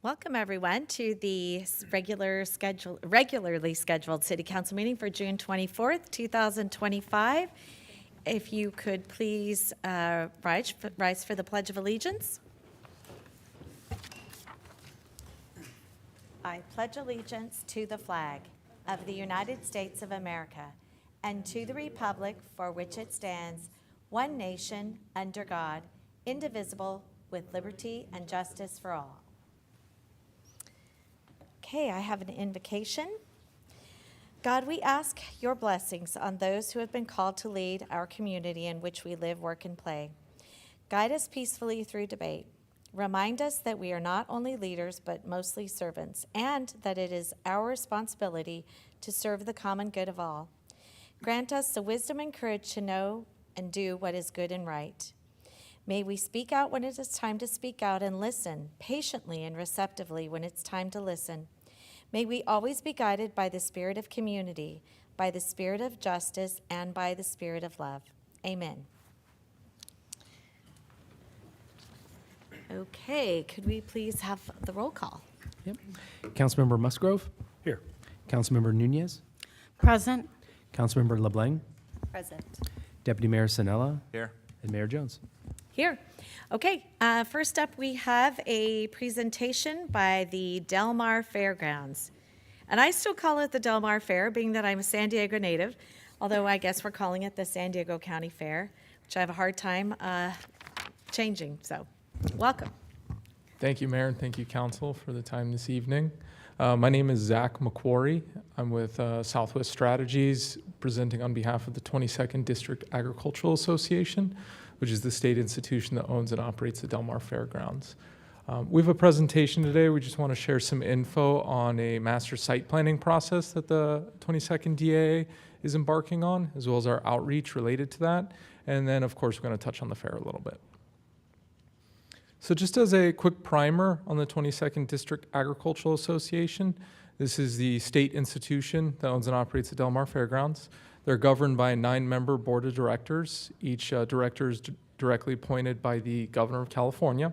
Welcome, everyone, to the regularly scheduled City Council meeting for June 24th, 2025. If you could please rise for the Pledge of Allegiance. I pledge allegiance to the flag of the United States of America and to the republic for which it stands, one nation, under God, indivisible, with liberty and justice for all. Okay, I have an invocation. God, we ask your blessings on those who have been called to lead our community in which we live, work, and play. Guide us peacefully through debate. Remind us that we are not only leaders, but mostly servants, and that it is our responsibility to serve the common good of all. Grant us the wisdom and courage to know and do what is good and right. May we speak out when it is time to speak out and listen patiently and receptively when it's time to listen. May we always be guided by the spirit of community, by the spirit of justice, and by the spirit of love. Amen. Okay, could we please have the roll call? Yep. Councilmember Musgrove? Here. Councilmember Nunez? Present. Councilmember LeBlanc? Present. Deputy Mayor Sanella? Here. And Mayor Jones? Here. Okay, first up we have a presentation by the Del Mar Fairgrounds. And I still call it the Del Mar Fair, being that I'm a San Diego native, although I guess we're calling it the San Diego County Fair, which I have a hard time changing, so welcome. Thank you, Mayor, and thank you, Council, for the time this evening. My name is Zach McQuarrie. I'm with Southwest Strategies, presenting on behalf of the 22nd District Agricultural Association, which is the state institution that owns and operates the Del Mar Fairgrounds. We have a presentation today. We just want to share some info on a master site planning process that the 22nd DAA is embarking on, as well as our outreach related to that. And then, of course, we're going to touch on the fair a little bit. So just as a quick primer on the 22nd District Agricultural Association, this is the state institution that owns and operates the Del Mar Fairgrounds. They're governed by a 9-member board of directors. Each director is directly appointed by the governor of California.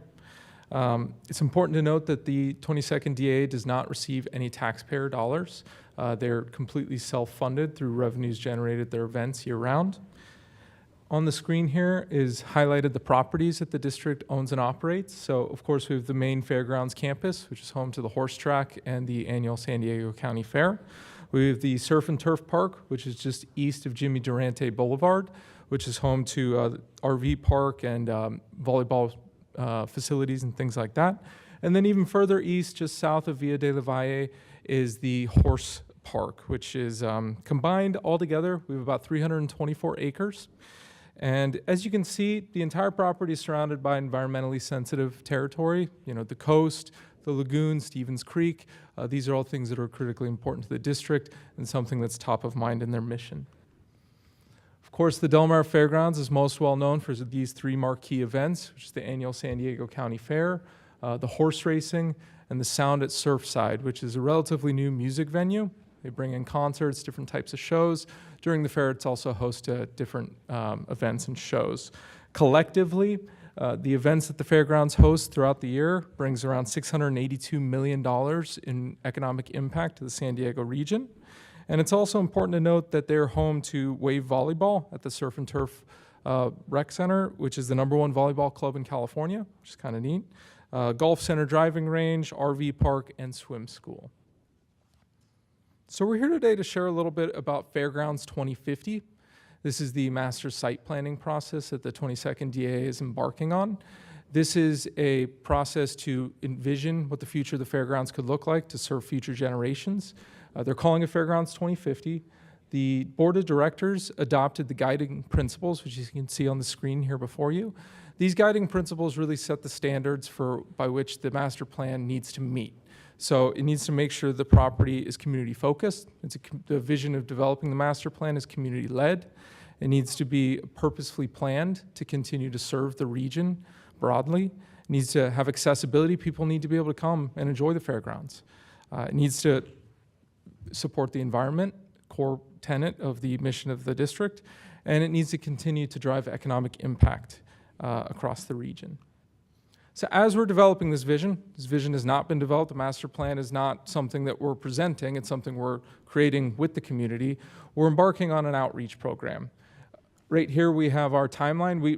It's important to note that the 22nd DAA does not receive any taxpayer dollars. They're completely self-funded through revenues generated at their events year-round. On the screen here is highlighted the properties that the district owns and operates. So, of course, we have the main fairgrounds campus, which is home to the horse track and the annual San Diego County Fair. We have the Surf and Turf Park, which is just east of Jimmy Durante Boulevard, which is home to RV park and volleyball facilities and things like that. And then even further east, just south of Villa de la Valle, is the Horse Park, which is combined all together. We have about 324 acres. And as you can see, the entire property is surrounded by environmentally sensitive territory, the coast, the lagoon, Stevens Creek. These are all things that are critically important to the district and something that's top of mind in their mission. Of course, the Del Mar Fairgrounds is most well known for these 3 marquee events, which is the annual San Diego County Fair, the horse racing, and the Sound at Surfside, which is a relatively new music venue. They bring in concerts, different types of shows. During the fair, it's also host to different events and shows. Collectively, the events that the fairgrounds host throughout the year brings around $682 million in economic impact to the San Diego region. And it's also important to note that they're home to wave volleyball at the Surf and Turf Rec Center, which is the #1 volleyball club in California, which is kind of neat. Golf Center driving range, RV park, and swim school. So we're here today to share a little bit about Fairgrounds 2050. This is the master site planning process that the 22nd DAA is embarking on. This is a process to envision what the future of the fairgrounds could look like to serve future generations. They're calling it Fairgrounds 2050. The board of directors adopted the guiding principles, which you can see on the screen here before you. These guiding principles really set the standards by which the master plan needs to meet. So it needs to make sure the property is community focused. The vision of developing the master plan is community led. It needs to be purposefully planned to continue to serve the region broadly. It needs to have accessibility. People need to be able to come and enjoy the fairgrounds. It needs to support the environment, core tenet of the mission of the district, and it needs to continue to drive economic impact across the region. So as we're developing this vision has not been developed. The master plan is not something that we're presenting. It's something we're creating with the community. We're embarking on an outreach program. Right here we have our timeline. We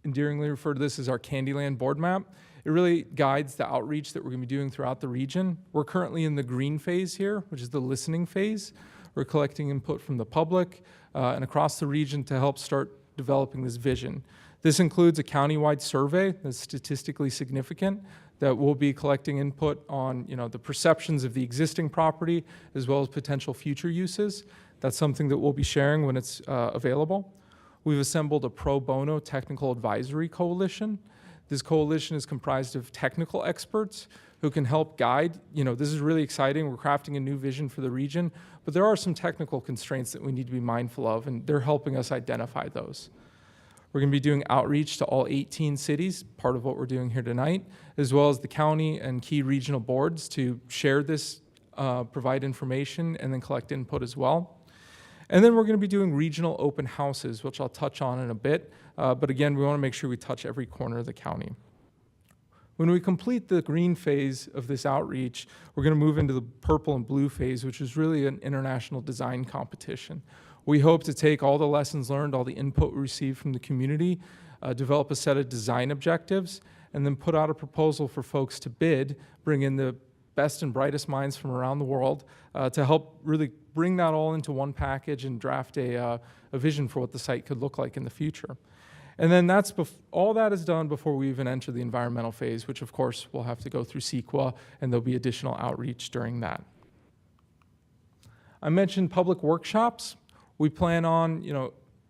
endearingly refer to this as our Candyland board map. It really guides the outreach that we're going to be doing throughout the region. We're currently in the green phase here, which is the listening phase. We're collecting input from the public and across the region to help start developing this vision. This includes a countywide survey that's statistically significant that will be collecting input on, the perceptions of the existing property as well as potential future uses. That's something that we'll be sharing when it's available. We've assembled a pro bono technical advisory coalition. This coalition is comprised of technical experts who can help guide. This is really exciting. We're crafting a new vision for the region, but there are some technical constraints that we need to be mindful of, and they're helping us identify those. We're going to be doing outreach to all 18 cities, part of what we're doing here tonight, as well as the county and key regional boards to share this, provide information, and then collect input as well. And then we're going to be doing regional open houses, which I'll touch on in a bit. But again, we want to make sure we touch every corner of the county. When we complete the green phase of this outreach, we're going to move into the purple and blue phase, which is really an international design competition. We hope to take all the lessons learned, all the input we receive from the community, develop a set of design objectives, and then put out a proposal for folks to bid, bring in the best and brightest minds from around the world to help really bring that all into one package and draft a vision for what the site could look like in the future. And then all that is done before we even enter the environmental phase, which of course we'll have to go through CEQA, and there'll be additional outreach during that. I mentioned public workshops. We plan on,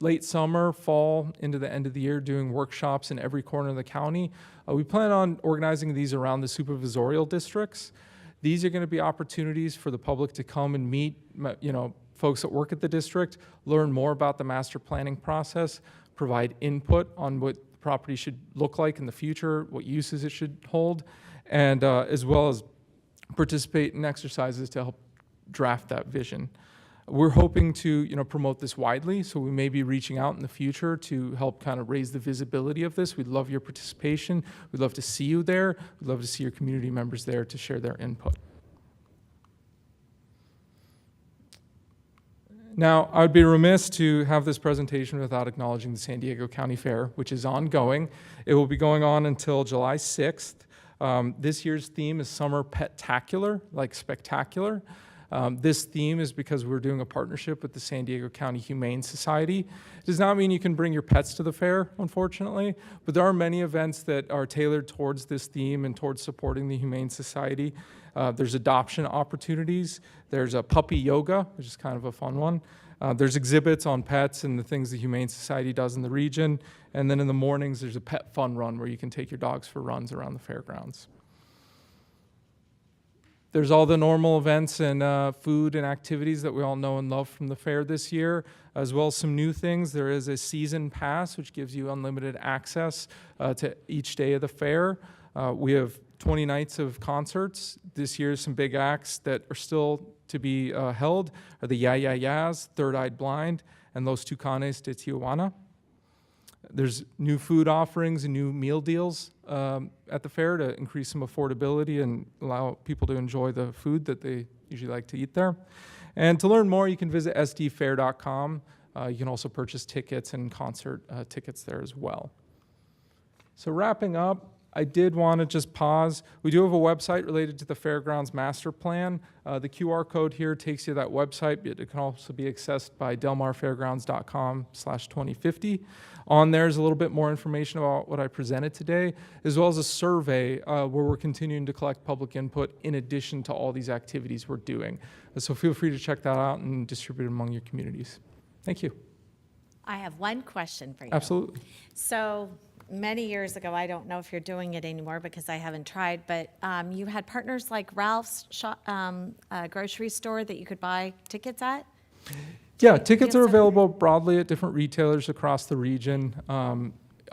late summer, fall, into the end of the year, doing workshops in every corner of the county. We plan on organizing these around the supervisorial districts. These are going to be opportunities for the public to come and meet, folks that work at the district, learn more about the master planning process, provide input on what the property should look like in the future, what uses it should hold, and as well as participate in exercises to help draft that vision. We're hoping to, promote this widely, so we may be reaching out in the future to help kind of raise the visibility of this. We'd love your participation. We'd love to see you there. We'd love to see your community members there to share their input. Now, I would be remiss to have this presentation without acknowledging the San Diego County Fair, which is ongoing. It will be going on until July 6th. This year's theme is Summer Pet-tacular, like spectacular. This theme is because we're doing a partnership with the San Diego County Humane Society. It does not mean you can bring your pets to the fair, unfortunately, but there are many events that are tailored towards this theme and towards supporting the Humane Society. There's adoption opportunities. There's a puppy yoga, which is kind of a fun one. There's exhibits on pets and the things the Humane Society does in the region. And then in the mornings, there's a pet fun run where you can take your dogs for runs around the fairgrounds. There's all the normal events and food and activities that we all know and love from the fair this year, as well as some new things. There is a season pass, which gives you unlimited access to each day of the fair. We have 20 nights of concerts. This year, some big acts that are still to be held are the Ya Ya Ya's, Third Eyed Blind, and Los Tucanes de Tijuana. There's new food offerings and new meal deals at the fair to increase some affordability and allow people to enjoy the food that they usually like to eat there. And to learn more, you can visit sdfair.com. You can also purchase tickets and concert tickets there as well. So wrapping up, I did want to just pause. We do have a website related to the Fairgrounds Master Plan. The QR code here takes you to that website. It can also be accessed by delmarfairgrounds.com/2050. On there is a little bit more information about what I presented today, as well as a survey where we're continuing to collect public input in addition to all these activities we're doing. So feel free to check that out and distribute it among your communities. Thank you. I have one question for you. Absolutely. So many years ago, I don't know if you're doing it anymore because I haven't tried, but you had partners like Ralph's grocery store that you could buy tickets at? Yeah, tickets are available broadly at different retailers across the region.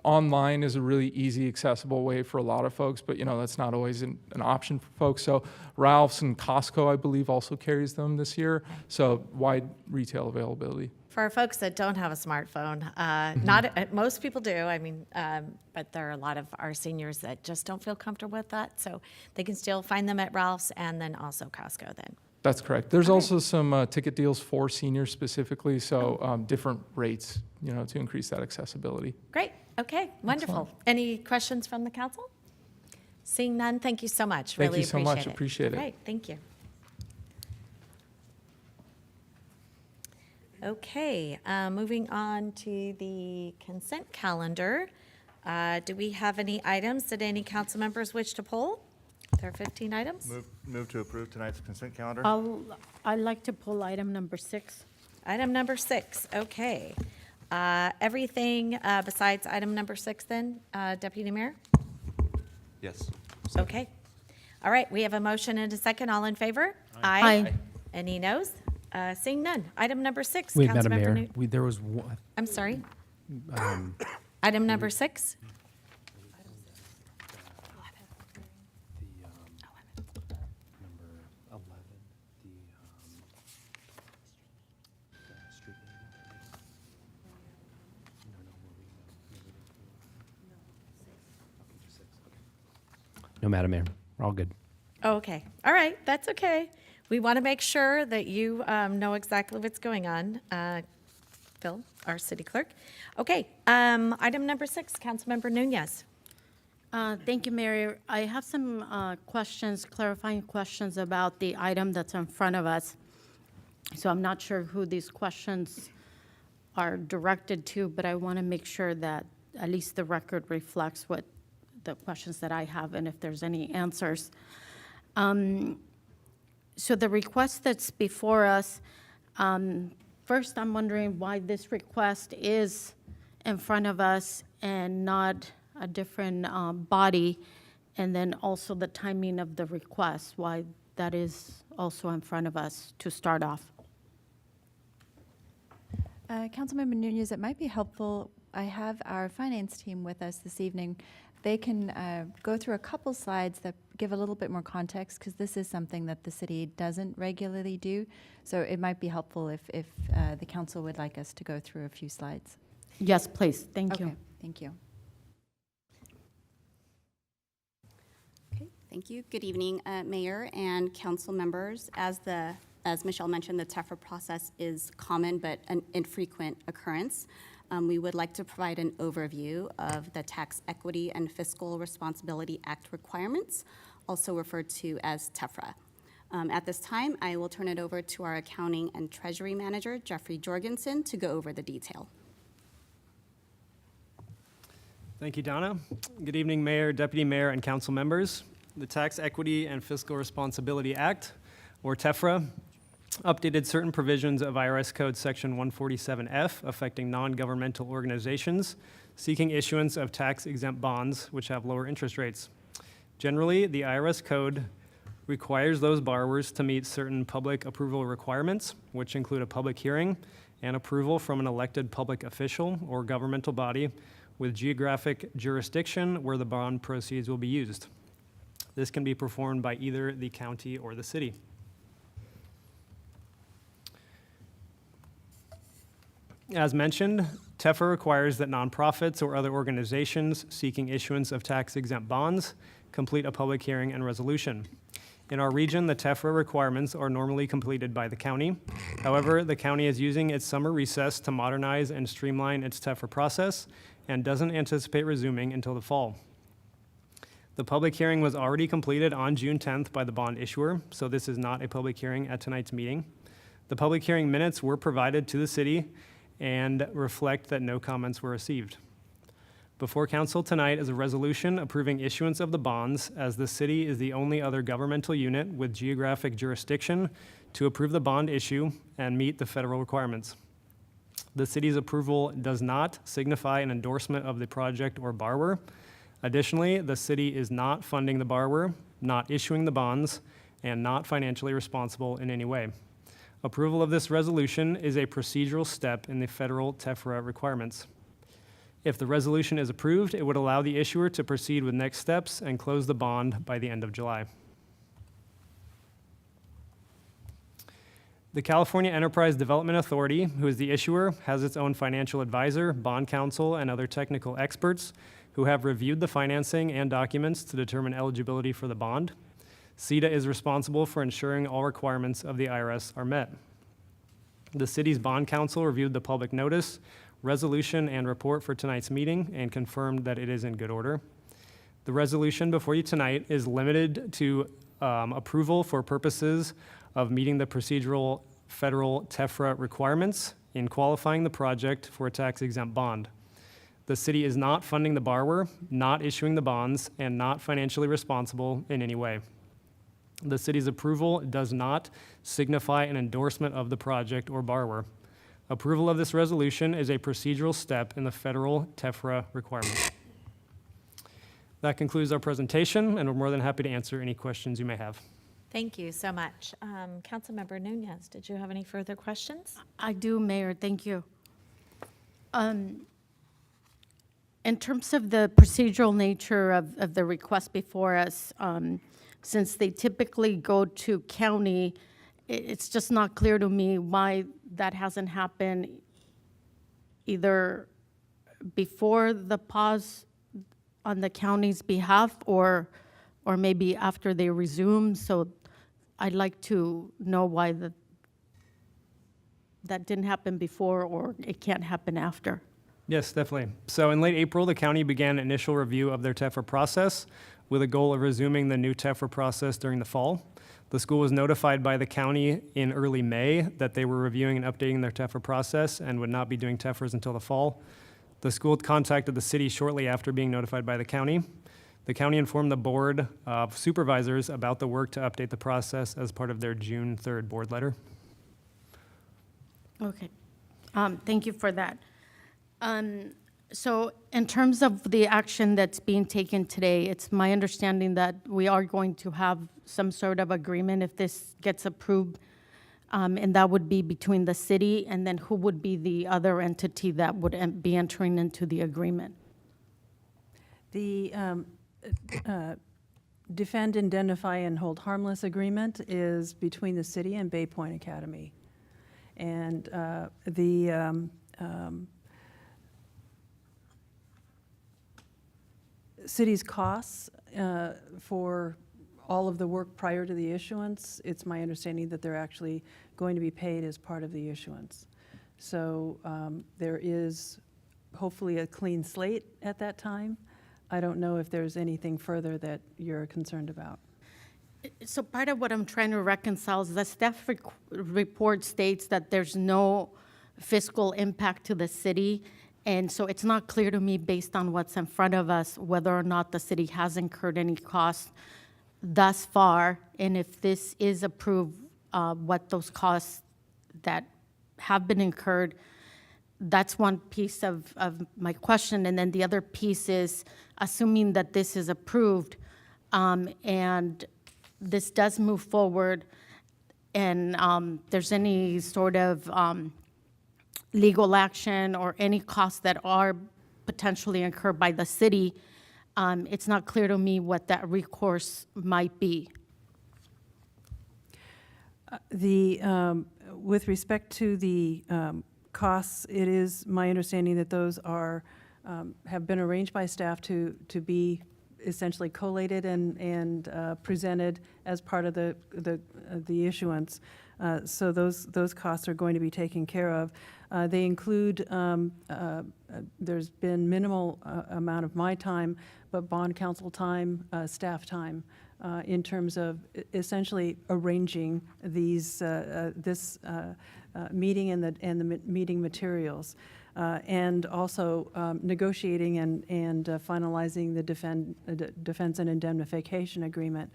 online is a really easy, accessible way for a lot of folks, but that's not always an option for folks. So Ralph's and Costco, I believe, also carries them this year. So wide retail availability. For folks that don't have a smartphone, not most people do. I mean, but there are a lot of our seniors that just don't feel comfortable with that. So they can still find them at Ralph's and then also Costco then. That's correct. There's also some ticket deals for seniors specifically, so different rates, to increase that accessibility. Great. Okay. Wonderful. Any questions from the council? Seeing none, thank you so much. Thank Really you so much. Appreciate it. Great. Thank you. Okay. Moving on to the consent calendar. Do we have any items that any council members wish to pull? There are 15 items. Move to approve tonight's consent calendar. I'd like to pull item number 6. Item number 6, okay. Everything besides item number 6 then, Deputy Mayor? Yes. Okay. All right, we have a motion and a second. All in favor? Aye. Any noes? Seeing none. Item number 6. Wait, Madam Councilmember Mayor, New- there was one. I'm sorry. Item number 6? No, Madam Mayor, we're all good. Oh, okay. All right, that's okay. We want to make sure that you know exactly what's going on. Phil, our city clerk. Okay, item number 6, Councilmember Nunez. Thank you, Mayor. I have some questions, clarifying questions about the item that's in front of us. So I'm not sure who these questions are directed to, but I want to make sure that at least the record reflects what the questions that I have and if there's any answers. So the request that's before us, first I'm wondering why this request is in front of us and not a different body, and then also the timing of the request, why that is also in front of us to start off. Councilmember Nunez, it might be helpful, I have our finance team with us this evening. They can go through a couple slides that give a little bit more context, because this is something that the city doesn't regularly do. So it might be helpful if the council would like us to go through a few slides. Yes, please. Thank Okay, you. thank you. Okay, thank you. Good evening, Mayor and council members. As Michelle mentioned, the TEFRA process is common but an infrequent occurrence. We would like to provide an overview of the Tax Equity and Fiscal Responsibility Act requirements, also referred to as TEFRA. At this time, I will turn it over to our Accounting and Treasury Manager, Jeffrey Jorgensen, to go over the detail. Thank you, Donna. Good evening, Mayor, Deputy Mayor, and council members. The Tax Equity and Fiscal Responsibility Act, or TEFRA, updated certain provisions of IRS Code Section 147F affecting non-governmental organizations seeking issuance of tax-exempt bonds which have lower interest rates. Generally, the IRS Code requires those borrowers to meet certain public approval requirements, which include a public hearing and approval from an elected public official or governmental body with geographic jurisdiction where the bond proceeds will be used. This can be performed by either the county or the city. As mentioned, TEFRA requires that nonprofits or other organizations seeking issuance of tax-exempt bonds complete a public hearing and resolution. In our region, the TEFRA requirements are normally completed by the county. However, the county is using its summer recess to modernize and streamline its TEFRA process and doesn't anticipate resuming until the fall. The public hearing was already completed on June 10th by the bond issuer, so this is not a public hearing at tonight's meeting. The public hearing minutes were provided to the city and reflect that no comments were received. Before council tonight is a resolution approving issuance of the bonds, as the city is the only other governmental unit with geographic jurisdiction to approve the bond issue and meet the federal requirements. The city's approval does not signify an endorsement of the project or borrower. Additionally, the city is not funding the borrower, not issuing the bonds, and not financially responsible in any way. Approval of this resolution is a procedural step in the federal TEFRA requirements. If the resolution is approved, it would allow the issuer to proceed with next steps and close the bond by the end of July. The California Enterprise Development Authority, who is the issuer, has its own financial advisor, bond counsel, and other technical experts who have reviewed the financing and documents to determine eligibility for the bond. CEDA is responsible for ensuring all requirements of the IRS are met. The city's bond counsel reviewed the public notice, resolution, and report for tonight's meeting and confirmed that it is in good order. The resolution before you tonight is limited to approval for purposes of meeting the procedural federal TEFRA requirements in qualifying the project for a tax-exempt bond. The city is not funding the borrower, not issuing the bonds, and not financially responsible in any way. The city's approval does not signify an endorsement of the project or borrower. Approval of this resolution is a procedural step in the federal TEFRA requirements. That concludes our presentation, and we're more than happy to answer any questions you may have. Thank you so much. Councilmember Nunez, did you have any further questions? I do, Mayor, thank you. In terms of the procedural nature of the request before us, since they typically go to county, it's just not clear to me why that hasn't happened either before the pause on the county's behalf or maybe after they resume. So I'd like to know why that didn't happen before or it can't happen after. Yes, definitely. So in late April, the county began initial review of their TEFRA process with a goal of resuming the new TEFRA process during the fall. The school was notified by the county in early May that they were reviewing and updating their TEFRA process and would not be doing TEFRAs until the fall. The school contacted the city shortly after being notified by the county. The county informed the board of supervisors about the work to update the process as part of their June 3rd board letter. Okay, thank you for that. So in terms of the action that's being taken today, it's my understanding that we are going to have some sort of agreement if this gets approved, and that would be between the city and then who would be the other entity that would be entering into the agreement? The Defend, Indemnify, and Hold Harmless agreement is between the city and Bay Point Academy. And the city's costs for all of the work prior to the issuance, it's my understanding that they're actually going to be paid as part of the issuance. So there is hopefully a clean slate at that time. I don't know if there's anything further that you're concerned about. So part of what I'm trying to reconcile is the staff report states that there's no fiscal impact to the city. And so it's not clear to me, based on what's in front of us, whether or not the city has incurred any costs thus far. And if this is approved, what those costs that have been incurred, that's one piece of my question. And then the other piece is, assuming that this is approved and this does move forward and there's any sort of legal action or any costs that are potentially incurred by the city, it's not clear to me what that recourse might be. With respect to the costs, it is my understanding that those are have been arranged by staff to be essentially collated and presented as part of the issuance. So those costs are going to be taken care of. They include, there's been minimal amount of my time, but bond counsel time, staff time, in terms of essentially arranging these this meeting and the meeting materials, and also negotiating and finalizing the defense and indemnification agreement.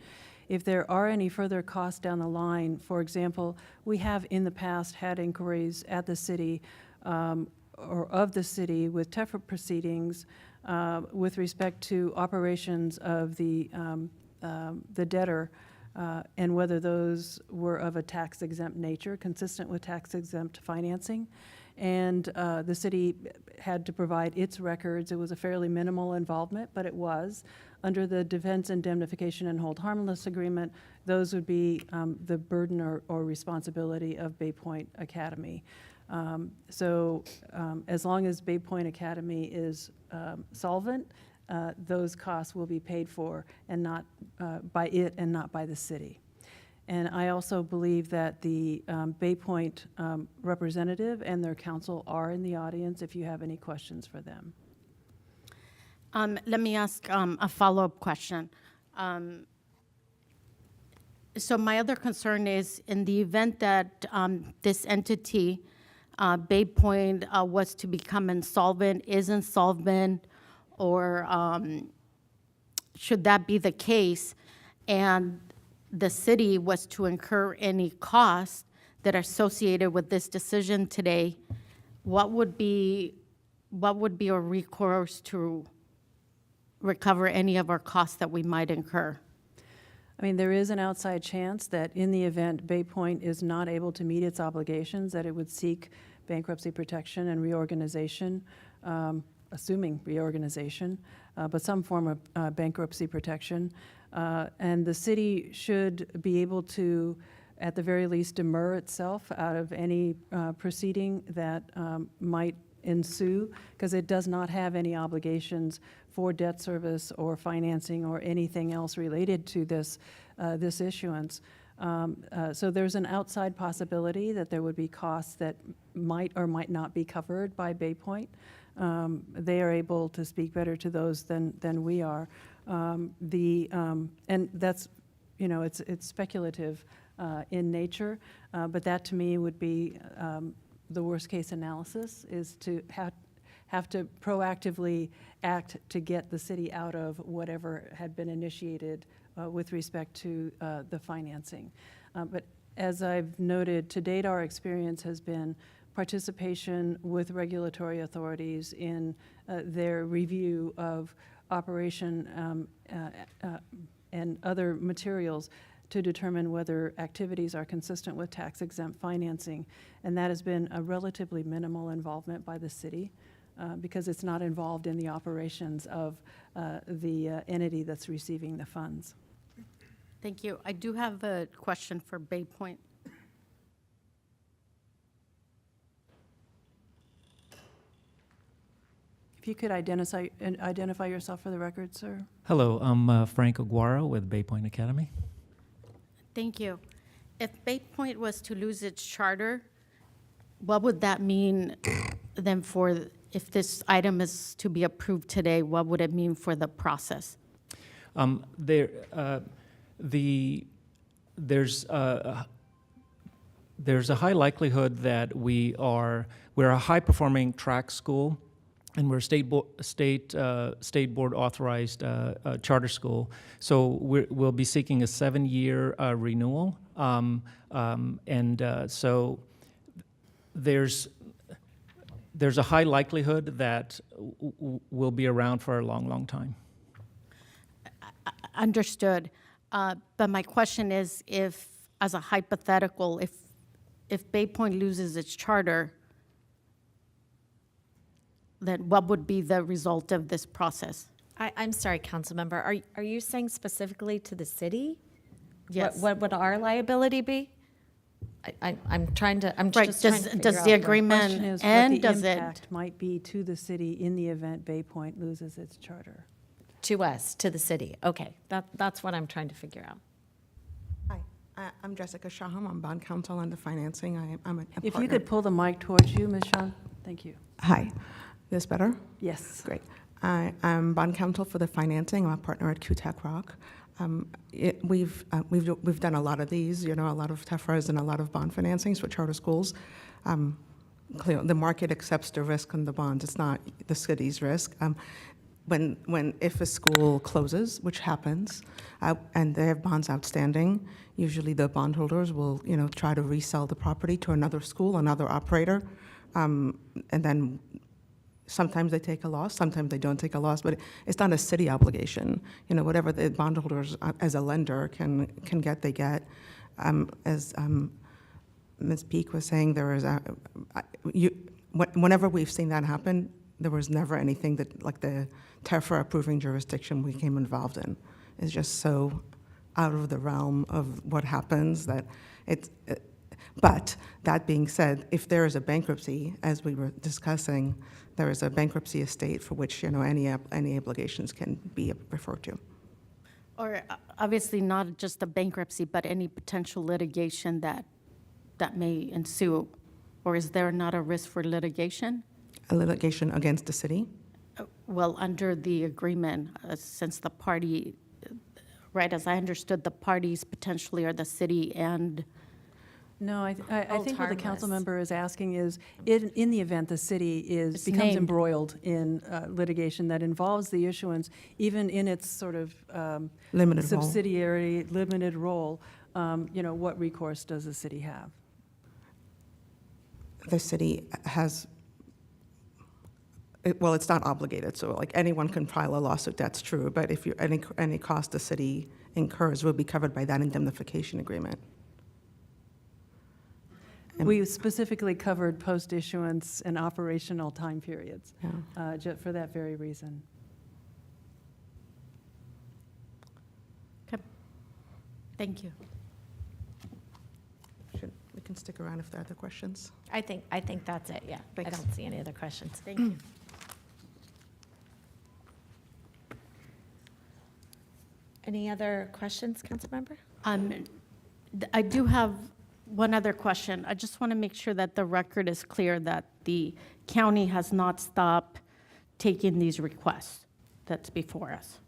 If there are any further costs down the line, for example, we have in the past had inquiries at the city or of the city with TEFRA proceedings with respect to operations of the debtor and whether those were of a tax-exempt nature, consistent with tax-exempt financing. and the city had to provide its records. It was a fairly minimal involvement, but it was. Under the Defense Indemnification and Hold Harmless Agreement, those would be the burden or responsibility of Bay Point Academy. As long as Bay Point Academy is solvent, those costs will be paid for and not by it and not by the city. And I also believe that the Bay Point representative and their counsel are in the audience if you have any questions for them. Let me ask a follow-up question. So my other concern is in the event that this entity, Bay Point, was to become insolvent, is insolvent, or should that be the case, and the city was to incur any costs that are associated with this decision today, what would be a recourse to recover any of our costs that we might incur? I mean, there is an outside chance that in the event Bay Point is not able to meet its obligations, that it would seek bankruptcy protection and reorganization, assuming reorganization, but some form of bankruptcy protection. And the city should be able to, at the very least, demur itself out of any proceeding that might ensue, because it does not have any obligations for debt service or financing or anything else related to this issuance. So there's an outside possibility that there would be costs that might or might not be covered by Bay Point. They are able to speak better to those than we are. And that's, it's speculative in nature, but that to me would be the worst case analysis, is to have to proactively act to get the city out of whatever had been initiated with respect to the financing. But as I've noted, to date our experience has been participation with regulatory authorities in their review of operation and other materials to determine whether activities are consistent with tax-exempt financing. And that has been a relatively minimal involvement by the city because it's not involved in the operations of the entity that's receiving the funds. Thank you. I do have a question for Bay Point. If you could identify yourself for the record, sir. Hello, I'm Frank Aguaro with Bay Point Academy. Thank you. If Bay Point was to lose its charter, what would that mean then if this item is to be approved today, what would it mean for the process? There's a high likelihood that we're a high-performing track school, and we're a state board authorized charter school. So we'll be seeking a 7-year renewal, so there's a high likelihood that we'll be around for a long, long time. Understood. But my question is, if, as a hypothetical, if Bay Point loses its charter, then what would be the result of this process? I'm sorry, Councilmember. Are you saying specifically to the city? Yes. What would our liability be? I'm just trying to Does the agreement Question is end? what the Does it? impact might be to the city in the event Bay Point loses its charter. To us, to the city. Okay, that's what I'm trying to figure out. Hi, I'm Jessica Shaham. I'm bond counsel on the financing. I'm a If partner. you could pull the mic towards you, Ms. Sean, thank you. Hi, this better? Yes. Great. I'm bond counsel for the financing. I'm a partner at QTech Rock. We've done a lot of these, a lot of TEFRAs and a lot of bond financings for charter schools. Clearly, the market accepts the risk on the bonds. It's not the city's risk. If a school closes, which happens, and they have bonds outstanding, usually the bondholders will, try to resell the property to another school, another operator, and then sometimes they take a loss, sometimes they don't take a loss, but it's not a city obligation. Whatever the bondholders as a lender can get, they get. As Ms. Peak was saying, whenever we've seen that happen, there was never anything that, like the TEFRA approving jurisdiction we became involved in. It's just so out of the realm of what happens that but that being said, if there is a bankruptcy, as we were discussing, there is a bankruptcy estate for which, any obligations can be referred to. Or obviously not just the bankruptcy, but any potential litigation that may ensue? Or is there not a risk for litigation? A litigation against the city? Well, under the agreement, since the party, right, as I understood, the parties potentially are the city and... No, I think what the council harmless. member is asking is, in the event the city It's becomes named. embroiled in litigation that involves the issuance, even in its sort of Limited role. subsidiary, limited role, what recourse does the city have? The city has, well, it's not obligated, so like anyone can file a lawsuit, that's true, but if any cost the city incurs will be covered by that indemnification agreement. And- We specifically covered post-issuance and operational time periods Yeah. for that very reason. Okay. Thank you. We can stick around if there are other questions. I think that's it, yeah. I Thanks. don't see any other questions. Thank you. Any other questions, Councilmember? I do have one other question. I just want to make sure that the record is clear that the county has not stopped taking these requests that's before us.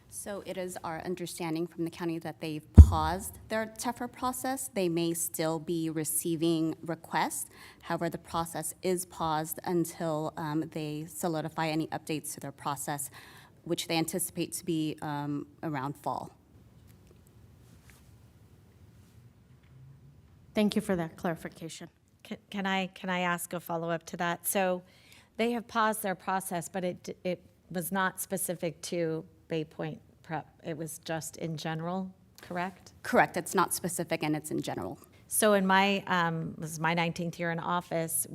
So it is our understanding from the county that they've paused their TEFRA process. They may still be receiving requests. However, the process is paused until they solidify any updates to their process, which they anticipate to be around fall. Thank you for that clarification. Can I ask a follow-up to that? So they have paused their process, but it was not specific to Bay Point Prep. It was just in general, correct? Correct. It's not specific and it's in general. So in this is my 19th year in office,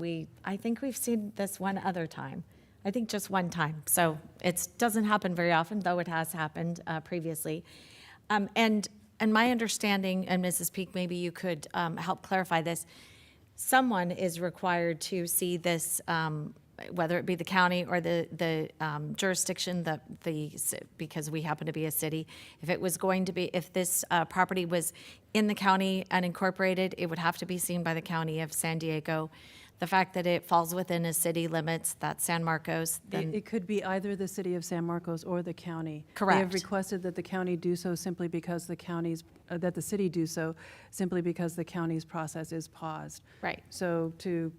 I think we've seen this one other time. I think just one time. So it doesn't happen very often, though it has happened previously. And my understanding, and Mrs. Peak, maybe you could help clarify this, someone is required to see this, whether it be the county or the jurisdiction, because we happen to be a city. If this property was in the county and incorporated, it would have to be seen by the county of San Diego. The fact that it falls within a city limits, that's San Marcos, then It could be either the city of San Marcos or the county. They Correct. have requested that the county do so simply because that the city do so simply because the county's process is paused. right. So to,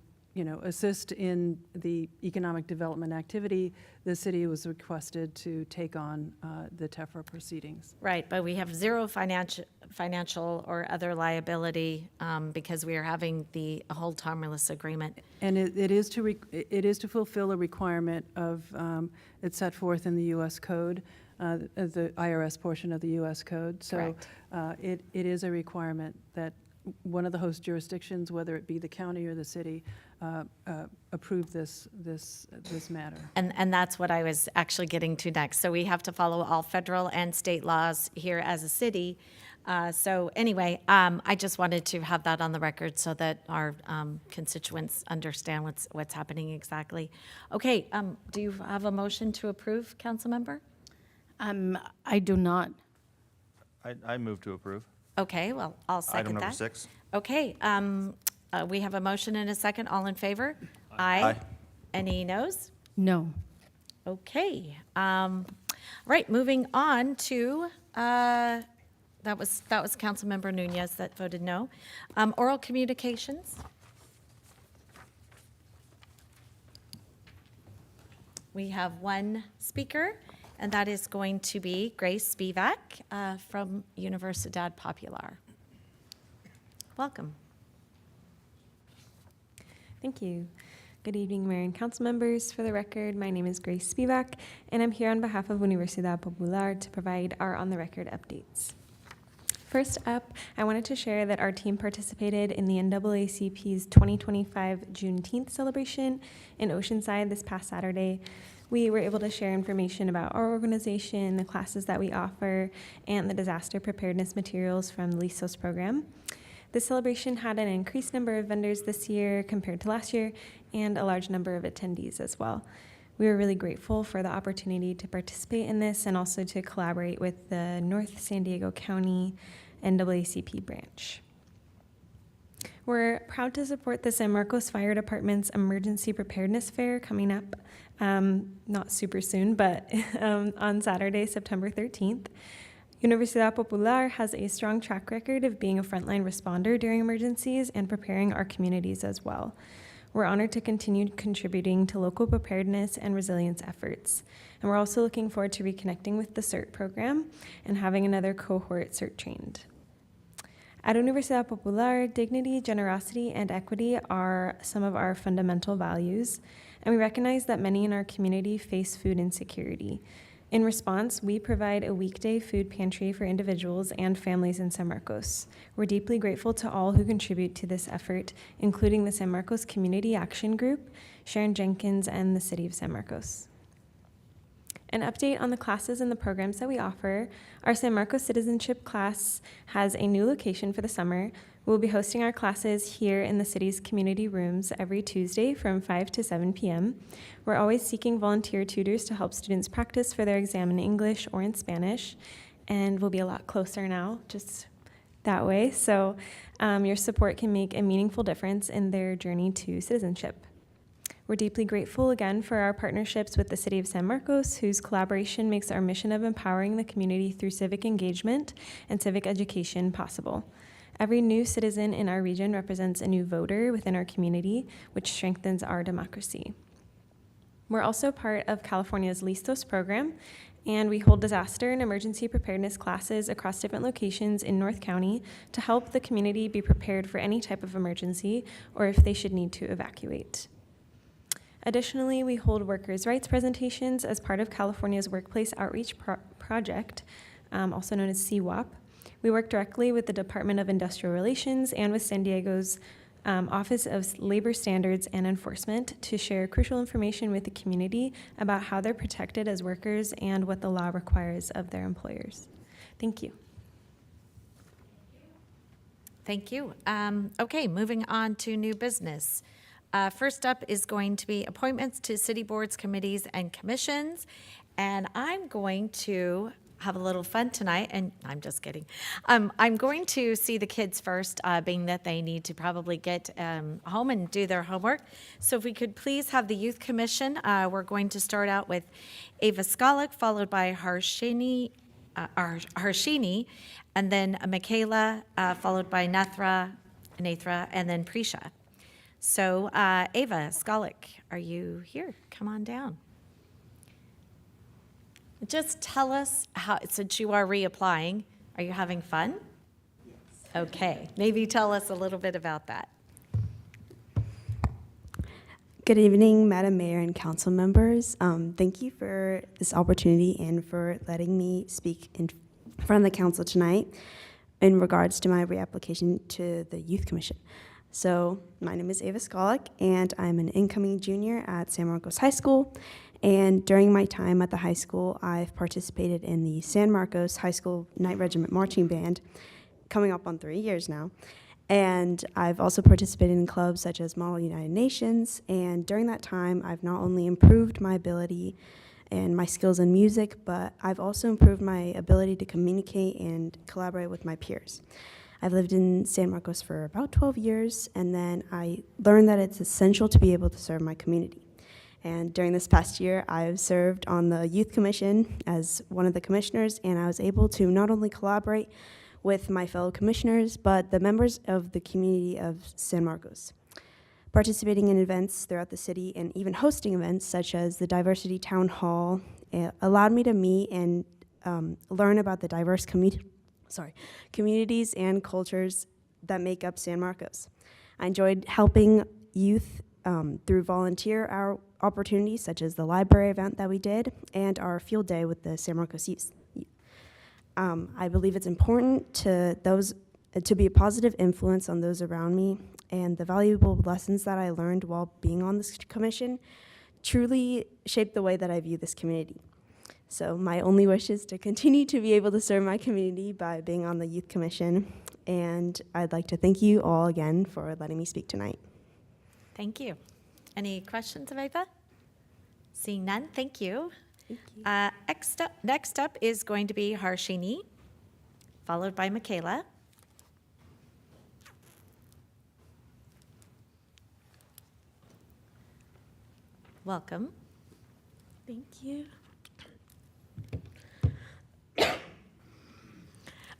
assist in the economic development activity, the city was requested to take on the TEFRA proceedings. Right, but we have zero financial or other liability because we are having the hold harmless agreement. And it is to fulfill a requirement of, it's set forth in the U.S. Code, the IRS portion of the U.S. Code. So Correct. it is a requirement that one of the host jurisdictions, whether it be the county or the city, approve this matter. And that's what I was actually getting to next. So we have to follow all federal and state laws here as a city. So anyway, I just wanted to have that on the record so that our constituents understand what's happening exactly. Okay, do you have a motion to approve, Councilmember? I do not. I move to approve. Okay, well, I'll second Item number that. 6. Okay, we have a motion and a second. All in favor? Aye. Any noes? No. Okay. Right, moving on to, that was Councilmember Nunez that voted no. Oral communications. We have one speaker, and that is going to be Grace Spivak from Universidad Popular. Welcome. Thank you. Good evening, Mayor and Council members. For the record, my name is Grace Spivak, and I'm here on behalf of Universidad Popular to provide our on-the-record updates. First up, I wanted to share that our team participated in the NAACP's 2025 Juneteenth celebration in Oceanside this past Saturday. We were able to share information about our organization, the classes that we offer, and the disaster preparedness materials from the LISOS program. This celebration had an increased number of vendors this year compared to last year, and a large number of attendees as well. We were really grateful for the opportunity to participate in this and also to collaborate with the North San Diego County NAACP branch. We're proud to support the San Marcos Fire Department's Emergency Preparedness Fair coming up, not super soon, but on Saturday, September 13th. Universidad Popular has a strong track record of being a frontline responder during emergencies and preparing our communities as well. We're honored to continue contributing to local preparedness and resilience efforts. And we're also looking forward to reconnecting with the CERT program and having another cohort CERT trained. At Universidad Popular, dignity, generosity, and equity are some of our fundamental values, and we recognize that many in our community face food insecurity. In response, we provide a weekday food pantry for individuals and families in San Marcos. We're deeply grateful to all who contribute to this effort, including the San Marcos Community Action Group, Sharon Jenkins, and the City of San Marcos. An update on the classes and the programs that we offer. Our San Marcos Citizenship class has a new location for the summer. We'll be hosting our classes here in the city's community rooms every Tuesday from 5 to 7 p.m. We're always seeking volunteer tutors to help students practice for their exam in English or in Spanish, and we'll be a lot closer now, just that way. So your support can make a meaningful difference in their journey to citizenship. We're deeply grateful again for our partnerships with the City of San Marcos, whose collaboration makes our mission of empowering the community through civic engagement and civic education possible. Every new citizen in our region represents a new voter within our community, which strengthens our democracy. We're also part of California's LISOS program, and we hold disaster and emergency preparedness classes across different locations in North County to help the community be prepared for any type of emergency or if they should need to evacuate. Additionally, we hold workers' rights presentations as part of California's Workplace Outreach Project, also known as CWAP. We work directly with the Department of Industrial Relations and with San Diego's Office of Labor Standards and Enforcement to share crucial information with the community about how they're protected as workers and what the law requires of their employers. Thank you. Thank you. Okay, moving on to new business. First up is going to be appointments to city boards, committees, and commissions. And I'm going to have a little fun tonight, and I'm just kidding. I'm going to see the kids first, being that they need to probably get home and do their homework. So if we could please have the Youth Commission. We're going to start out with Ava Skolik, followed by Harshini, and then Michaela, followed by Nathra, and then Prisha. So Ava Skolik, are you here? Come on down. Just tell us how, since you are reapplying, are you having fun? Yes. Okay, maybe tell us a little bit about that. Good evening, Madam Mayor and council members. Thank you for this opportunity and for letting me speak in front of the council tonight in regards to my reapplication to the Youth Commission. So my name is Ava Skolik, and I'm an incoming junior at San Marcos High School. And during my time at the high school, I've participated in the San Marcos High School Night Regiment Marching Band, coming up on 3 years now. And I've also participated in clubs such as Model United Nations. And during that time, I've not only improved my ability and my skills in music, but I've also improved my ability to communicate and collaborate with my peers. I've lived in San Marcos for about 12 years, and then I learned that it's essential to be able to serve my community. And during this past year, I've served on the Youth Commission as one of the commissioners, and I was able to not only collaborate with my fellow commissioners, but the members of the community of San Marcos. Participating in events throughout the city and even hosting events such as the Diversity Town Hall allowed me to meet and learn about the diverse communities and cultures that make up San Marcos. I enjoyed helping youth through volunteer opportunities such as the library event that we did and our field day with the San Marcos Youth. I believe it's important to be a positive influence on those around me, and the valuable lessons that I learned while being on this commission truly shaped the way that I view this community. So my only wish is to continue to be able to serve my community by being on the Youth Commission, and I'd like to thank you all again for letting me speak tonight. Thank you. Any questions of Ava? Seeing none, thank you. Thank you. Next up is going to be Harshini, followed by Michaela. Welcome. Thank you.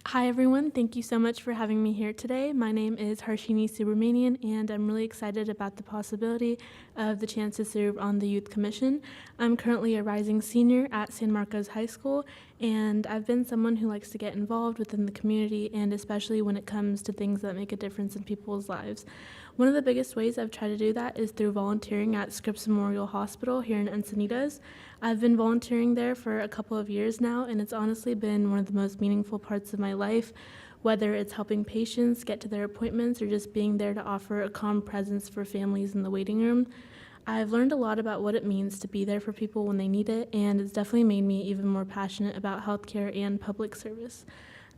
Hi, everyone. Thank you so much for having me here today. My name is Harshini Subramanian, and I'm really excited about the possibility of the chance to serve on the Youth Commission. I'm currently a rising senior at San Marcos High School, and I've been someone who likes to get involved within the community, and especially when it comes to things that make a difference in people's lives. One of the biggest ways I've tried to do that is through volunteering at Scripps Memorial Hospital here in Encinitas. I've been volunteering there for a couple of years now, and it's honestly been one of the most meaningful parts of my life, whether it's helping patients get to their appointments or just being there to offer a calm presence for families in the waiting room. I've learned a lot about what it means to be there for people when they need it, and it's definitely made me even more passionate about healthcare and public service.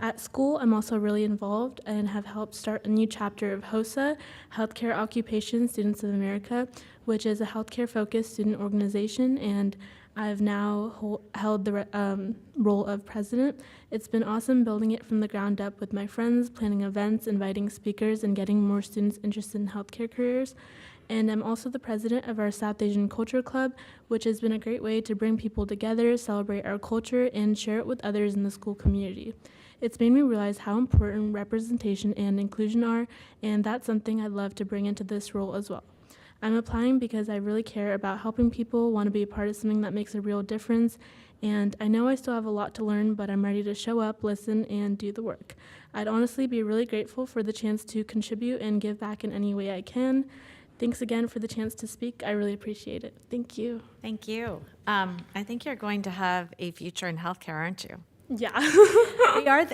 At school, I'm also really involved and have helped start a new chapter of HOSA, Healthcare Occupation Students of America, which is a healthcare-focused student organization, and I've now held the role of president. It's been awesome building it from the ground up with my friends, planning events, inviting speakers, and getting more students interested in healthcare careers. And I'm also the president of our South Asian Culture Club, which has been a great way to bring people together, celebrate our culture, and share it with others in the school community. It's made me realize how important representation and inclusion are, and that's something I'd love to bring into this role as well. I'm applying because I really care about helping people, want to be a part of something that makes a real difference, and I know I still have a lot to learn, but I'm ready to show up, listen, and do the work. I'd honestly be really grateful for the chance to contribute and give back in any way I can. Thanks again for the chance to speak. I really appreciate it. Thank you. Thank you. I think you're going to have a future in healthcare, aren't you? Yeah.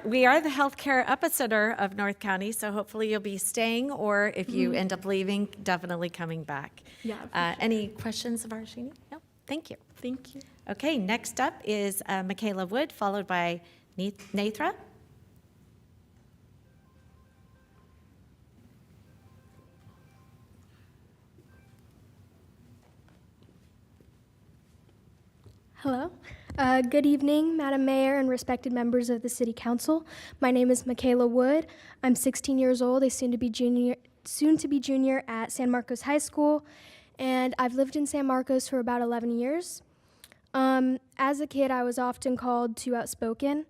We are the healthcare epicenter of North County, so hopefully you'll be staying, or if you end up leaving, definitely coming back. Yeah. Any questions of Arshini? No? Thank you. Thank you. Okay, next up is Michaela Wood, followed by Nathra. Hello. Good evening, Madam Mayor and respected members of the City Council. My name is Michaela Wood. I'm 16 years old, a soon-to-be junior at San Marcos High School, and I've lived in San Marcos for about 11 years. As a kid, I was often called too outspoken,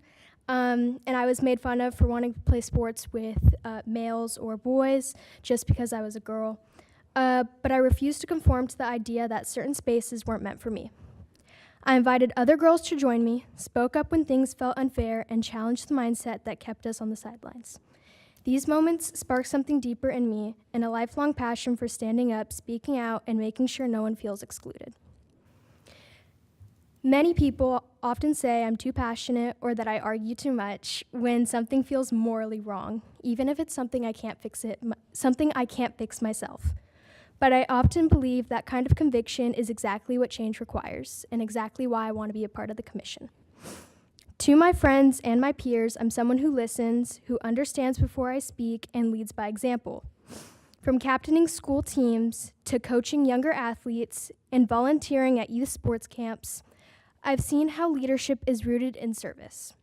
and I was made fun of for wanting to play sports with males or boys just because I was a girl. But I refused to conform to the idea that certain spaces weren't meant for me. I invited other girls to join me, spoke up when things felt unfair, and challenged the mindset that kept us on the sidelines. These moments sparked something deeper in me and a lifelong passion for standing up, speaking out, and making sure no one feels excluded. Many people often say I'm too passionate or that I argue too much when something feels morally wrong, even if it's something I can't fix myself. But I often believe that kind of conviction is exactly what change requires and exactly why I want to be a part of the commission. To my friends and my peers, I'm someone who listens, who understands before I speak, and leads by example. From captaining school teams to coaching younger athletes and volunteering at youth sports camps, I've seen how leadership is rooted in service.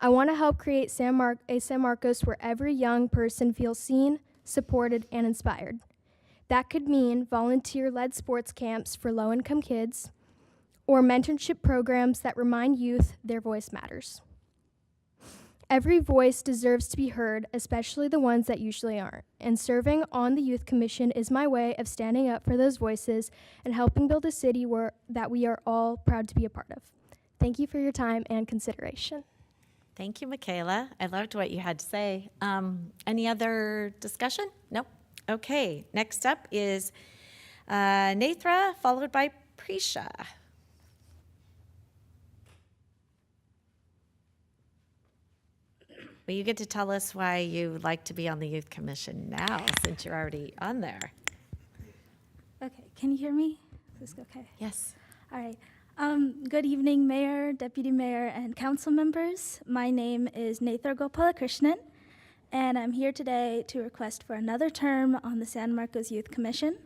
I want to help create a San Marcos where every young person feels seen, supported, and inspired. That could mean volunteer-led sports camps for low-income kids or mentorship programs that remind youth their voice matters. Every voice deserves to be heard, especially the ones that usually aren't. And serving on the Youth Commission is my way of standing up for those voices and helping build a city that we are all proud to be a part of. Thank you for your time and consideration. Thank you, Michaela. I loved what you had to say. Any other discussion? Nope. Okay, next up is Nathra, followed by Prisha. Well, you get to tell us why you like to be on the Youth Commission now, since you're already on there. Okay, can you hear me? Is this okay? Yes. All right. Good evening, Mayor, Deputy Mayor, and council members. My name is Nathar Gopalakrishnan, and I'm here today to request for another term on the San Marcos Youth Commission.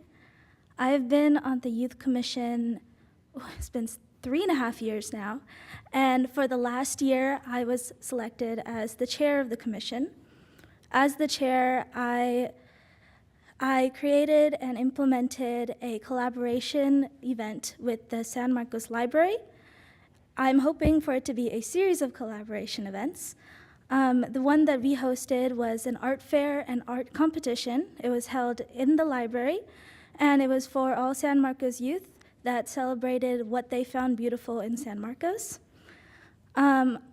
I've been on the Youth Commission, it's been 3.5 years now, and for the last year, I was selected as the chair of the commission. As the chair, I created and implemented a collaboration event with the San Marcos Library. I'm hoping for it to be a series of collaboration events. The one that we hosted was an art fair and art competition. It was held in the library, and it was for all San Marcos youth that celebrated what they found beautiful in San Marcos.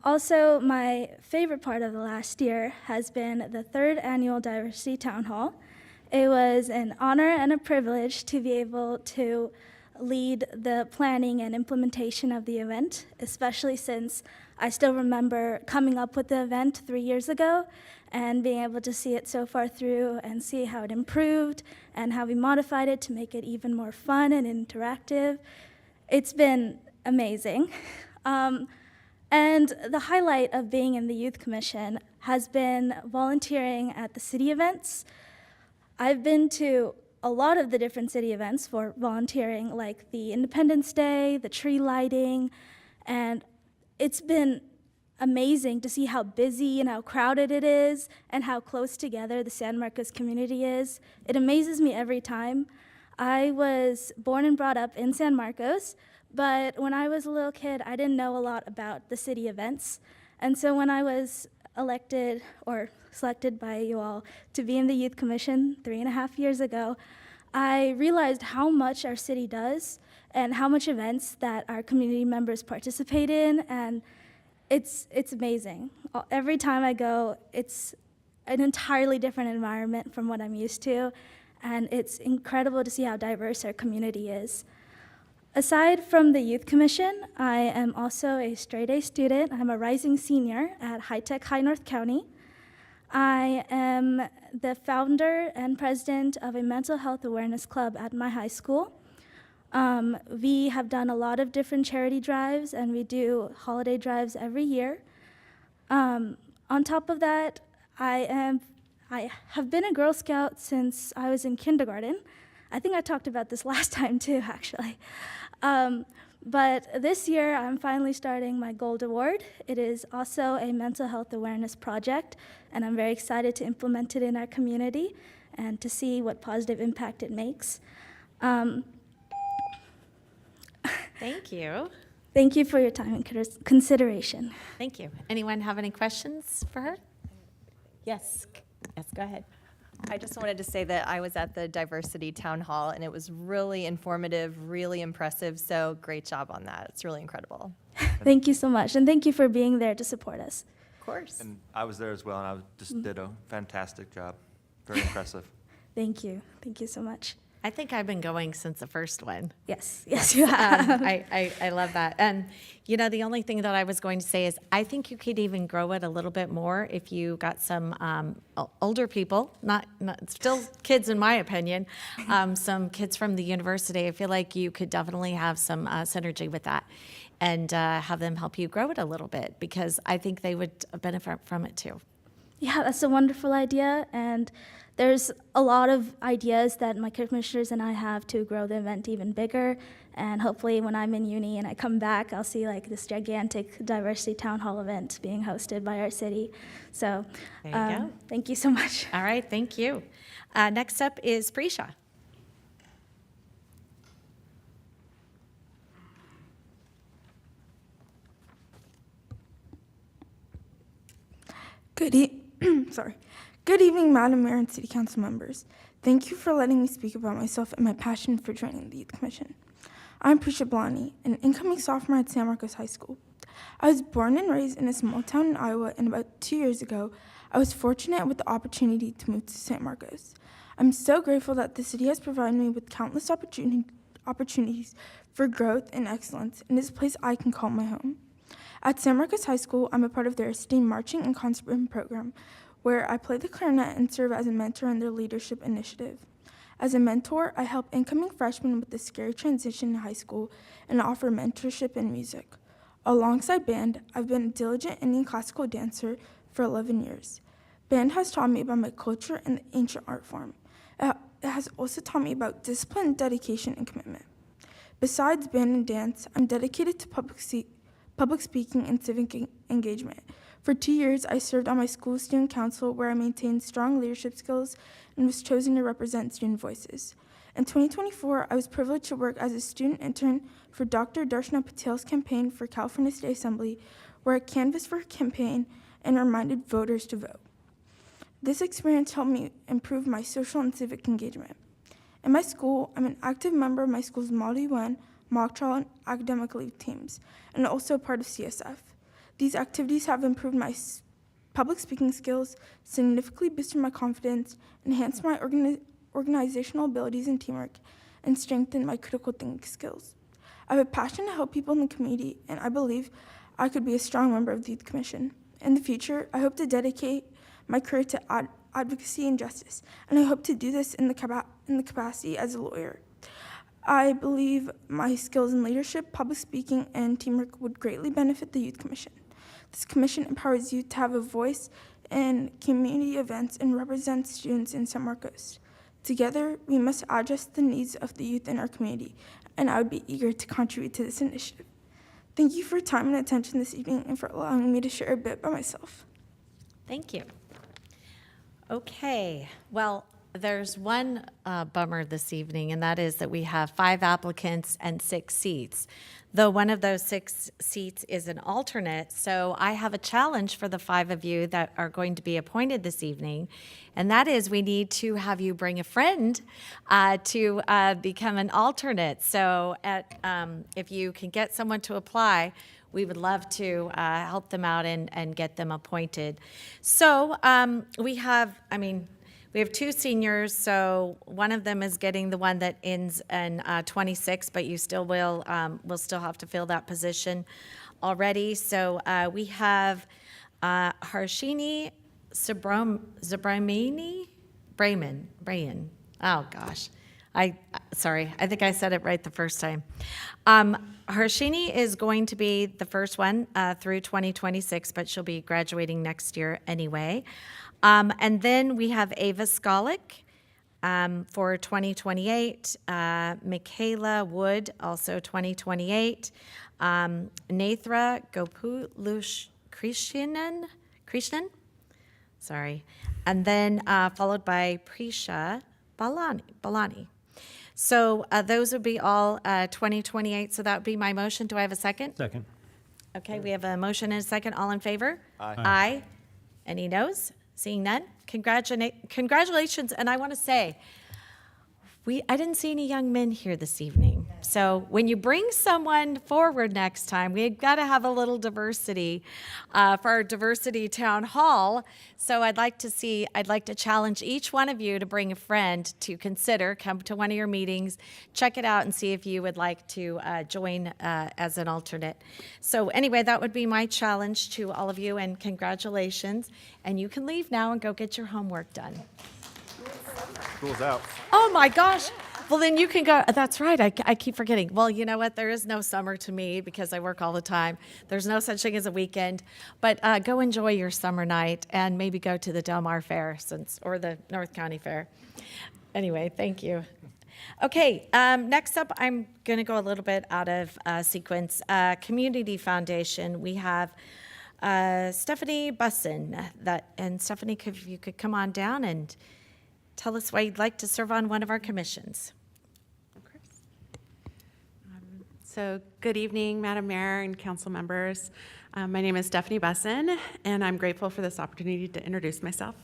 Also, my favorite part of the last year has been the 3rd annual Diversity Town Hall. It was an honor and a privilege to be able to lead the planning and implementation of the event, especially since I still remember coming up with the event 3 years ago and being able to see it so far through and see how it improved and how we modified it to make it even more fun and interactive. It's been amazing. And the highlight of being in the Youth Commission has been volunteering at the city events. I've been to a lot of the different city events for volunteering, like the Independence Day, the tree lighting, and it's been amazing to see how busy and how crowded it is and how close together the San Marcos community is. It amazes me every time. I was born and brought up in San Marcos, but when I was a little kid, I didn't know a lot about the city events. And so when I was elected or selected by you all to be in the Youth Commission 3.5 years ago, I realized how much our city does and how much events that our community members participate in, and it's amazing. Every time I go, it's an entirely different environment from what I'm used to, and it's incredible to see how diverse our community is. Aside from the Youth Commission, I am also a straight-A student. I'm a rising senior at High Tech High North County. I am the founder and president of a mental health awareness club at my high school. We have done a lot of different charity drives, and we do holiday drives every year. On top of that, I have been a Girl Scout since I was in kindergarten. I think I talked about this last time too, actually. But this year, I'm finally starting my Gold Award. It is also a mental health awareness project, and I'm very excited to implement it in our community and to see what positive impact it makes. Thank you. Thank you for your time and consideration. Thank you. Anyone have any questions for her? Yes. Yes, go ahead. I just wanted to say that I was at the Diversity Town Hall, and it was really informative, really impressive, so great job on that. It's really incredible. Thank you so much, and thank you for being there to support us. Of course. And I was there as well, and I just did a fantastic job. Very impressive. Thank you. Thank you so much. I think I've been going since the first one. Yes, you have. I love that. And, you know, the only thing that I was going to say is I think you could even grow it a little bit more if you got some older people, not still kids in my opinion, some kids from the university. I feel like you could definitely have some synergy with that and have them help you grow it a little bit, because I think they would benefit from it too. Yeah, that's a wonderful idea, and there's a lot of ideas that my commissioners and I have to grow the event even bigger, and hopefully when I'm in uni and I come back, I'll see like this gigantic diversity town hall event being hosted by our city. So There you go. Thank you so much. All right, thank you. Next up is Prisha. Good evening, Madam Mayor and City Council members. Thank you for letting me speak about myself and my passion for joining the Youth Commission. I'm Prisha Blani, an incoming sophomore at San Marcos High School. I was born and raised in a small town in Iowa, and about 2 years ago, I was fortunate with the opportunity to move to San Marcos. I'm so grateful that the city has provided me with countless opportunities for growth and excellence, and is a place I can call my home. At San Marcos High School, I'm a part of their esteemed marching and concert band program, where I play the clarinet and serve as a mentor in their leadership initiative. As a mentor, I help incoming freshmen with the scary transition in high school and offer mentorship in music. Alongside band, I've been a diligent Indian classical dancer for 11 years. Band has taught me about my culture and the ancient art form. It has also taught me about discipline, dedication, and commitment. Besides band and dance, I'm dedicated to public speaking and civic engagement. For 2 years, I served on my school student council, where I maintained strong leadership skills and was chosen to represent student voices. In 2024, I was privileged to work as a student intern for Dr. Darshana Patel's campaign for California State Assembly, where I canvassed for her campaign and reminded voters to vote. This experience helped me improve my social and civic engagement. In my school, I'm an active member of my school's Model UN, mock trial, and academic league teams, and also part of CSF. These activities have improved my public speaking skills, significantly boosted my confidence, enhanced my organizational abilities and teamwork, and strengthened my critical thinking skills. I have a passion to help people in the community, and I believe I could be a strong member of the Youth Commission. In the future, I hope to dedicate my career to advocacy and justice, and I hope to do this in the capacity as a lawyer. I believe my skills in leadership, public speaking, and teamwork would greatly benefit the Youth Commission. This commission empowers youth to have a voice in community events and represent students in San Marcos. Together, we must address the needs of the youth in our community, and I would be eager to contribute to this initiative. Thank you for your time and attention this evening and for allowing me to share a bit about myself. Thank you. Okay, well, there's one bummer this evening, and that is that we have 5 applicants and 6 seats. Though one of those 6 seats is an alternate, so I have a challenge for the 5 of you that are going to be appointed this evening, and that is we need to have you bring a friend to become an alternate. So if you can get someone to apply, we would love to help them out and get them appointed. So we have 2 seniors, so one of them is getting the one that ends in 26, but you still will still have to fill that position already. So we have Harshini Subramani Brayan. Oh gosh, sorry, I think I said it right the first time. Harshini is going to be the first one through 2026, but she'll be graduating next year anyway. And then we have Ava Skolik for 2028, Michaela Wood, also 2028, Nathra Krishnan, sorry, and then followed by Prisha Balani. So those would be all 2028, so that would be my motion. Do I have a second? Second. Okay, we have a motion and a second. All in favor? Aye. Aye. Any noes? Seeing none, congratulations. And I want to say, I didn't see any young men here this evening. So when you bring someone forward next time, we've got to have a little diversity for our diversity town hall. So I'd like to challenge each one of you to bring a friend to consider, come to one of your meetings, check it out and see if you would like to join as an alternate. So anyway, that would be my challenge to all of you, and congratulations. And you can leave now and go get your homework done. School's out. Oh my gosh. Well, then you can go. That's right. I keep forgetting. Well, you know what? There is no summer to me because I work all the time. There's no such thing as a weekend. But go enjoy your summer night and maybe go to the Del Mar Fair or the North County Fair. Anyway, thank you. Okay, next up, I'm going to go a little bit out of sequence. Community Foundation. We have Stephanie Bussin. And Stephanie, if you could come on down and tell us why you'd like to serve on one of our commissions. So good evening, Madam Mayor and council members. My name is Stephanie Bussin, and I'm grateful for this opportunity to introduce myself.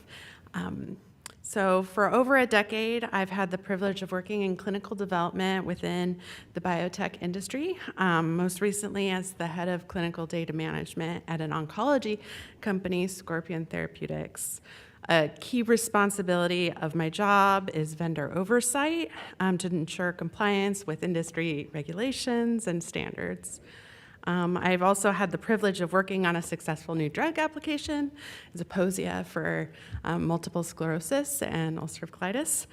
So for over a decade, I've had the privilege of working in clinical development within the biotech industry, most recently as the head of clinical data management at an oncology company, Scorpion Therapeutics. A key responsibility of my job is vendor oversight to ensure compliance with industry regulations and standards. I've also had the privilege of working on a successful new drug application, Zeposia, for multiple sclerosis and ulcerative colitis.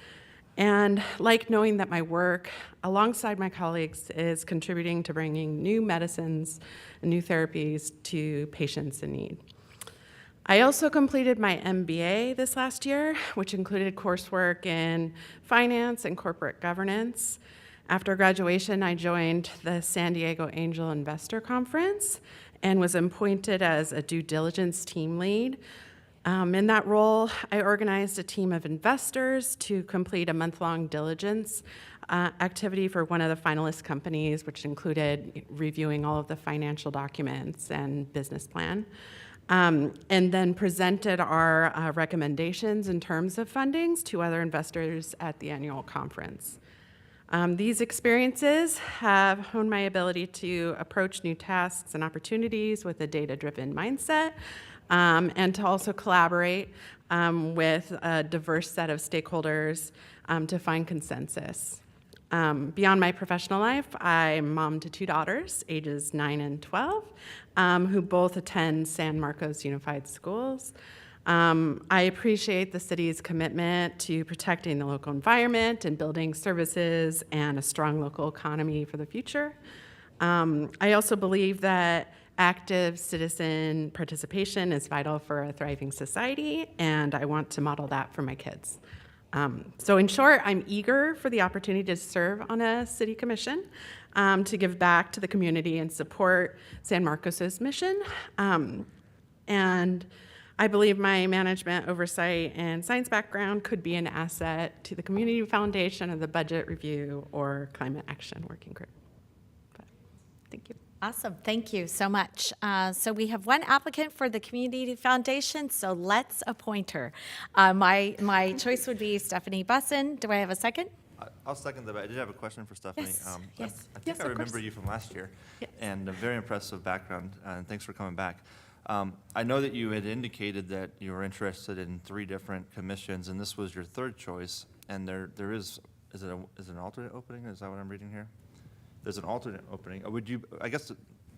And like knowing that my work alongside my colleagues is contributing to bringing new medicines and new therapies to patients in need. I also completed my MBA this last year, which included coursework in finance and corporate governance. After graduation, I joined the San Diego Angel Investor Conference and was appointed as a due diligence team lead. In that role, I organized a team of investors to complete a month-long diligence activity for one of the finalist companies, which included reviewing all of the financial documents and business plan. And then presented our recommendations in terms of fundings to other investors at the annual conference. These experiences have honed my ability to approach new tasks and opportunities with a data-driven mindset, and to also collaborate with a diverse set of stakeholders to find consensus. Beyond my professional life, I'm mom to 2 daughters, ages 9 and 12, who both attend San Marcos Unified Schools. I appreciate the city's commitment to protecting the local environment and building services and a strong local economy for the future. I also believe that active citizen participation is vital for a thriving society, and I want to model that for my kids. So in short, I'm eager for the opportunity to serve on a city commission, to give back to the community and support San Marcos's mission. And I believe my management oversight and science background could be an asset to the Community Foundation of the Budget Review or Climate Action Working Group. Thank you. Awesome. Thank you so much. So we have one applicant for the Community Foundation, so let's appoint her. My choice would be Stephanie Bussin. Do I have a second? I'll second that, but I did have a question for Stephanie. Yes, yes. I think I remember you from last year, and a very impressive background, and thanks for coming back. I know that you had indicated that you were interested in 3 different commissions, and this was your 3rd choice, and there is it an alternate opening? Is that what I'm reading here? There's an alternate opening. Would you, I guess,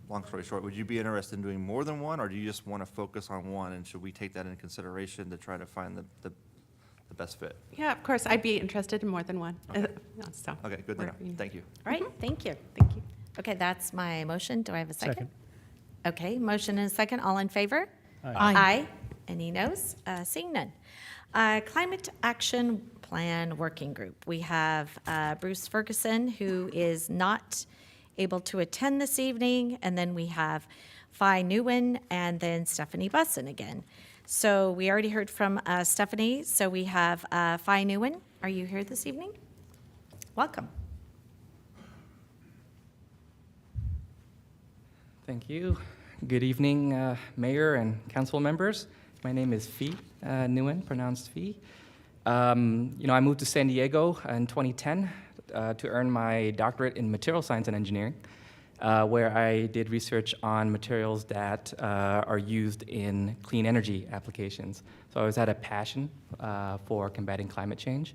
long story short, would you be interested in doing more than one, or do you just want to focus on one, and should we take that into consideration to try to find the best fit? Yeah, of course, I'd be interested in more than one. Okay, So, okay, good to know. Thank you. All right, thank you. Thank you. Okay, that's my motion. Do I have a second? Second. Okay, motion and a second. All in favor? Aye. Aye. Any noes? Seeing none. Climate Action Plan Working Group. We have Bruce Ferguson, who is not able to attend this evening, and then we have Phi Nguyen, and then Stephanie Bussin again. So we already heard from Stephanie, so we have Phi Nguyen. Are you here this evening? Welcome. Thank you. Good evening, Mayor and Council members. My name is Phi Nguyen, pronounced Phi. I moved to San Diego in 2010 to earn my doctorate in material science and engineering, where I did research on materials that are used in clean energy applications. So I always had a passion for combating climate change.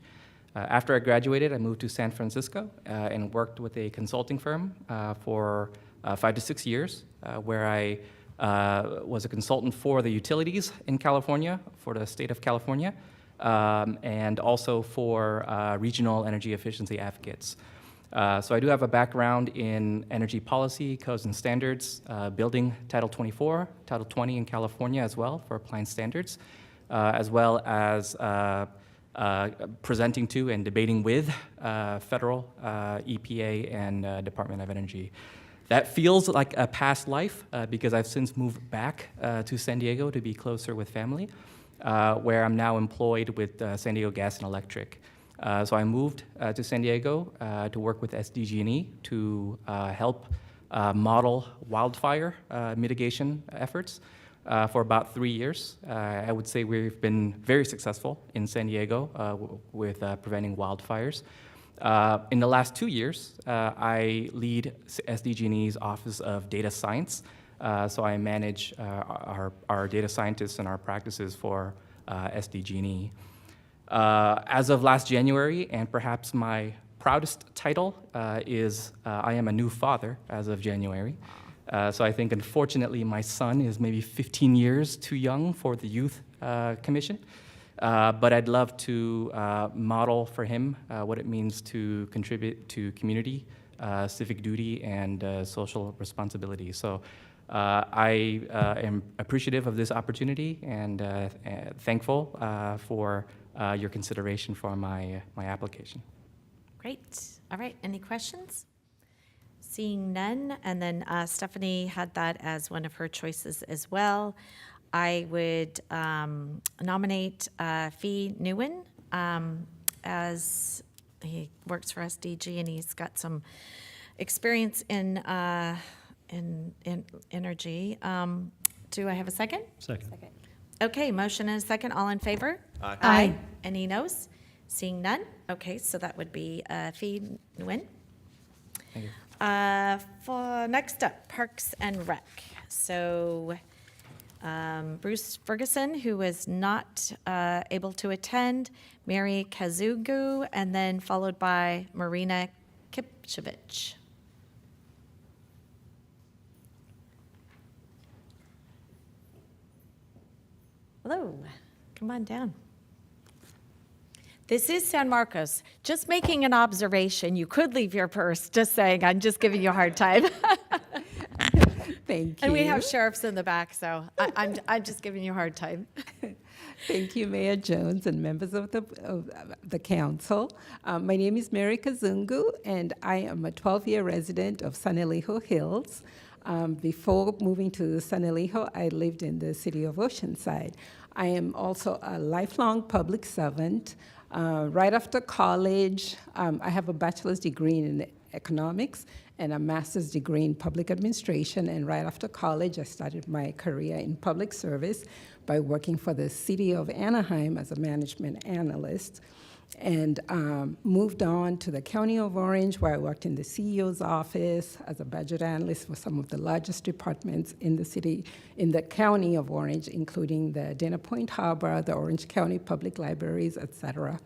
After I graduated, I moved to San Francisco and worked with a consulting firm for 5 to 6 years, where I was a consultant for the utilities in California, for the state of California, and also for regional energy efficiency advocates. So I do have a background in energy policy, codes and standards, building Title 24, Title 20 in California as well for appliance standards, as well as presenting to and debating with federal EPA and Department of Energy. That feels like a past life because I've since moved back to San Diego to be closer with family, where I'm now employed with San Diego Gas and Electric. So I moved to San Diego to work with SDG&E to help model wildfire mitigation efforts for about 3 years. I would say we've been very successful in San Diego with preventing wildfires. In the last 2 years, I lead SDG&E's Office of Data Science. So I manage our data scientists and our practices for SDG&E. As of last January, and perhaps my proudest title is I am a new father as of January. So I think, unfortunately, my son is maybe 15 years too young for the Youth Commission. But I'd love to model for him what it means to contribute to community, civic duty, and social responsibility. So I am appreciative of this opportunity and thankful for your consideration for my application. Great. All right, any questions? Seeing none, and then Stephanie had that as one of her choices as well. I would nominate Fee Nguyen as he works for SDG and he's got some experience in energy. Do I have a second? Second. Okay, motion and a second. All in favor? Aye. Aye. Any noes? Seeing none. Okay, so that would be Fee Nguyen. Thank you. For next up, Parks and Rec. So Bruce Ferguson, who was not able to attend, Mary Kazugu, and then followed by Marina Kipchevich. Hello, come on down. This is San Marcos. Just making an observation. You could leave your purse. Just saying. I'm just giving you a hard time. Thank you. And we have sheriffs in the back, so I'm just giving you a hard time. Thank you, Mayor Jones and members of the council. My name is Mary Kazungu, and I am a 12-year resident of San Elijo Hills. Before moving to San Elijo, I lived in the city of Oceanside. I am also a lifelong public servant. Right after college, I have a bachelor's degree in economics and a master's degree in public administration. And right after college, I started my career in public service by working for the city of Anaheim as a management analyst, and moved on to the County of Orange, where I worked in the CEO's office as a budget analyst for some of the largest departments in the city, in the County of Orange, including the Dana Point Harbor, the Orange County Public Libraries, et cetera.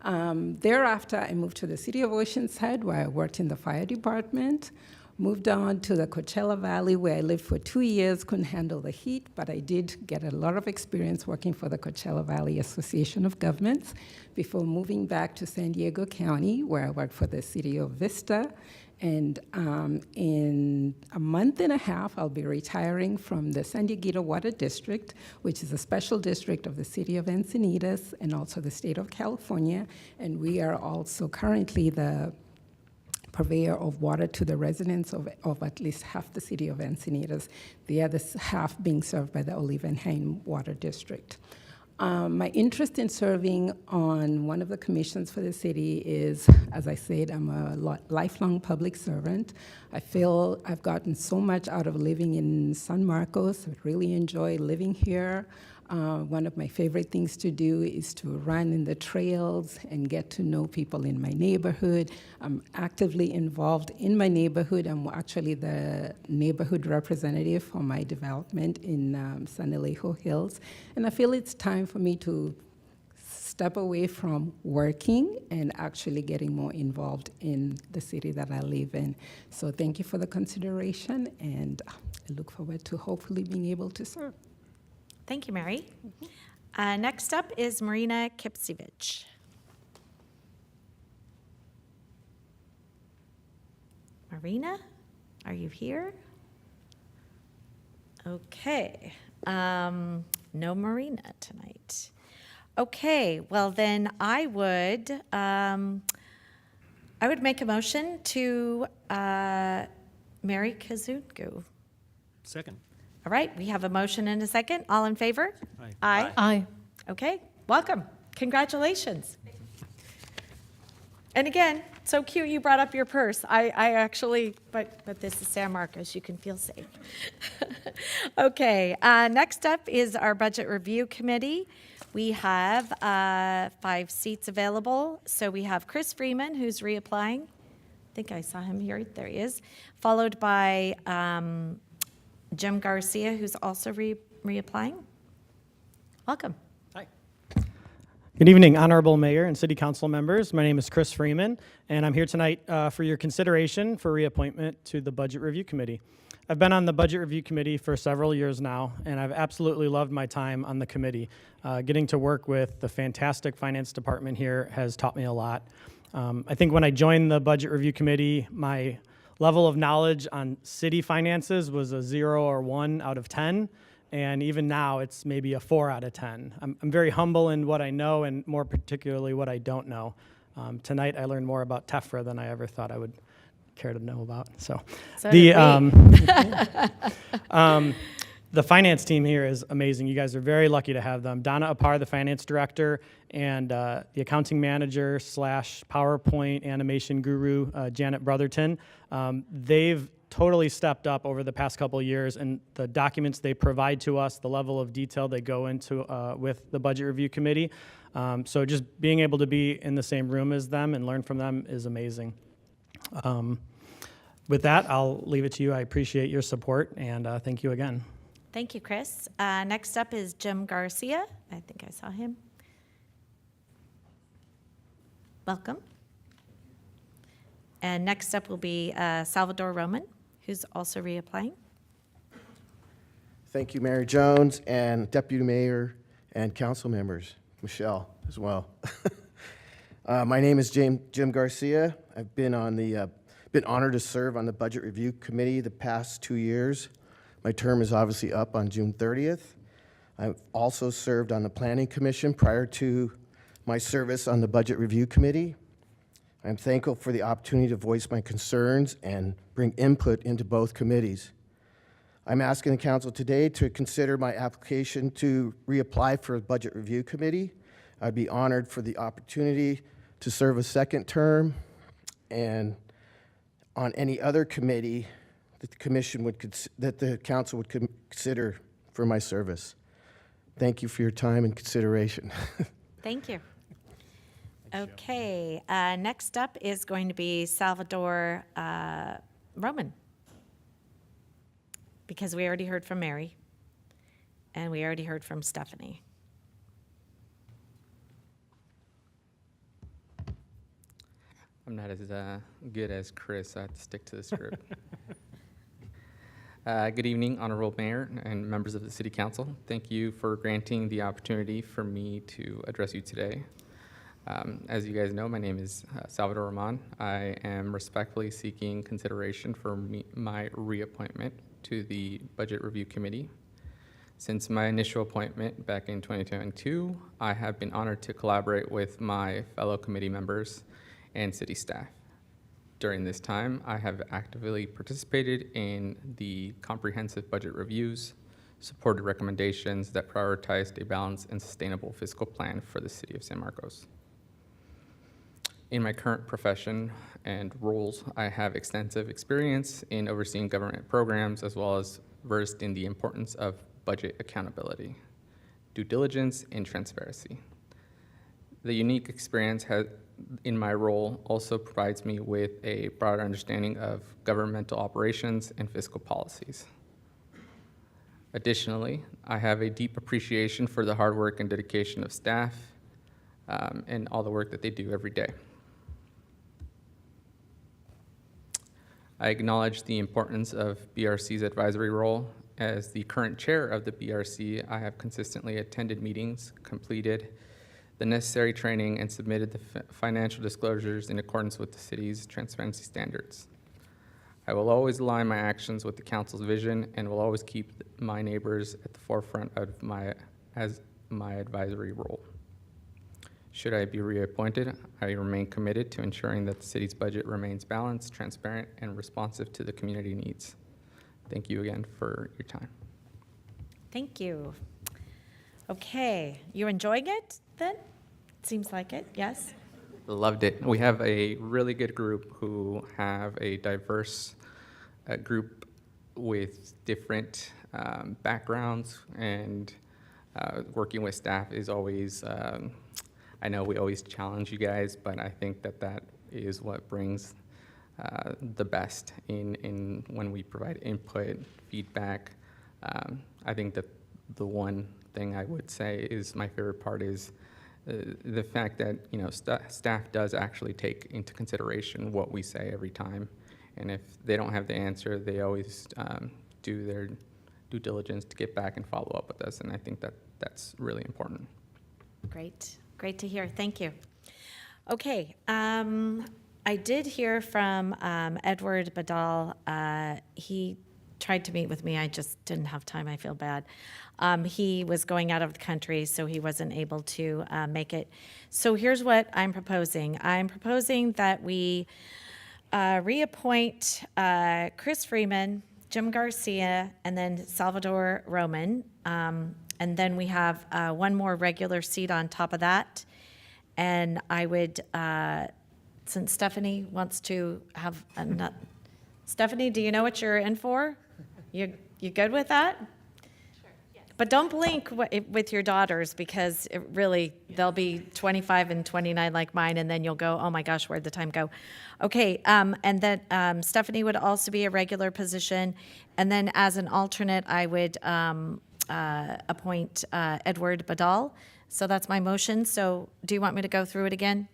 Thereafter, I moved to the city of Oceanside, where I worked in the fire department. Moved on to the Coachella Valley, where I lived for 2 years, couldn't handle the heat, but I did get a lot of experience working for the Coachella Valley Association of Governments before moving back to San Diego County, where I worked for the city of Vista. And in a month and a half, I'll be retiring from the San Dieguito Water District, which is a special district of the city of Encinitas and also the state of California. And we are also currently the purveyor of water to the residents of at least half the city of Encinitas, the other half being served by the Olivenhain Water District. My interest in serving on one of the commissions for the city is, as I said, I'm a lifelong public servant. I feel I've gotten so much out of living in San Marcos. I really enjoy living here. One of my favorite things to do is to run in the trails and get to know people in my neighborhood. I'm actively involved in my neighborhood. I'm actually the neighborhood representative for my development in San Elijo Hills. And I feel it's time for me to step away from working and actually getting more involved in the city that I live in. So thank you for the consideration, and I look forward to hopefully being able to serve. Thank you, Mary. Next up is Marina Kipsevich. Marina, are you here? Okay. No Marina tonight. Okay, well then I would make a motion to Mary Kazungu. Second. All right, we have a motion and a second. All in favor? Aye. Aye. Aye. Okay, welcome. Congratulations. And again, so cute you brought up your purse. I actually, but this is San Marcos, you can feel safe. Okay, next up is our Budget Review Committee. We have 5 seats available. So we have Chris Freeman, who's reapplying. I think I saw him here, there he is. Followed by Jim Garcia, who's also reapplying. Welcome. Hi. Good evening, Honorable Mayor and City Council members. My name is Chris Freeman, and I'm here tonight for your consideration for reappointment to the Budget Review Committee. I've been on the Budget Review Committee for several years now, and I've absolutely loved my time on the committee. Getting to work with the fantastic finance department here has taught me a lot. I think when I joined the Budget Review Committee, my level of knowledge on city finances was a 0 or 1 out of 10. And even now, it's maybe a 4 out of 10. I'm very humble in what I know and more particularly what I don't know. Tonight, I learned more about TEFRA than I ever thought I would care to know about. So the finance team here is amazing. You guys are very lucky to have them. Donna Apar, the finance director, and the accounting manager / PowerPoint animation guru, Janet Brotherton. They've totally stepped up over the past couple of years, and the documents they provide to us, the level of detail they go into with the Budget Review Committee. So just being able to be in the same room as them and learn from them is amazing. With that, I'll leave it to you. I appreciate your support, and thank you again. Thank you, Chris. Next up is Jim Garcia. I think I saw him. Welcome. And next up will be Salvador Roman, who's also reapplying. Thank you, Mayor Jones and Deputy Mayor and council members, Michelle as well. My name is Jim Garcia. I've been honored to serve on the Budget Review Committee the past 2 years. My term is obviously up on June 30th. I've also served on the Planning Commission prior to my service on the Budget Review Committee. I'm thankful for the opportunity to voice my concerns and bring input into both committees. I'm asking the council today to consider my application to reapply for the Budget Review Committee. I'd be honored for the opportunity to serve a second term and on any other committee that the council would consider for my service. Thank you for your time and consideration. Thank you. Okay, next up is going to be Salvador Roman, because we already heard from Mary, and we already heard from Stephanie. I'm not as good as Chris. I have to stick to the script. Good evening, Honorable Mayor and members of the City Council. Thank you for granting the opportunity for me to address you today. As you guys know, my name is Salvador Roman. I am respectfully seeking consideration for my reappointment to the Budget Review Committee. Since my initial appointment back in 2022, I have been honored to collaborate with my fellow committee members and city staff. During this time, I have actively participated in the comprehensive budget reviews, supported recommendations that prioritized a balanced and sustainable fiscal plan for the city of San Marcos. In my current profession and roles, I have extensive experience in overseeing government programs as well as versed in the importance of budget accountability, due diligence, and transparency. The unique experience in my role also provides me with a broader understanding of governmental operations and fiscal policies. Additionally, I have a deep appreciation for the hard work and dedication of staff and all the work that they do every day. I acknowledge the importance of BRC's advisory role. As the current chair of the BRC, I have consistently attended meetings, completed the necessary training, and submitted the financial disclosures in accordance with the city's transparency standards. I will always align my actions with the council's vision and will always keep my neighbors at the forefront of my advisory role. Should I be reappointed, I remain committed to ensuring that the city's budget remains balanced, transparent, and responsive to the community needs. Thank you again for your time. Thank you. Okay, you enjoying it then? Seems like it, yes? Loved it. We have a really good group who have a diverse group with different backgrounds, and working with staff is always, I know we always challenge you guys, but I think that is what brings the best in when we provide input, feedback. I think that the one thing I would say is my favorite part is the fact that, you know, staff does actually take into consideration what we say every time. And if they don't have the answer, they always do their due diligence to get back and follow up with us. And I think that that's really important. Great. Great to hear. Thank you. Okay. I did hear from Edward Badal. He tried to meet with me. I just didn't have time. I feel bad. He was going out of the country, so he wasn't able to make it. So here's what I'm proposing. I'm proposing that we reappoint Chris Freeman, Jim Garcia, and then Salvador Roman. And then we have one more regular seat on top of that. And I would, since Stephanie wants to have another, Stephanie, do you know what you're in for? You good with that? Sure, yes. But don't blink with your daughters, because it really, they'll be 25 and 29 like mine, and then you'll go, oh my gosh, where'd the time go? Okay, and then Stephanie would also be a regular position. And then as an alternate, I would appoint Edward Badal. So that's my motion. So do you want me to go through it again?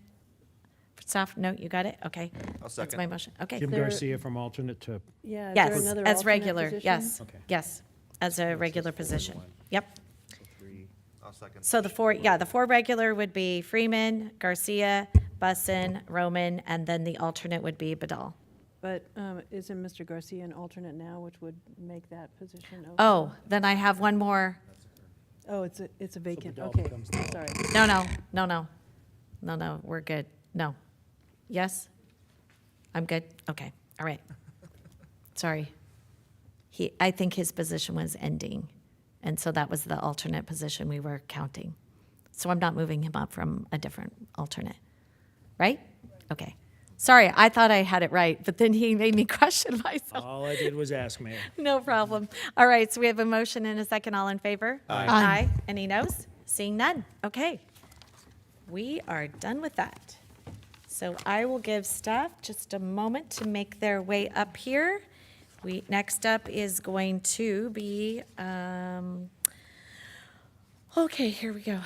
Staff, no, you got it? Okay. I'll second. That's my motion. Okay. Jim Garcia from alternate to, Yeah, is there Yes, another as alternate regular, position? yes, Okay. yes, as a regular position. Yep. I'll second. So the four regular would be Freeman, Garcia, Bussin, Roman, and then the alternate would be Badal. But isn't Mr. Garcia an alternate now, which would make that position open? Oh, then I have one more. Oh, it's a vacant, Badal okay, becomes the sorry. No, we're good. No. Yes? I'm good? Okay, all right. Sorry. I think his position was ending, and so that was the alternate position we were counting. So I'm not moving him up from a different alternate, right? Okay. Sorry, I thought I had it right, but then he made me question myself. all I did was ask, Mayor. No problem. All right, so we have a motion and a second. All in favor? Aye. Aye. Any noes? Seeing none. Okay. We are done with that. So I will give staff just a moment to make their way up here. Next up is going to be, okay, here we go.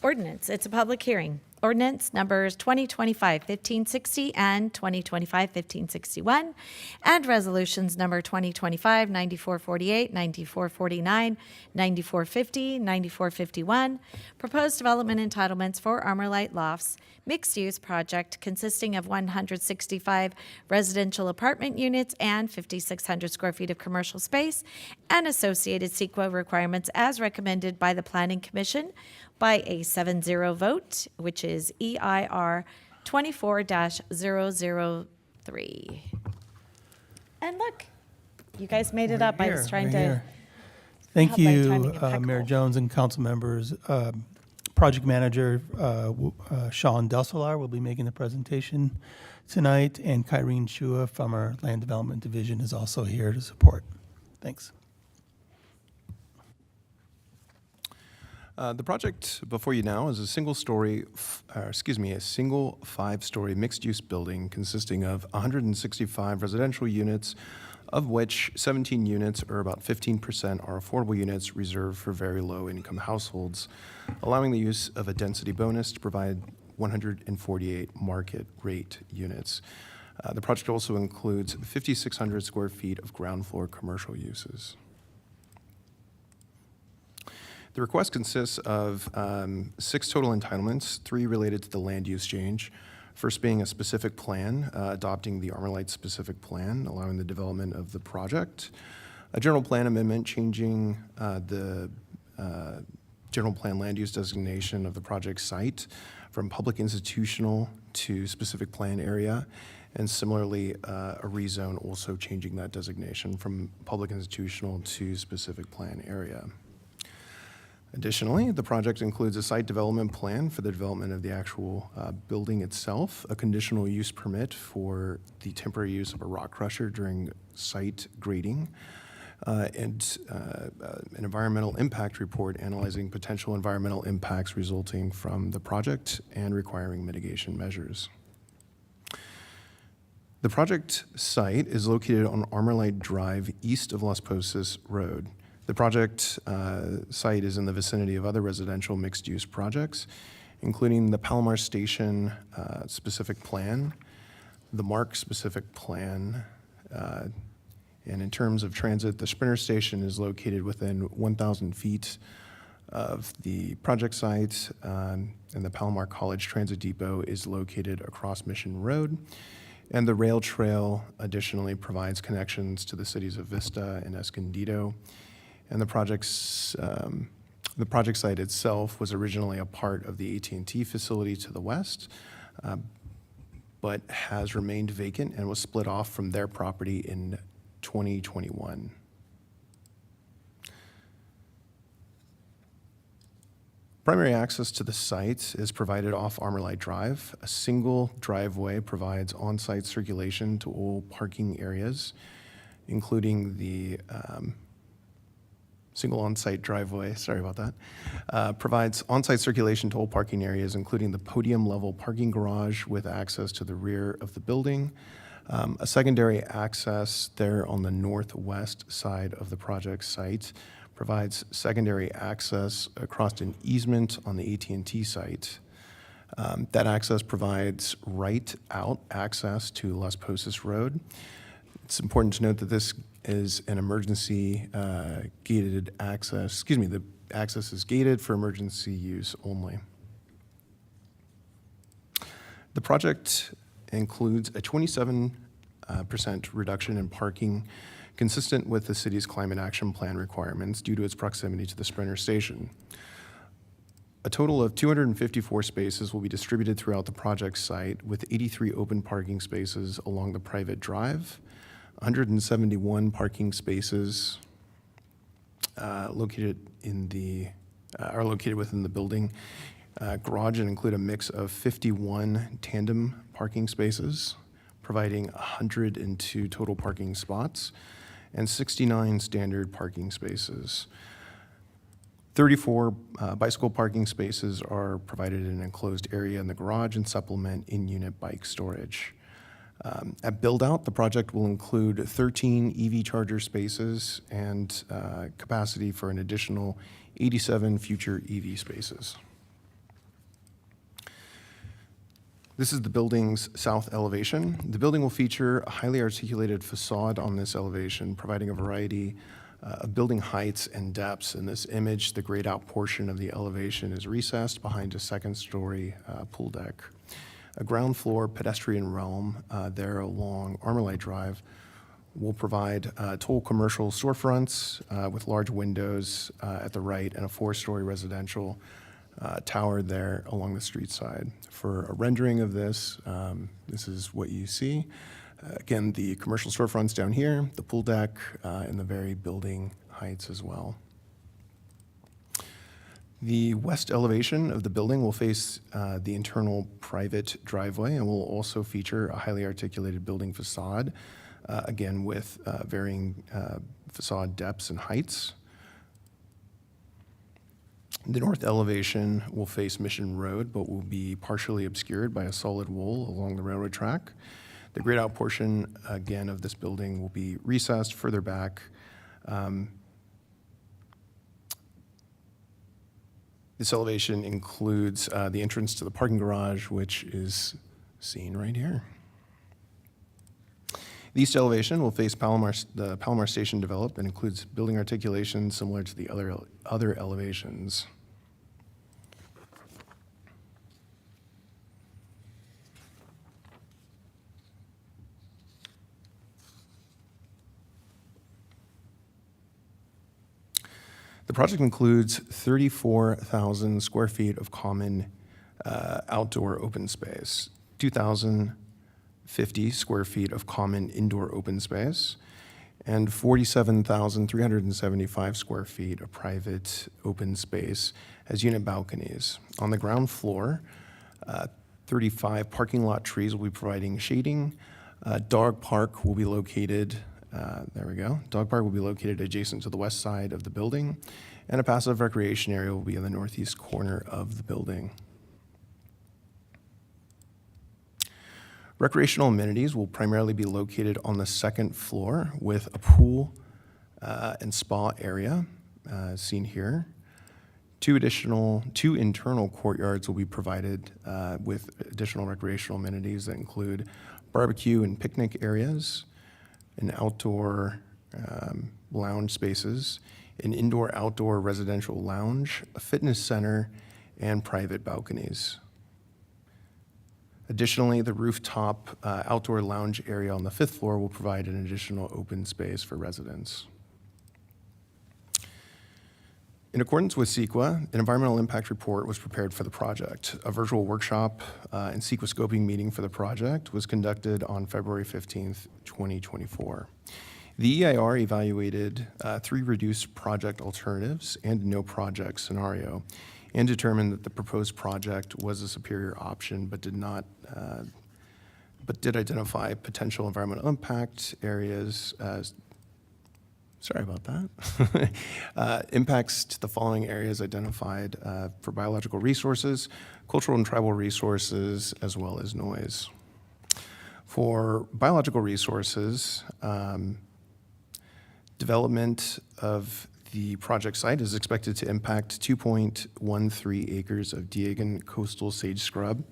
Ordinance. It's a public hearing. Ordinance numbers 2025-1560 and 2025-1561, and resolutions number 2025-9448, 9449, 9450, 9451, proposed development entitlements for Armorlight Lofts, mixed-use project consisting of 165 residential apartment units and 5,600 square feet of commercial space, and associated CEQA requirements as recommended by the Planning Commission by a 7-0 vote, which is EIR 24-003. And look, you guys made it up. I was trying to. Thank have my you, timing Mayor impeccable. Jones and council members. Project Manager Sean Delsalar will be making the presentation tonight, and Kyrene Shua from our Land Development Division is also here to support. Thanks. The project before you now is a single 5-story mixed-use building consisting of 165 residential units, of which 17 units, or about 15%, are affordable units reserved for very low-income households, allowing the use of a density bonus to provide 148 market-rate units. The project also includes 5,600 square feet of ground floor commercial uses. The request consists of 6 total entitlements, 3 related to the land use change. First being a specific plan, adopting the Armorlight specific plan, allowing the development of the project. A general plan amendment changing the general plan land use designation of the project site from public institutional to specific plan area. And similarly, a rezone also changing that designation from public institutional to specific plan area. Additionally, the project includes a site development plan for the development of the actual building itself, a conditional use permit for the temporary use of a rock crusher during site grading, and an environmental impact report analyzing potential environmental impacts resulting from the project and requiring mitigation measures. The project site is located on Armorlight Drive east of Las Posas Road. The project site is in the vicinity of other residential mixed-use projects including the Palomar Station specific plan, the MARC specific plan, and in terms of transit, the Sprinter Station is located within 1,000 feet of the project site, and the Palomar College Transit Depot is located across Mission Road. And the rail trail additionally provides connections to the cities of Vista and Escondido. And the project site itself was originally a part of the AT&T facility to the west, but has remained vacant and was split off from their property in 2021. Primary access to the site is provided off Armorlight Drive. A single driveway provides on-site circulation to all parking areas, including the single on-site driveway, sorry about that, provides on-site circulation to all parking areas, including the podium-level parking garage with access to the rear of the building. A secondary access there on the northwest side of the project site provides secondary access across an easement on the AT&T site. That access provides right-out access to Las Posas Road. It's important to note that this is an emergency gated access. The access is gated for emergency use only. The project includes a 27% reduction in parking consistent with the city's climate action plan requirements due to its proximity to the Sprinter Station. A total of 254 spaces will be distributed throughout the project site, with 83 open parking spaces along the private drive, 171 parking spaces are located within the building garage, and include a mix of 51 tandem parking spaces, providing 102 total parking spots, and 69 standard parking spaces. 34 bicycle parking spaces are provided in an enclosed area in the garage and supplement in-unit bike storage. At build-out, the project will include 13 EV charger spaces and capacity for an additional 87 future EV spaces. This is the building's south elevation. The building will feature a highly articulated facade on this elevation, providing a variety of building heights and depths. In this image, the grayed out portion of the elevation is recessed behind a second-story pool deck. A ground floor pedestrian realm there along Armorlight Drive will provide tall commercial storefronts with large windows at the right, and a 4-story residential tower there along the street side. For a rendering of this, this is what you see. Again, the commercial storefronts down here, the pool deck, and the very building heights as well. The west elevation of the building will face the internal private driveway and will also feature a highly articulated building facade, again with varying facade depths and heights. The north elevation will face Mission Road, but will be partially obscured by a solid wall along the railroad track. The grayed out portion, again, of this building will be recessed further back. This elevation includes the entrance to the parking garage, which is seen right here. The east elevation will face the Palomar Station development and includes building articulation similar to the other elevations. The project includes 34,000 square feet of common outdoor open space, 2,050 square feet of common indoor open space, and 47,375 square feet of private open space as unit balconies. On the ground floor, 35 parking lot trees will be providing shading. Dog park will be located Dog park will be located adjacent to the west side of the building, and a passive recreation area will be in the northeast corner of the building. Recreational amenities will primarily be located on the second floor with a pool and spa area, seen here. Two internal courtyards will be provided with additional recreational amenities that include barbecue and picnic areas, an outdoor lounge spaces, an indoor-outdoor residential lounge, a fitness center, and private balconies. Additionally, the rooftop outdoor lounge area on the 5th floor will provide an additional open space for residents. In accordance with CEQA, an environmental impact report was prepared for the project. A virtual workshop and CEQA scoping meeting for the project was conducted on February 15th, 2024. The EIR evaluated 3 reduced project alternatives and no project scenario, and determined that the proposed project was a superior option, but did identify potential environmental impact areas as sorry about that. Impacts to the following areas identified for biological resources, cultural and tribal resources, as well as noise. For biological resources, development of the project site is expected to impact 2.13 acres of Diegan coastal sage scrub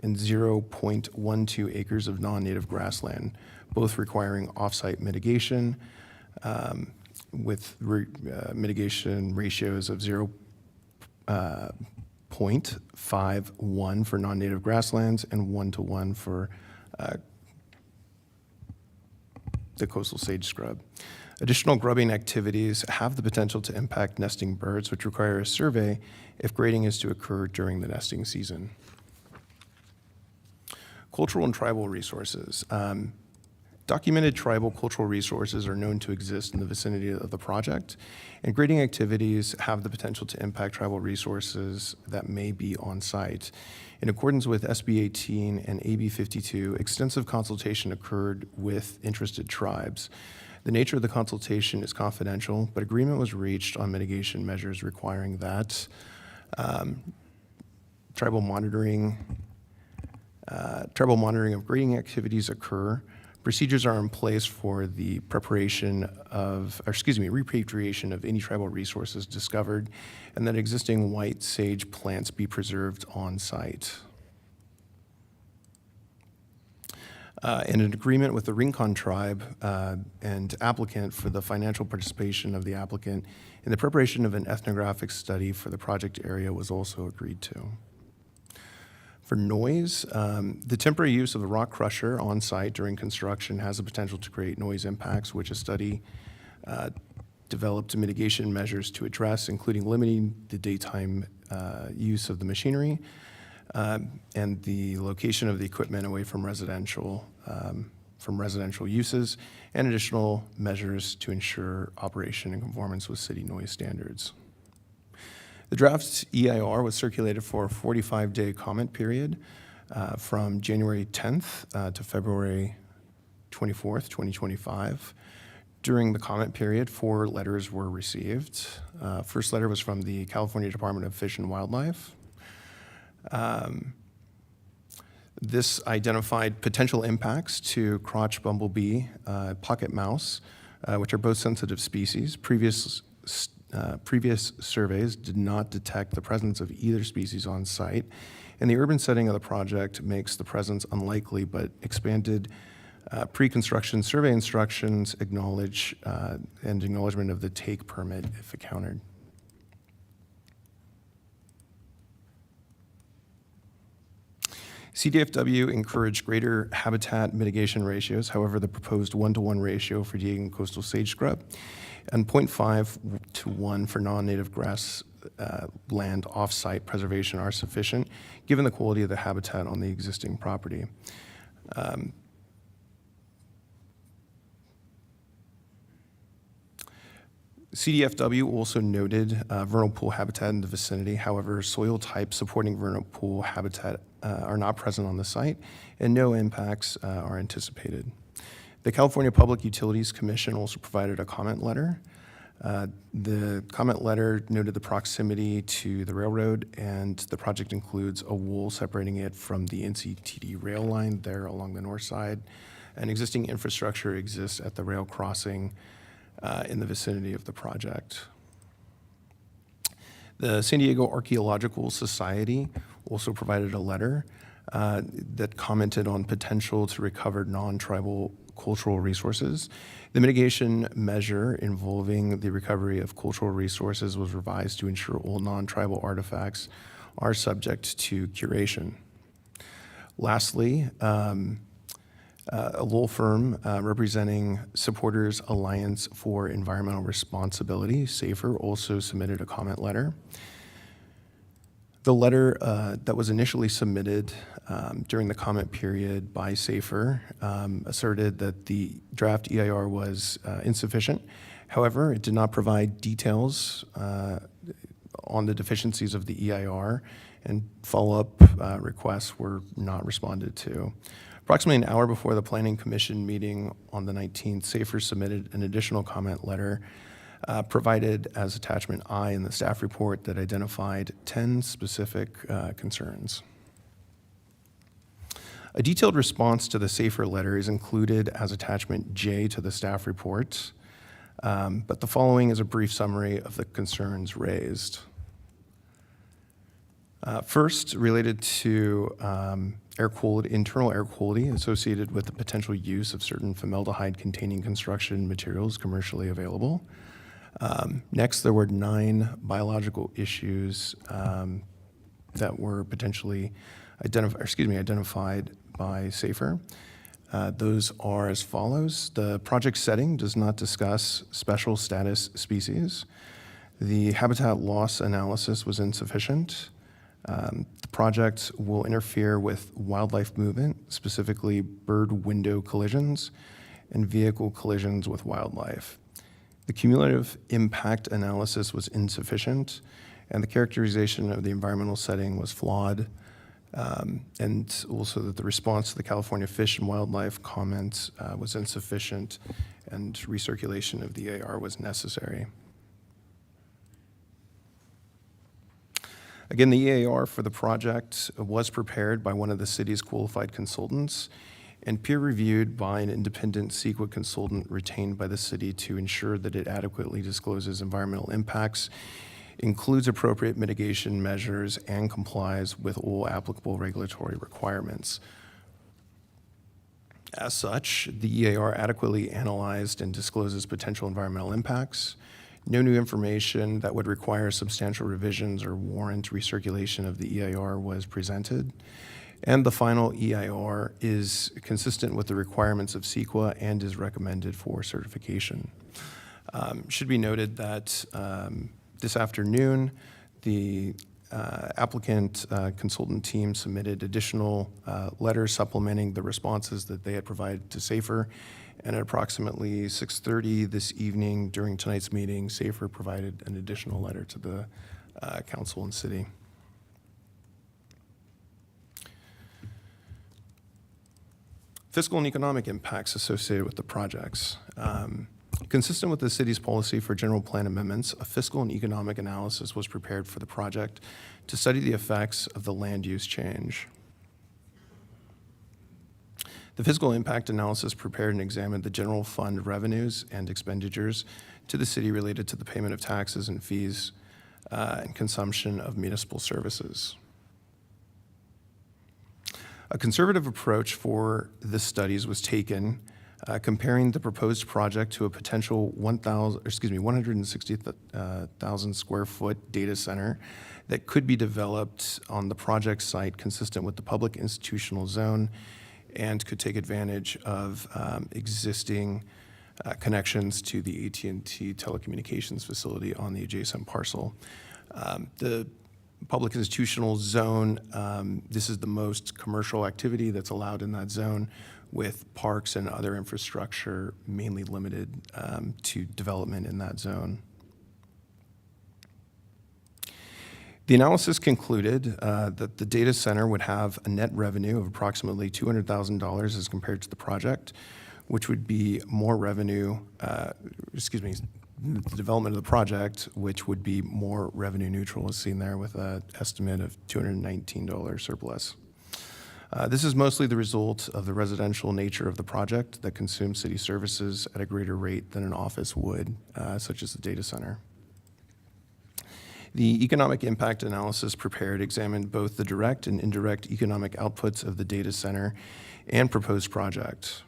and 0.12 acres of non-native grassland, both requiring off-site mitigation with mitigation ratios of 0.51 for non-native grasslands and 1:1 for the coastal sage scrub. Additional grubbing activities have the potential to impact nesting birds, which require a survey if grading is to occur during the nesting season. Cultural and tribal resources. Documented tribal cultural resources are known to exist in the vicinity of the project, and grading activities have the potential to impact tribal resources that may be on site. In accordance with SB 18 and AB 52, extensive consultation occurred with interested tribes. The nature of the consultation is confidential, but agreement was reached on mitigation measures requiring that tribal monitoring of grading activities occur. Procedures are in place for the repatriation of any tribal resources discovered, and that existing white sage plants be preserved on site. And an agreement with the Rincon tribe and applicant for the financial participation of the applicant in the preparation of an ethnographic study for the project area was also agreed to. For noise, the temporary use of the rock crusher on site during construction has the potential to create noise impacts, which a study developed mitigation measures to address, including limiting the daytime use of the machinery and the location of the equipment away from residential uses, and additional measures to ensure operation in conformance with city noise standards. The draft EIR was circulated for a 45-day comment period from January 10th to February 24th, 2025. During the comment period, 4 letters were received. First letter was from the California Department of Fish and Wildlife. This identified potential impacts to crotch bumblebee, pocket mouse, which are both sensitive species. Previous surveys did not detect the presence of either species on site, and the urban setting of the project makes the presence unlikely, but expanded pre-construction survey instructions acknowledgement of the take permit if encountered. CDFW encouraged greater habitat mitigation ratios. However, the proposed 1:1 ratio for Diegan coastal sage scrub and 0.5:1 for non-native grass land off-site preservation are sufficient, given the quality of the habitat on the existing property. CDFW also noted vernal pool habitat in the vicinity. However, soil types supporting vernal pool habitat are not present on the site, and no impacts are anticipated. The California Public Utilities Commission also provided a comment letter. The comment letter noted the proximity to the railroad, and the project includes a wall separating it from the NCTD rail line there along the north side. An existing infrastructure exists at the rail crossing in the vicinity of the project. The San Diego Archaeological Society also provided a letter that commented on potential to recover non-tribal cultural resources. The mitigation measure involving the recovery of cultural resources was revised to ensure all non-tribal artifacts are subject to curation. Lastly, a law firm representing Supporters Alliance for Environmental Responsibility, SAFER, also submitted a comment letter. The letter that was initially submitted during the comment period by SAFER asserted that the draft EIR was insufficient. However, it did not provide details on the deficiencies of the EIR, and follow-up requests were not responded to. Approximately an hour before the Planning Commission meeting on the 19th, SAFER submitted an additional comment letter provided as attachment I in the staff report that identified 10 specific concerns. A detailed response to the SAFER letter is included as attachment J to the staff report, but the following is a brief summary of the concerns raised. First, related to air quality, internal air quality associated with the potential use of certain formaldehyde-containing construction materials commercially available. Next, there were 9 biological issues that were potentially identified by SAFER. Those are as follows. The project setting does not discuss special status species. The habitat loss analysis was insufficient. The project will interfere with wildlife movement, specifically bird window collisions and vehicle collisions with wildlife. The cumulative impact analysis was insufficient, and the characterization of the environmental setting was flawed, and also that the response to the California Fish and Wildlife comments was insufficient, and recirculation of the AR was necessary. Again, the EAR for the project was prepared by one of the city's qualified consultants and peer-reviewed by an independent CEQA consultant retained by the city to ensure that it adequately discloses environmental impacts, includes appropriate mitigation measures, and complies with all applicable regulatory requirements. As such, the EAR adequately analyzed and discloses potential environmental impacts. No new information that would require substantial revisions or warrant recirculation of the EIR was presented. And the final EIR is consistent with the requirements of CEQA and is recommended for certification. Should be noted that this afternoon, the applicant consultant team submitted additional letters supplementing the responses that they had provided to SAFER. And at approximately 6:30 this evening during tonight's meeting, SAFER provided an additional letter to the council and city. Fiscal and economic impacts associated with the projects. Consistent with the city's policy for general plan amendments, a fiscal and economic analysis was prepared for the project to study the effects of the land use change. The fiscal impact analysis prepared and examined the general fund revenues and expenditures to the city related to the payment of taxes and fees and consumption of municipal services. A conservative approach for the studies was taken, comparing the proposed project to a potential 160,000 square foot data center that could be developed on the project site consistent with the public institutional zone and could take advantage of existing connections to the AT&T telecommunications facility on the adjacent parcel. The public institutional zone, this is the most commercial activity that's allowed in that zone, with parks and other infrastructure mainly limited to development in that zone. The analysis concluded that the data center would have a net revenue of approximately $200,000 as compared to the project, which would be more revenue, the development of the project, which would be more revenue neutral, as seen there with an estimate of $219 surplus. This is mostly the result of the residential nature of the project that consumes city services at a greater rate than an office would, such as the data center. The economic impact analysis prepared examined both the direct and indirect economic outputs of the data center and proposed project.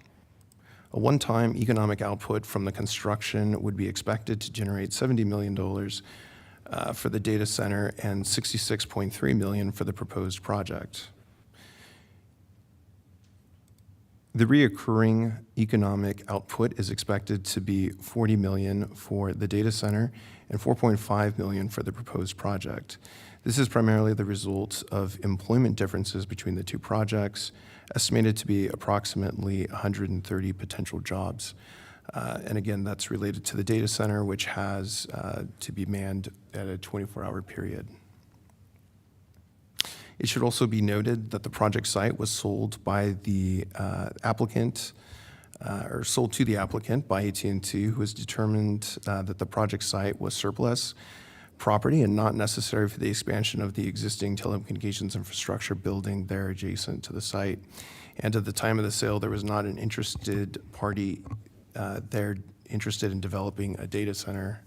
A one-time economic output from the construction would be expected to generate $70 million for the data center and $66.3 million for the proposed project. The reoccurring economic output is expected to be $40 million for the data center and $4.5 million for the proposed project. This is primarily the result of employment differences between the two projects, estimated to be approximately 130 potential jobs. And again, that's related to the data center, which has to be manned at a 24-hour period. It should also be noted that the project site was sold by the applicant, or sold to the applicant by AT&T, who has determined that the project site was surplus property and not necessary for the expansion of the existing telecommunications infrastructure building there adjacent to the site. And at the time of the sale, there was not an interested party there interested in developing a data center,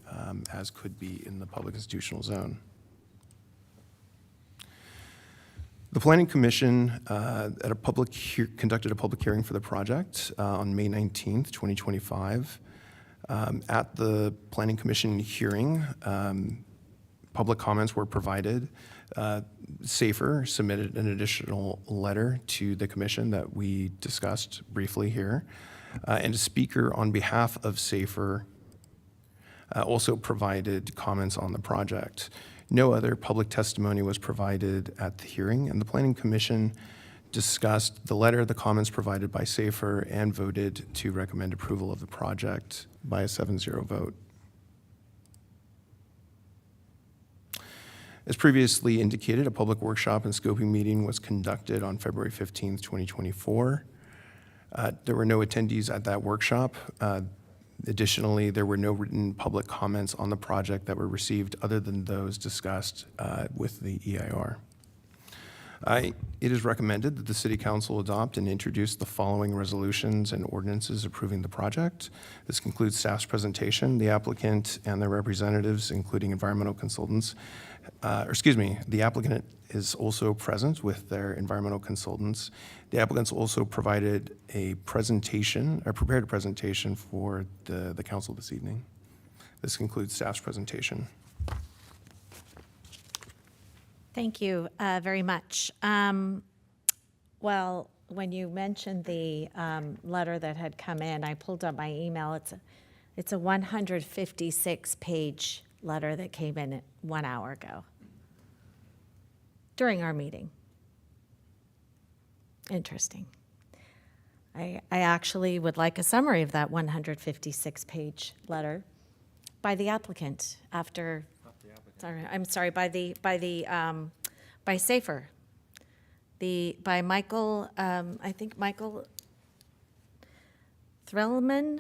as could be in the public institutional zone. The Planning Commission conducted a public hearing for the project on May 19th, 2025. At the Planning Commission hearing, public comments were provided. SAFER submitted an additional letter to the commission that we discussed briefly here. And a speaker on behalf of SAFER also provided comments on the project. No other public testimony was provided at the hearing, and the Planning Commission discussed the letter, the comments provided by SAFER, and voted to recommend approval of the project by a 7-0 vote. As previously indicated, a public workshop and scoping meeting was conducted on February 15th, 2024. There were no attendees at that workshop. Additionally, there were no written public comments on the project that were received other than those discussed with the EIR. It is recommended that the City Council adopt and introduce the following resolutions and ordinances approving the project. This concludes staff's presentation. The applicant and their representatives, including environmental consultants, the applicant is also present with their environmental consultants. The applicants also provided a presentation, or prepared a presentation for the council this evening. This concludes staff's presentation. Thank you very much. Well, when you mentioned the letter that had come in, I pulled up my email. It's a 156-page letter that came in 1 hour ago during our meeting. Interesting. I actually would like a summary of that 156-page letter by the applicant after. By SAFER, by Michael, I think Michael Threlman.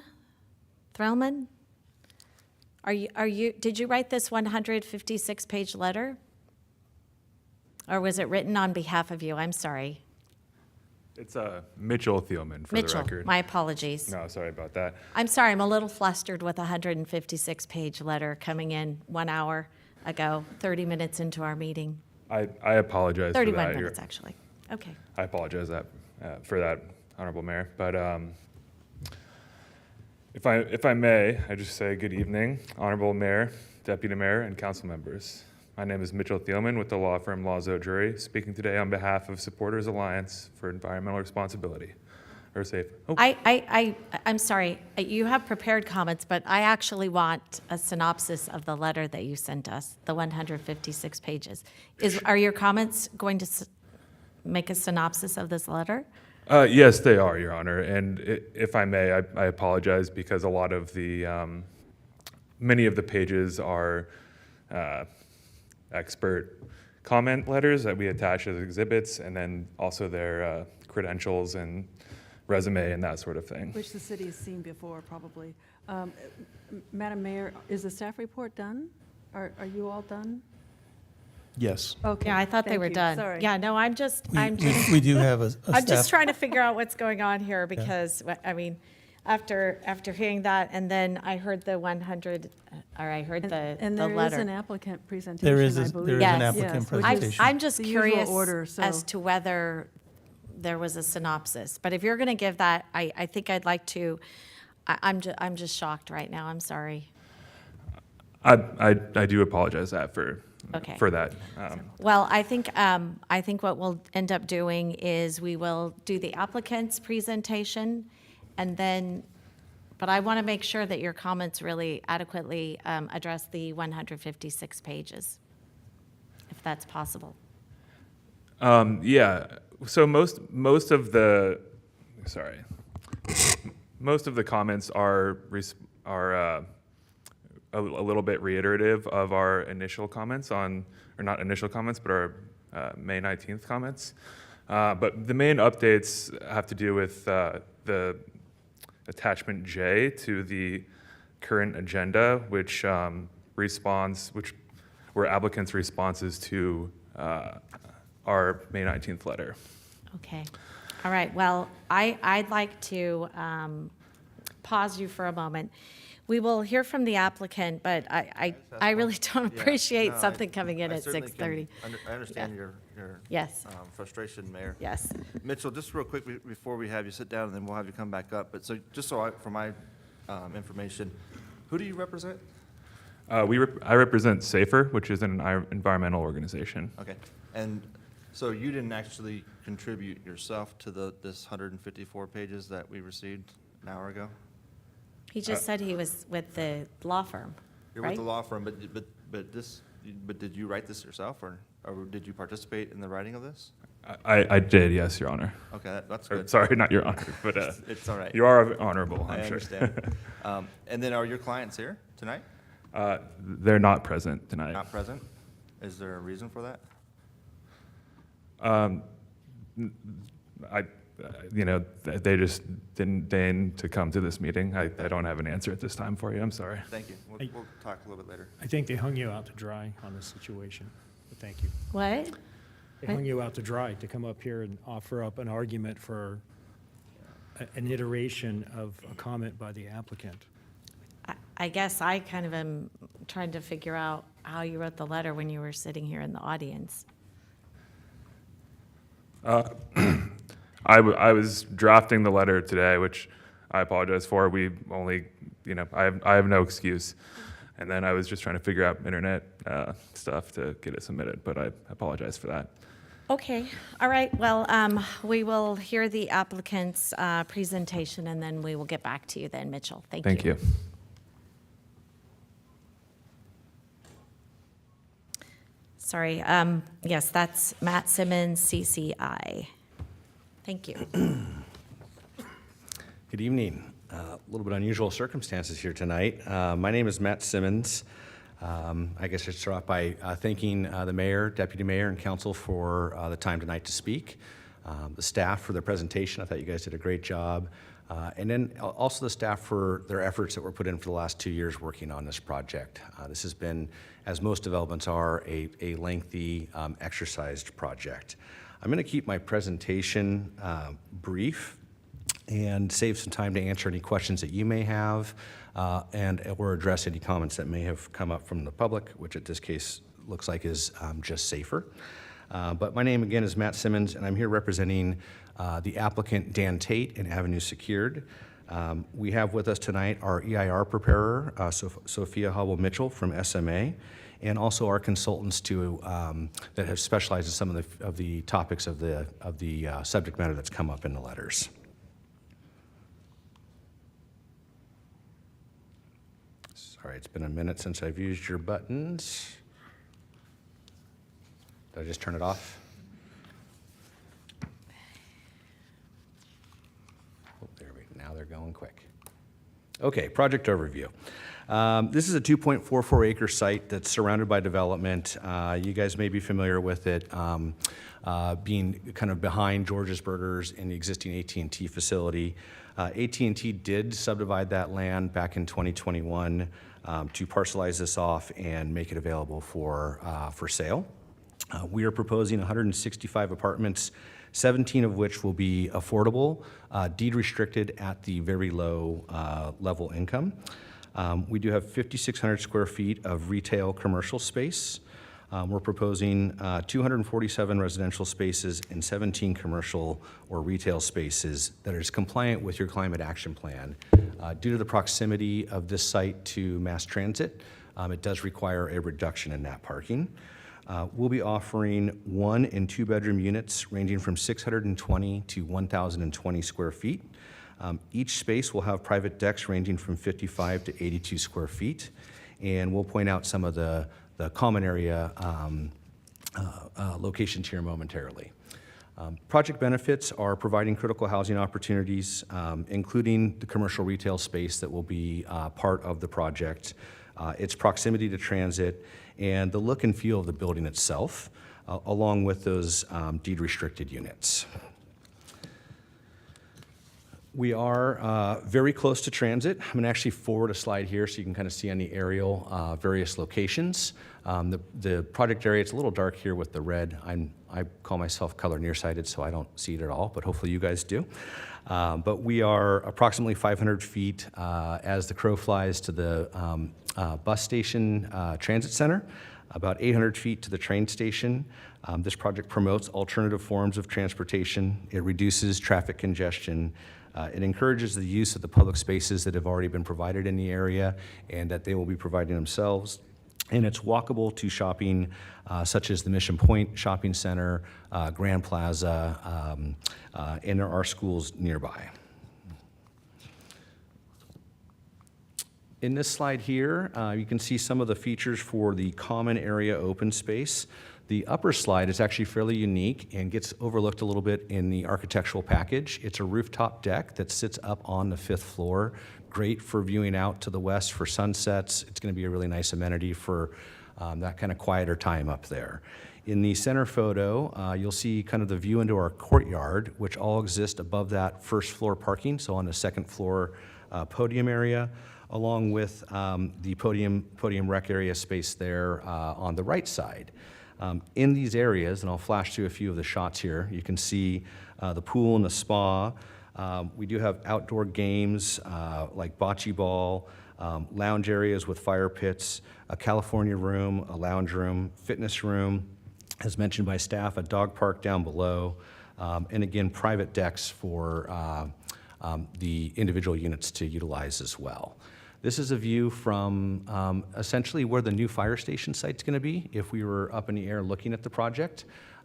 Did you write this 156-page letter? Or was it written on behalf of you? I'm sorry. It's Mitchell Thielman, for the record. My apologies. No, sorry about that. I'm sorry, I'm a little flustered with a 156-page letter coming in 1 hour ago, 30 minutes into our meeting. I apologize for that. 31 minutes, actually. Okay. I apologize for that, Honorable Mayor. But if I may, I just say good evening, Honorable Mayor, Deputy Mayor, and council members. My name is Mitchell Thielman with the law firm Lazo Jury, speaking today on behalf of Supporters Alliance for Environmental Responsibility, or SAFE. Oh. I'm sorry, you have prepared comments, but I actually want a synopsis of the letter that you sent us, the 156 pages. Are your comments going to make a synopsis of this letter? Yes, they are, Your Honor. And if I may, I apologize because a lot of the, many of the pages are expert comment letters that we attach as exhibits, and then also their credentials and resume and that sort of thing. Which the city has seen before, probably. Madam Mayor, is the staff report done? Are you all done? Yes. Okay. Yeah, I thought they were done. Sorry. Yeah, no, I'm just. We do have a I'm staff. just trying to figure out what's going on here because, I mean, after hearing that, and then I heard the 100, or I heard the And the there is letter. an applicant presentation, There is I an believe. applicant which is presentation. I'm just the usual curious order, so- as to whether there was a synopsis. But if you're going to give that, I think I'd like to. I'm just shocked right now. I'm sorry. I do apologize Okay. for that. Well, I think what we'll end up doing is we will do the applicant's presentation, and then, but I want to make sure that your comments really adequately address the 156 pages, if that's possible. Yeah. So most of the comments are a little bit reiterative of our initial comments or not initial comments, but our May 19th comments. But the main updates have to do with the attachment J to the current agenda, which were applicants' responses to our May 19th letter. Okay. All right. Well, I'd like to pause you for a moment. We will hear from the applicant, but I really don't appreciate something coming in at 6:30. I understand your Yes. frustration, Mayor. Yes. Mitchell, just real quick before we have you sit down, and then we'll have you come back up. But for my information, who do you represent? I represent SAFER, which is an environmental organization. Okay. And so you didn't actually contribute yourself to this 154 pages that we received an hour ago? He just said he was with the law firm, You're right? with the law firm, but did you write this yourself, or did you participate in the writing of this? I did, yes, Your Honor. Okay, that's Or, good. sorry, not Your Honor, but it's all right. You are honorable, I'm I sure. understand. And then are your clients here tonight? They're not present tonight. Not present? Is there a reason for that? They just didn't deign to come to this meeting. I don't have an answer at this time for you. I'm sorry. Thank you. We'll talk a little bit later. I think they hung you out to dry on this situation, but thank you. What? They hung you out to dry to come up here and offer up an argument for an iteration of a comment by the applicant. I guess I kind of am trying to figure out how you wrote the letter when you were sitting here in the audience. I was drafting the letter today, which I apologize for. We only, I have no excuse. And then I was just trying to figure out internet stuff to get it submitted, but I apologize for that. Okay, all right, well, we will hear the applicant's presentation, and then we will get back to you then, Mitchell. Thank you. Thank you. Sorry, yes, that's Matt Simmons, CCI. Thank you. Good evening. A little bit unusual circumstances here tonight. My name is Matt Simmons. I guess I'd start off by thanking the mayor, deputy mayor, and council for the time tonight to speak. The staff for their presentation. I thought you guys did a great job. And then also the staff for their efforts that were put in for the last 2 years working on this project. This has been, as most developments are, a lengthy, exercised project. I'm going to keep my presentation brief and save some time to answer any questions that you may have or address any comments that may have come up from the public, which at this case looks like is just SAFER. But my name again is Matt Simmons, and I'm here representing the applicant Dan Tate and Avenue Secured. We have with us tonight our EIR preparer, Sophia Hubble Mitchell from SMA, and also our consultants that have specialized in some of the topics of the subject matter that's come up in the letters. Sorry, it's been a minute since I've used your buttons. Did I just turn it off? Oh, there we go. Now they're going quick. Okay, project overview. This is a 2.44 acre site that's surrounded by development. You guys may be familiar with it, being kind of behind George's Burgers in the existing AT&T facility. AT&T did subdivide that land back in 2021 to parcelize this off and make it available for sale. We are proposing 165 apartments 17 of which will be affordable, deed restricted at the very low level income. We do have 5,600 square feet of retail commercial space. We're proposing 247 residential spaces and 17 commercial or retail spaces that is compliant with your climate action plan. Due to the proximity of this site to mass transit, it does require a reduction in that parking. We'll be offering 1 and 2 bedroom units ranging from 620 to 1,020 square feet. Each space will have private decks ranging from 55 to 82 square feet. And we'll point out some of the common area locations here momentarily. Project benefits are providing critical housing opportunities, including the commercial retail space that will be part of the project, its proximity to transit, and the look and feel of the building itself, along with those deed-restricted units. We are very close to transit. I'm going to actually forward a slide here so you can kind of see on the aerial various locations. The project area, it's a little dark here with the red. I call myself color nearsighted, so I don't see it at all, but hopefully you guys do. But we are approximately 500 feet as the crow flies to the bus station transit center, about 800 feet to the train station. This project promotes alternative forms of transportation. It reduces traffic congestion. It encourages the use of the public spaces that have already been provided in the area and that they will be providing themselves. And it's walkable to shopping such as the Mission Point Shopping Center, Grand Plaza, and there are schools nearby. In this slide here, you can see some of the features for the common area open space. The upper slide is actually fairly unique and gets overlooked a little bit in the architectural package. It's a rooftop deck that sits up on the 5th floor. Great for viewing out to the west for sunsets. It's going to be a really nice amenity for that kind of quieter time up there. In the center photo, you'll see kind of the view into our courtyard, which all exist above that 1st floor parking, so on the 2nd floor podium area, along with the podium rec area space there on the right side. In these areas, and I'll flash through a few of the shots here, you can see the pool and the spa. We do have outdoor games like bocce ball, lounge areas with fire pits, a California room, a lounge room, fitness room, as mentioned by staff, a dog park down below, and again, private decks for the individual units to utilize as well. This is a view from essentially where the new fire station site's going to be if we were up in the air looking at the project.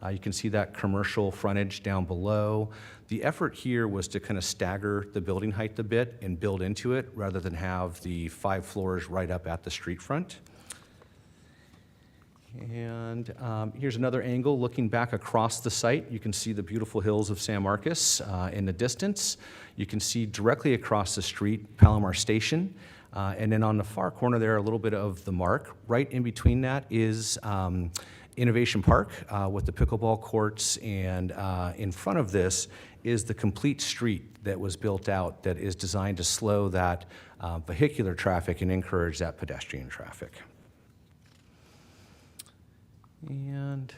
You can see that commercial frontage down below. The effort here was to kind of stagger the building height a bit and build into it rather than have the 5 floors right up at the street front. And here's another angle looking back across the site. You can see the beautiful hills of San Marcos in the distance. You can see directly across the street Palomar Station. And then on the far corner there, a little bit of the Mark. Right in between that is Innovation Park with the pickleball courts. And in front of this is the complete street that was built out that is designed to slow that vehicular traffic and encourage that pedestrian traffic. And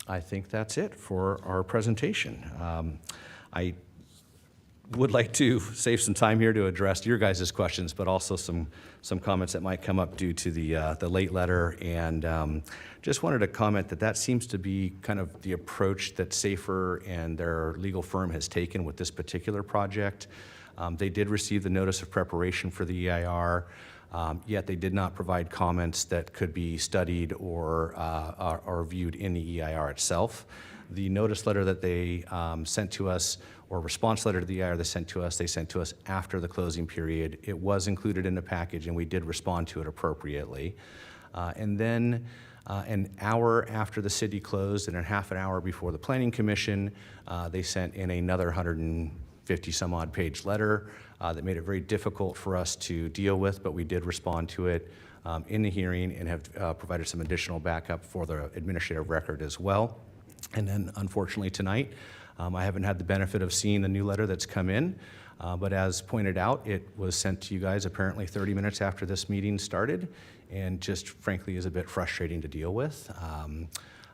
I think that's it for our presentation. I would like to save some time here to address your guys' questions, but also some comments that might come up due to the late letter. And just wanted to comment that seems to be kind of the approach that Safer and their legal firm has taken with this particular project. They did receive the notice of preparation for the EIR, yet they did not provide comments that could be studied or viewed in the EIR itself. The notice letter that they sent to us, or response letter to the EIR they sent to us after the closing period. It was included in the package, and we did respond to it appropriately. And then an hour after the city closed and a half an hour before the Planning Commission, they sent in another 150 some odd page letter that made it very difficult for us to deal with, but we did respond to it in the hearing and have provided some additional backup for the administrative record as well. And then unfortunately tonight, I haven't had the benefit of seeing the new letter that's come in, but as pointed out, it was sent to you guys apparently 30 minutes after this meeting started, and just frankly is a bit frustrating to deal with.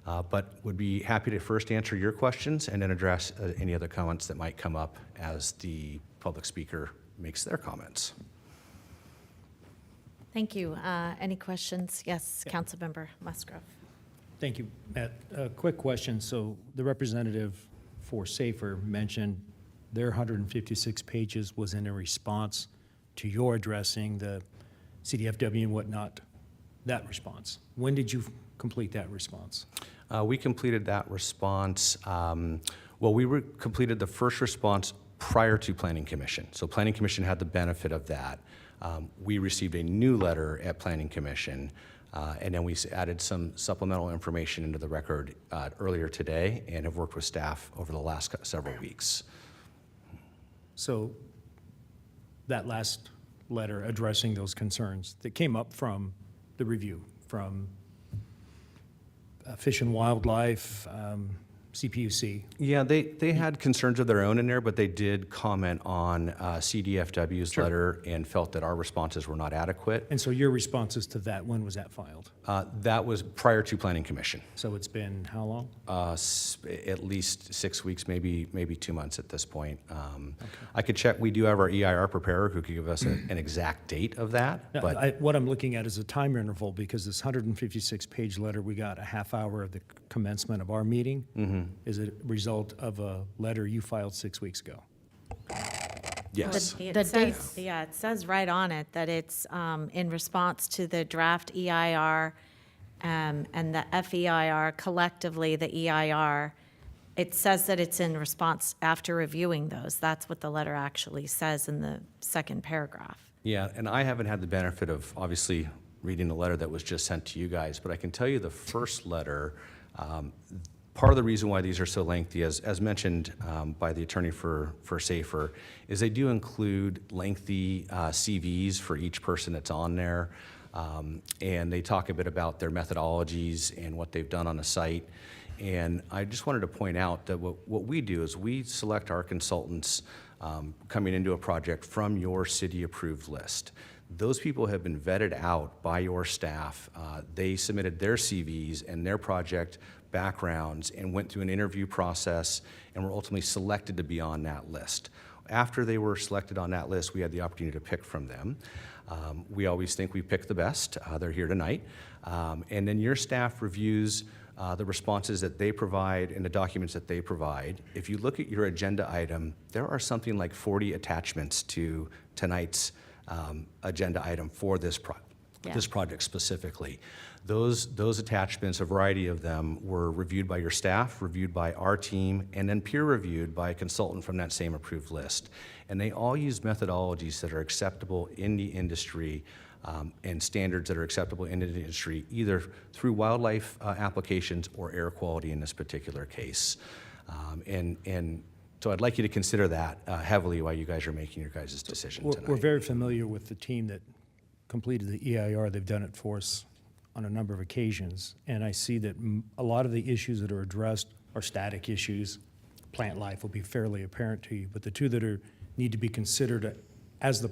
but would be happy to first answer your questions and then address any other comments that might come up as the public speaker makes their comments. Thank you. Any questions? Yes, Councilmember Musgrove. Thank you, Matt. A quick question. So the representative for SAFER mentioned their 156 pages was in a response to your addressing the CDFW and whatnot, that response. When did you complete that response? We completed that response, we completed the first response prior to Planning Commission. So Planning Commission had the benefit of that. We received a new letter at Planning Commission, and then we added some supplemental information into the record earlier today and have worked with staff over the last several weeks. So that last letter addressing those concerns that came up from the review, from Fish and Wildlife, CPUC. Yeah, they had concerns of their own in there, but they did comment on CDFW's letter and felt that our responses were not adequate. And so your responses to that, when was that filed? That was prior to Planning Commission. So it's been how long? At least 6 weeks, maybe 2 months at this point. I could check. We do have our EIR preparer who could give us an exact date of that. No, But what I'm looking at is a time interval, because this 156-page letter, we got a half hour of the commencement of our meeting, is a result of a letter you filed 6 weeks ago. yes. It says right on it that it's in response to the draft EIR and the FEIR, collectively the EIR. It says that it's in response after reviewing those. That's what the letter actually says in the second paragraph. Yeah, and I haven't had the benefit of obviously reading the letter that was just sent to you guys, but I can tell you the first letter, part of the reason why these are so lengthy, as mentioned by the attorney for SAFER, is they do include lengthy CVs for each person that's on there, and they talk a bit about their methodologies and what they've done on the site. And I just wanted to point out that what we do is we select our consultants coming into a project from your city-approved list. Those people have been vetted out by your staff. They submitted their CVs and their project backgrounds and went through an interview process and were ultimately selected to be on that list. After they were selected on that list, we had the opportunity to pick from them. We always think we pick the best. They're here tonight. And then your staff reviews the responses that they provide and the documents that they provide. If you look at your agenda item, there are something like 40 attachments to tonight's agenda item for this project specifically. Those attachments, a variety of them, were reviewed by your staff, reviewed by our team, and then peer reviewed by a consultant from that same approved list. And they all use methodologies that are acceptable in the industry and standards that are acceptable in the industry, either through wildlife applications or air quality in this particular case. And so I'd like you to consider that heavily while you guys are making your guys' decision tonight. We're very familiar with the team that completed the EIR. They've done it for us on a number of occasions. And I see that a lot of the issues that are addressed are static issues. Plant life will be fairly apparent to you. But the two that need to be considered as the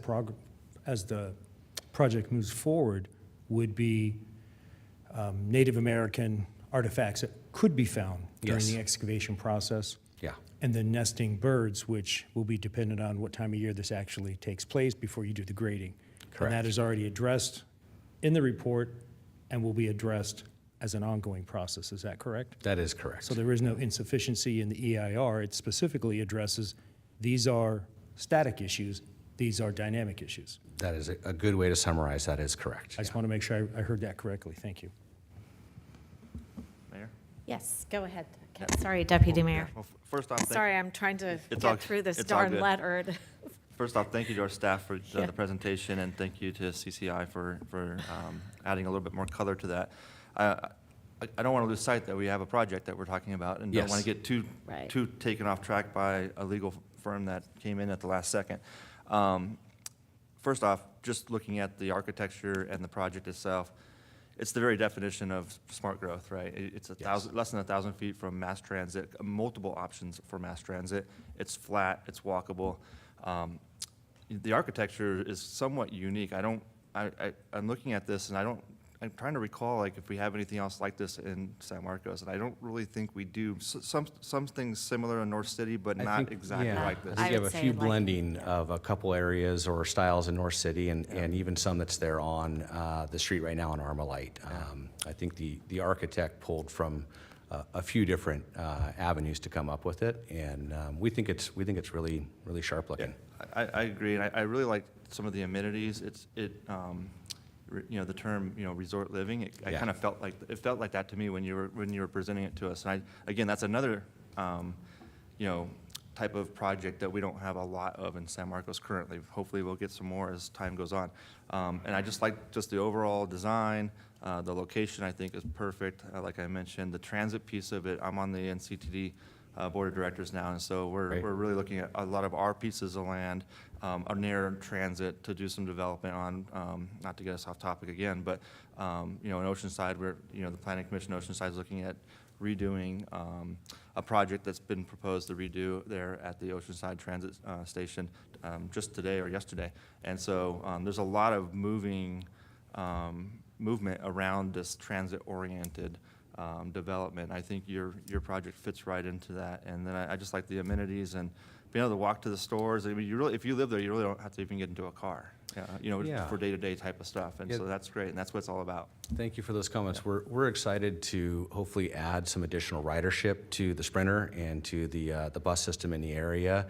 project moves forward would be Native American artifacts that could be found during the excavation process. Yeah. And then nesting birds, which will be dependent on what time of year this actually takes place before you do the grading. Correct. And that is already addressed in the report and will be addressed as an ongoing process. Is that correct? That is correct. So there is no insufficiency in the EIR. It specifically addresses these are static issues, these are dynamic issues. That is a good way to summarize. That is correct. I just want to make sure I heard that correctly. Thank you. Mayor? Yes, go ahead. Sorry, Deputy Mayor. Well, first off, Sorry, I'm trying to It's get all- through this it's all darn good. letter. First off, thank you to our staff for the presentation, and thank you to CCI for adding a little bit more color to that. I don't want to lose sight that we have a project that we're talking about, and don't want to get too taken off track by a legal firm that came in at the last second. First off, just looking at the architecture and the project itself, it's the very definition of smart growth, right? It's less than 1,000 feet from mass transit, multiple options for mass transit. It's flat, it's walkable. The architecture is somewhat unique. I'm looking at this and I I'm trying to recall, like, if we have anything else like this in San Marcos, and I don't really think we do. Some things similar in North City, but not exactly like this. I think you have a few blending of a couple areas or styles in North City, and even some that's there on the street right now in Armalite. I think the architect pulled from a few different avenues to come up with it, and we think it's really sharp looking. Yeah, I agree, and I really like some of the amenities. The term, resort living. I kind of felt like that to me when you were presenting it to us. And again, that's another, type of project that we don't have a lot of in San Marcos currently. Hopefully, we'll get some more as time goes on. And I just like the overall design. The location, I think, is perfect. Like I mentioned, the transit piece of it. I'm on the NCTD board of directors now, and so we're really looking at a lot of our pieces of land, near transit, to do some development on. Not to get us off topic again, but in Oceanside, the Planning Commission Oceanside is looking at redoing a project that's been proposed to redo there at the Oceanside Transit Station just today or yesterday, and so there's a lot of movement around this transit-oriented development. I think your project fits right into that, and then I just like the amenities and being able to walk to the stores. I mean, if you live there, you really don't have to even get into a car, for day-to-day type of stuff, and so that's great, and that's what it's all about. Thank you for those comments. We're excited to hopefully add some additional ridership to the Sprinter and to the bus system in the area.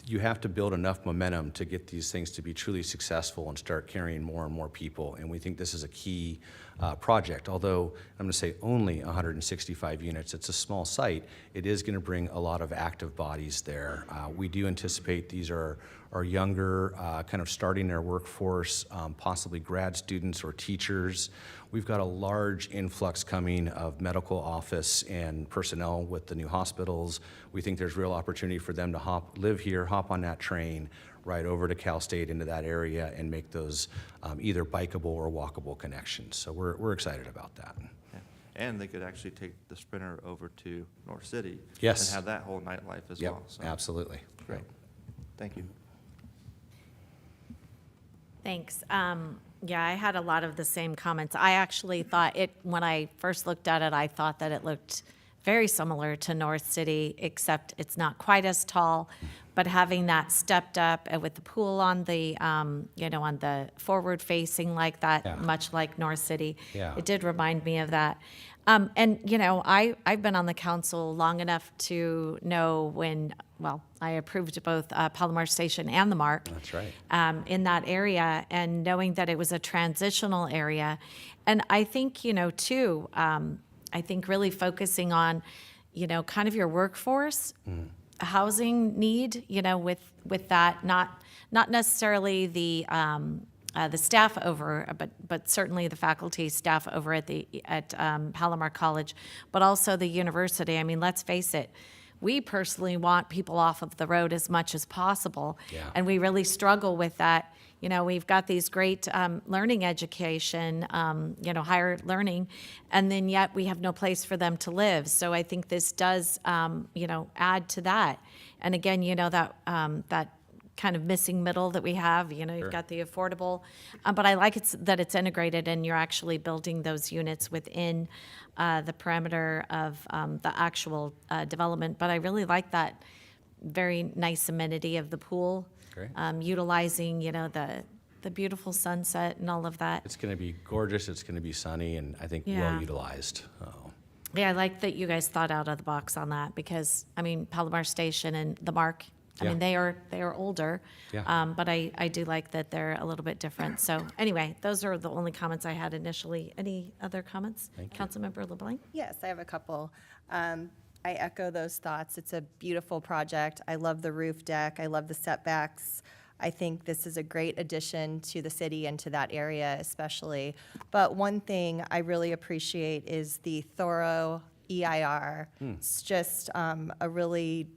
You have to build enough momentum to get these things to be truly successful and start carrying more and more people, and we think this is a key project. Although I'm going to say only 165 units, it's a small site, it is going to bring a lot of active bodies there. We do anticipate these are younger, kind of starting their workforce, possibly grad students or teachers. We've got a large influx coming of medical office and personnel with the new hospitals. We think there's real opportunity for them to live here, hop on that train, right over to Cal State into that area, and make those either bikeable or walkable connections. So we're excited about that. Yeah. And they could actually take the Sprinter over to North City. Yes. And have that whole nightlife as well. So. Absolutely. Great. Thank you. Thanks. Yeah, I had a lot of the same comments. I actually thought when I first looked at it, I thought that it looked very similar to North City, except it's not quite as tall. But having that stepped up with the pool on the, on the forward facing like that, much like North City, it did remind me of that. And, I've been on the council long enough to know I approved both Palomar Station and the Mark. That's right. In that area, and knowing that it was a transitional area. And I think, too, I think really focusing on, kind of your workforce, housing need, with that, not necessarily the staff over, but certainly the faculty staff over at Palomar College, but also the university. I mean, let's face it, we personally want people off of the road as much as possible, and we really struggle with that. We've got these great learning education, higher learning, and then yet we have no place for them to live. So I think this does, add to that. And again, that kind of missing middle that we have, you've got the affordable, but I like that it's integrated and you're actually building those units within the perimeter of the actual development. But I really like that very nice amenity of the pool. Utilizing, the beautiful sunset and all of that. It's going to be gorgeous. It's going to be sunny, and I think well utilized. Yeah, I like that you guys thought out of the box on that, because Palomar Station and the Mark, they are older, but I do like that they're a little bit different. So anyway, those are the only comments I had initially. Any other comments? Councilmember LeBlanc? Yes, I have a couple. I echo those thoughts. It's a beautiful project. I love the roof deck. I love the setbacks. I think this is a great addition to the city and to that area especially. But one thing I really appreciate is the thorough EIR. It's just a really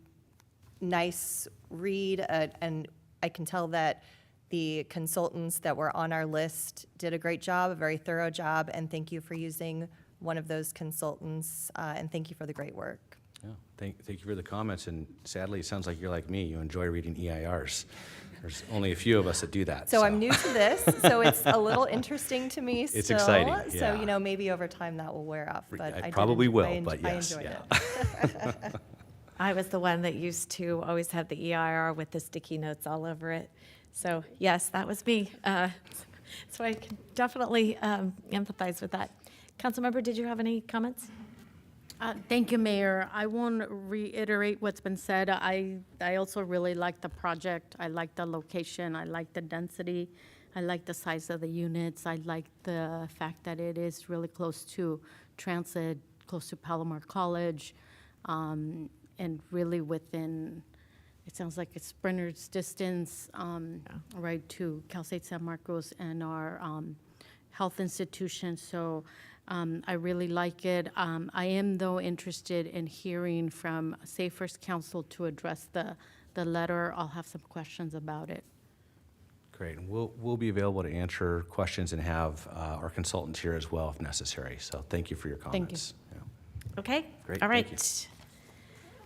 nice read, and I can tell that the consultants that were on our list did a great job, a very thorough job, and thank you for using one of those consultants, and thank you for the great work. Yeah, thank you for the comments, and sadly, it sounds like you're like me. You enjoy reading EIRs. There's only a few of us that do that. So I'm new to this, so it's a little interesting to me still. It's exciting, So, yeah. maybe over time that will wear off, but It I probably did, will, but yes, I enjoyed yeah. it. I was the one that used to always have the EIR with the sticky notes all over it. So yes, that was me. So I can definitely empathize with that. Councilmember, did you have any comments? Thank you, Mayor. I won't reiterate what's been said. I also really like the project. I like the location. I like the density. I like the size of the units. I like the fact that it is really close to transit, close to Palomar College, and really within, it sounds like it's sprinter's distance, right, to Cal State San Marcos and our health institution. So I really like it. I am, though, interested in hearing from Safer's Council to address the letter. I'll have some questions about it. Great. And we'll be available to answer questions and have our consultants here as well if necessary. So thank you for your comments. Thank you. Yeah. Okay. Great, All right. thank you.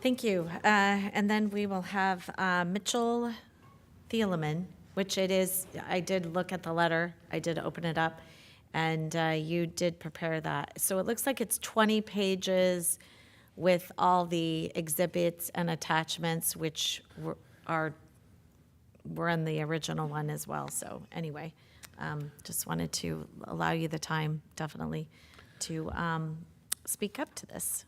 Thank you. And then we will have Mitchell Thielemann, which it is, I did look at the letter. I did open it up, and you did prepare that. So it looks like it's 20 pages with all the exhibits and attachments, which were in the original one as well. So anyway, just wanted to allow you the time, definitely, to speak up to this.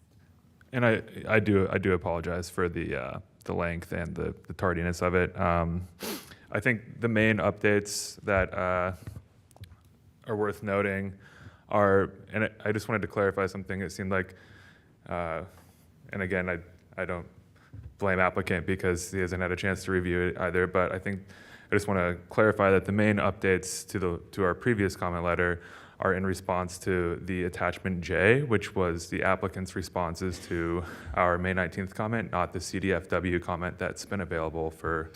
And I do apologize for the length and the tardiness of it. I think the main updates that are worth noting are, and I just wanted to clarify something. It seemed like, and again, I don't blame applicant because he hasn't had a chance to review it either, but I think I just want to clarify that the main updates to our previous comment letter are in response to the attachment J, which was the applicant's responses to our May 19th comment, not the CDFW comment that's been available for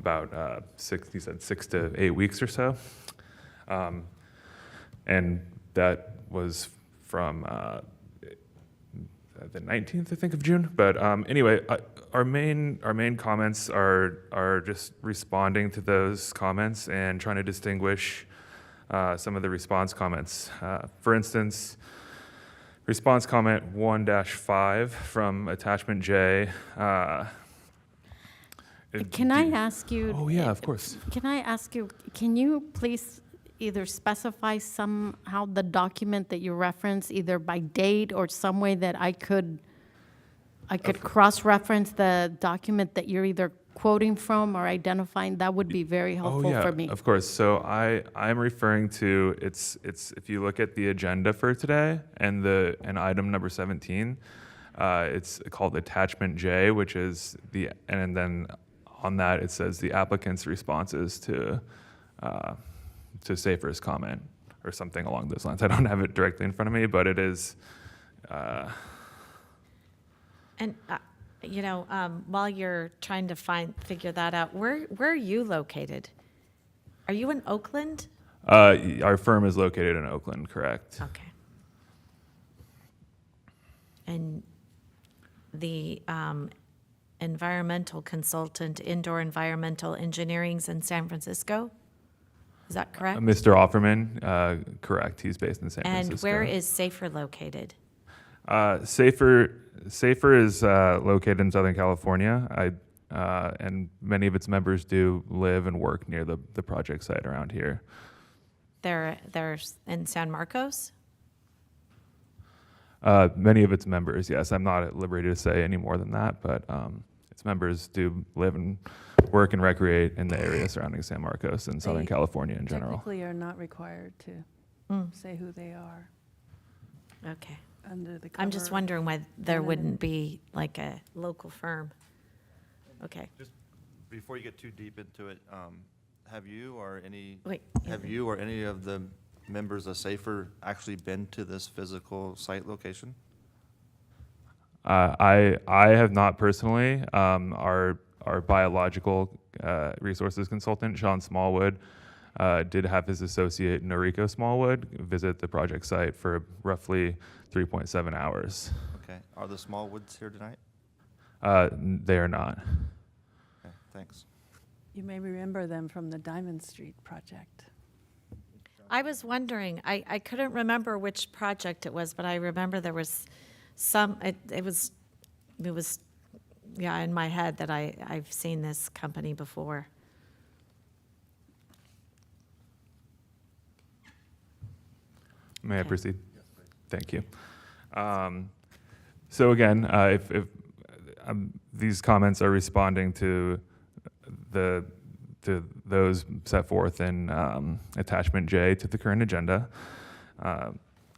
about 6 to 8 weeks or so. And that was from the 19th, I think, of June. But anyway, our main comments are just responding to those comments and trying to distinguish some of the response comments. For instance, response comment 1-5 from attachment J. Can I ask you? Oh, yeah, of course. Can I ask you, can you please either specify somehow the document that you reference, either by date or some way that I could cross-reference the document that you're either quoting from or identifying? That would be very helpful for me. Of course. So I'm referring to, it's if you look at the agenda for today and item number 17, it's called attachment J, which is and then on that it says the applicant's responses to Safer's comment or something along those lines. I don't have it directly in front of me, but it is. And while you're trying to figure that out, where are you located? Are you in Oakland? Our firm is located in Oakland, correct? Okay. And the environmental consultant, indoor environmental engineering's in San Francisco? Is that correct? Mr. Offerman, correct. He's based in San Francisco. And where is Safer located? Safer is located in Southern California, and many of its members do live and work near the project site around here. They're in San Marcos? Many of its members, yes. I'm not at liberty to say any more than that, but its members do live and work and recreate in the area surrounding San Marcos and Southern California in general. Typically are not required to say who they are. Okay. Under the I'm just cover. wondering why there wouldn't be like a local firm. Okay. Just before you get too deep into it, have you or any of the members of Safer actually been to this physical site location? I have not personally. Our biological resources consultant, Sean Smallwood, did have his associate, Noriko Smallwood, visit the project site for roughly 3.7 hours. Okay. Are the Smallwoods here tonight? They are not. Okay, thanks. You may remember them from the Diamond Street project. I was wondering, I couldn't remember which project it was, but I remember there was some, it was, yeah, in my head that I've seen this company before. May I proceed? Thank you. So again, if these comments are responding to those set forth in attachment J to the current agenda,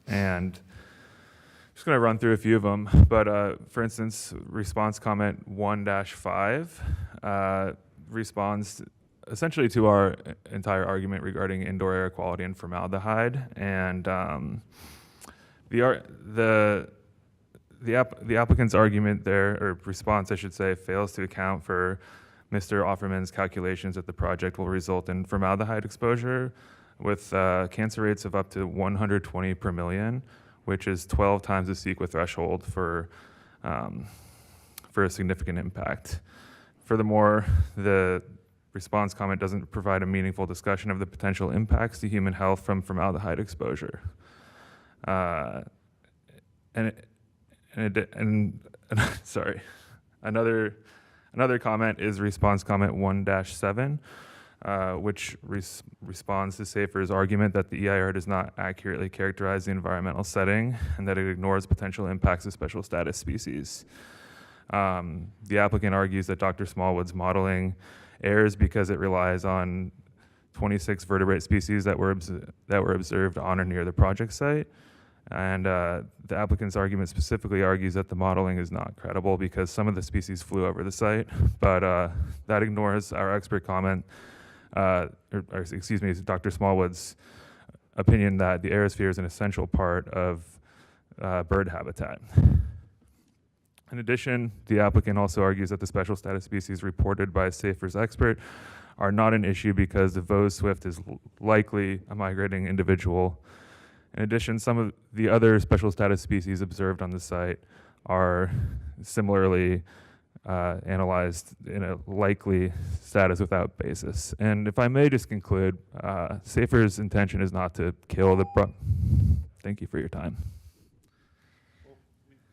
and just going to run through a few of them. But for instance, response comment 1-5 responds essentially to our entire argument regarding indoor air quality and formaldehyde, and the applicant's argument there, or response, I should say, fails to account for Mr. Offerman's calculations that the project will result in formaldehyde exposure with cancer rates of up to 120 per million, which is 12 times the CEQA threshold for a significant impact. Furthermore, the response comment doesn't provide a meaningful discussion of the potential impacts to human health from formaldehyde exposure. Sorry, another comment is response comment 1-7, which responds to Safer's argument that the EIR does not accurately characterize the environmental setting and that it ignores potential impacts of special status species. The applicant argues that Dr. Smallwood's modeling errs because it relies on 26 vertebrate species that were observed on or near the project site. And the applicant's argument specifically argues that the modeling is not credible because some of the species flew over the site, but that ignores our expert comment, excuse me, Dr. Smallwood's opinion that the aerosphere is an essential part of bird habitat. In addition, the applicant also argues that the special status species reported by Safer's expert are not an issue because the Vose swift is likely a migrating individual. In addition, some of the other special status species observed on the site are similarly analyzed in a likely status without basis. And if I may just conclude, Safer's intention is not to kill the Thank you for your time.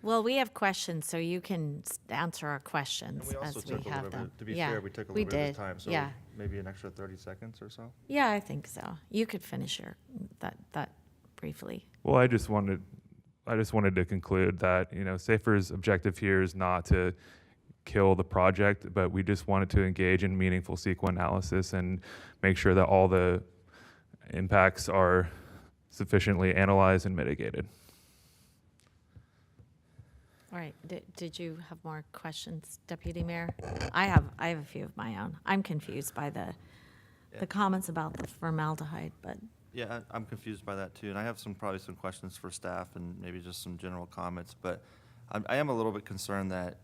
Well, we have questions, so you can answer our questions And we also as we took a have little them. bit, to be Yeah, fair, we took a we little bit of did. time, so Yeah. maybe an extra 30 seconds or so? Yeah, I think so. You could finish that briefly. Well, I just wanted to conclude that, you know, Safer's objective here is not to kill the project, but we just wanted to engage in meaningful CEQA analysis and make sure that all the impacts are sufficiently analyzed and mitigated. All right, did you have more questions, Deputy Mayor? I have a few of my own. I'm confused by the comments about the formaldehyde, but. Yeah, I'm confused by that too, and I have probably some questions for staff and maybe just some general comments, but I am a little bit concerned that,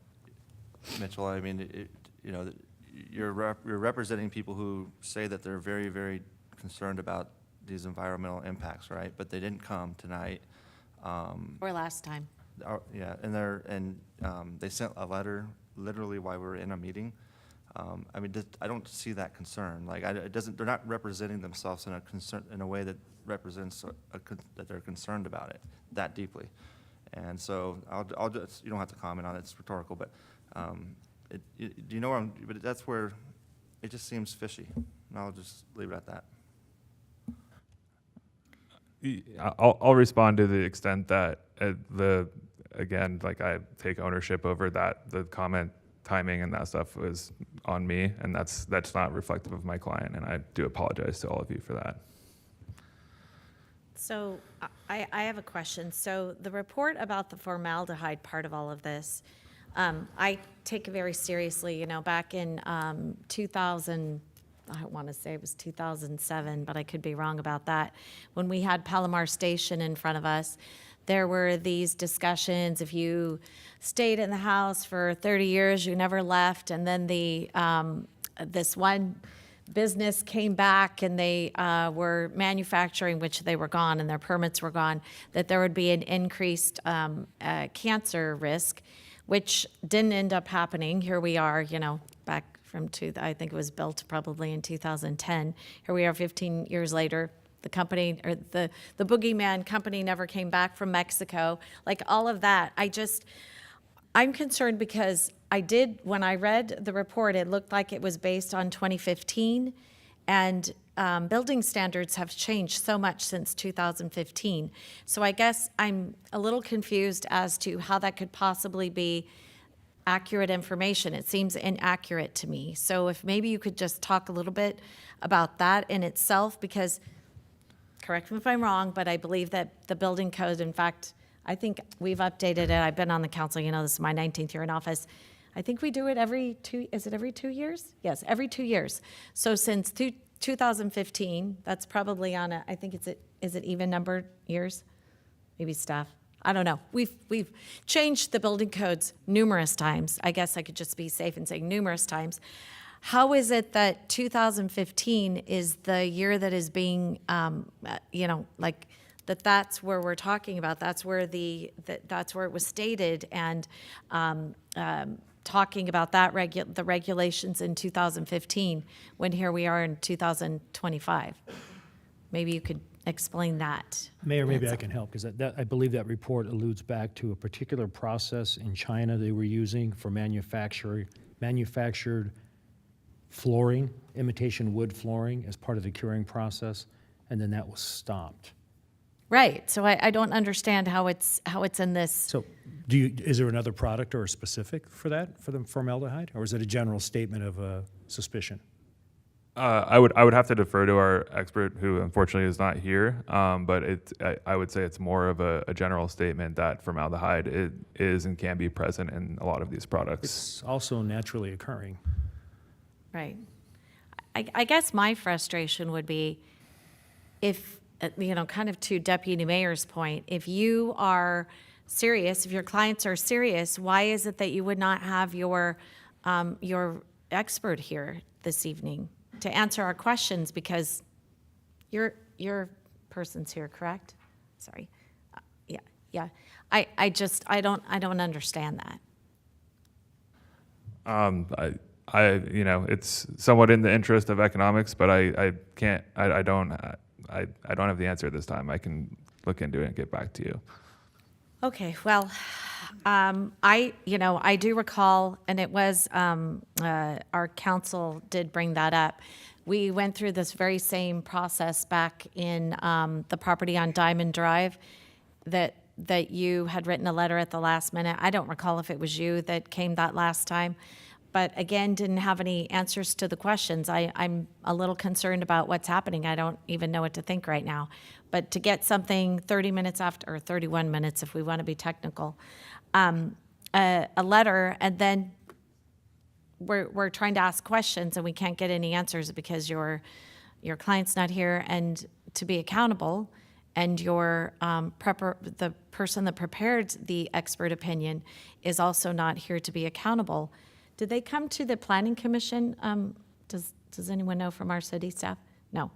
Mitchell, I mean, you know, you're representing people who say that they're very, very concerned about these environmental impacts, right? But they didn't come tonight. Or last time. Yeah, and they sent a letter literally while we were in a meeting. I mean, I don't see that concern. Like, they're not representing themselves in a way that represents that they're concerned about it that deeply. And so I'll just, you don't have to comment on it, it's rhetorical, but do you know where but that's where it just seems fishy. And I'll just leave it at that. I'll respond to the extent that again, like I take ownership over that. The comment timing and that stuff was on me, and that's not reflective of my client, and I do apologize to all of you for that. So I have a question. So the report about the formaldehyde part of all of this, I take it very seriously. You know, back in 2000, I want to say it was 2007, but I could be wrong about that, when we had Palomar Station in front of us, there were these discussions, if you stayed in the house for 30 years, you never left, and then this one business came back and they were manufacturing, which they were gone and their permits were gone, that there would be an increased cancer risk, which didn't end up happening. Here we are, you know, back I think it was built probably in 2010. Here we are 15 years later. The company, or the boogeyman company, never came back from Mexico. Like all of that, I'm concerned because when I read the report, it looked like it was based on 2015, and building standards have changed so much since 2015. So I guess I'm a little confused as to how that could possibly be accurate information. It seems inaccurate to me. So if maybe you could just talk a little bit about that in itself, because, correct me if I'm wrong, but I believe that the building code, in fact, I think we've updated it. I've been on the council, this is my 19th year in office. I think we do it every 2 years? Yes, every 2 years. So since 2015, that's probably on I think is it even numbered years? Maybe staff. I don't know. We've changed the building codes numerous times. I guess I could just be safe and say numerous times. How is it that 2015 is the year that is being, that's where we're talking about? That's where that's where it was stated, and talking about the regulations in 2015, when here we are in 2025. Maybe you could explain that. Mayor, maybe I can help, because I believe that report alludes back to a particular process in China they were using for manufactured flooring, imitation wood flooring, as part of the curing process, and then that was stopped. Right. So I don't understand how it's in this. So is there another product or a specific for that, for the formaldehyde, or is it a general statement of suspicion? I would have to defer to our expert, who unfortunately is not here. But I would say it's more of a general statement that formaldehyde is and can be present in a lot of these products. It's also naturally occurring. Right. I guess my frustration would be if, kind of to Deputy Mayor's point, if you are serious, if your clients are serious, why is it that you would not have your expert here this evening to answer our questions? Because your person's here, correct? Sorry. Yeah. I don't understand that. It's somewhat in the interest of economics, but I don't have the answer this time. I can look into it and get back to you. Okay, well, I do recall, and it was, our council did bring that up. We went through this very same process back in the property on Diamond Drive that you had written a letter at the last minute. I don't recall if it was you that came that last time, but again, didn't have any answers to the questions. I'm a little concerned about what's happening. I don't even know what to think right now. But to get something 30 minutes after, or 31 minutes if we want to be technical, a letter, and then we're trying to ask questions and we can't get any answers because your client's not here, and to be accountable, and the person that prepared the expert opinion is also not here to be accountable. Did they come to the Planning Commission? Does anyone know from our city staff? No.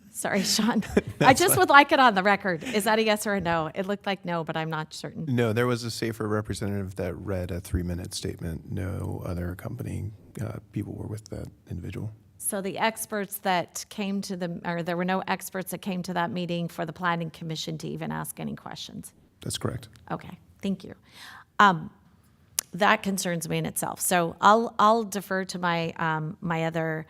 Sorry, Sean. I just would like it on the record. Is that a yes or a no? It looked like no, but I'm not certain. No, there was a SAFER representative that read a 3-minute statement. No other accompanying people were with that individual. So the experts that came to there were no experts that came to that meeting for the Planning Commission to even ask any questions? That's correct. Okay, thank you. That concerns me in itself. So I'll defer to my my other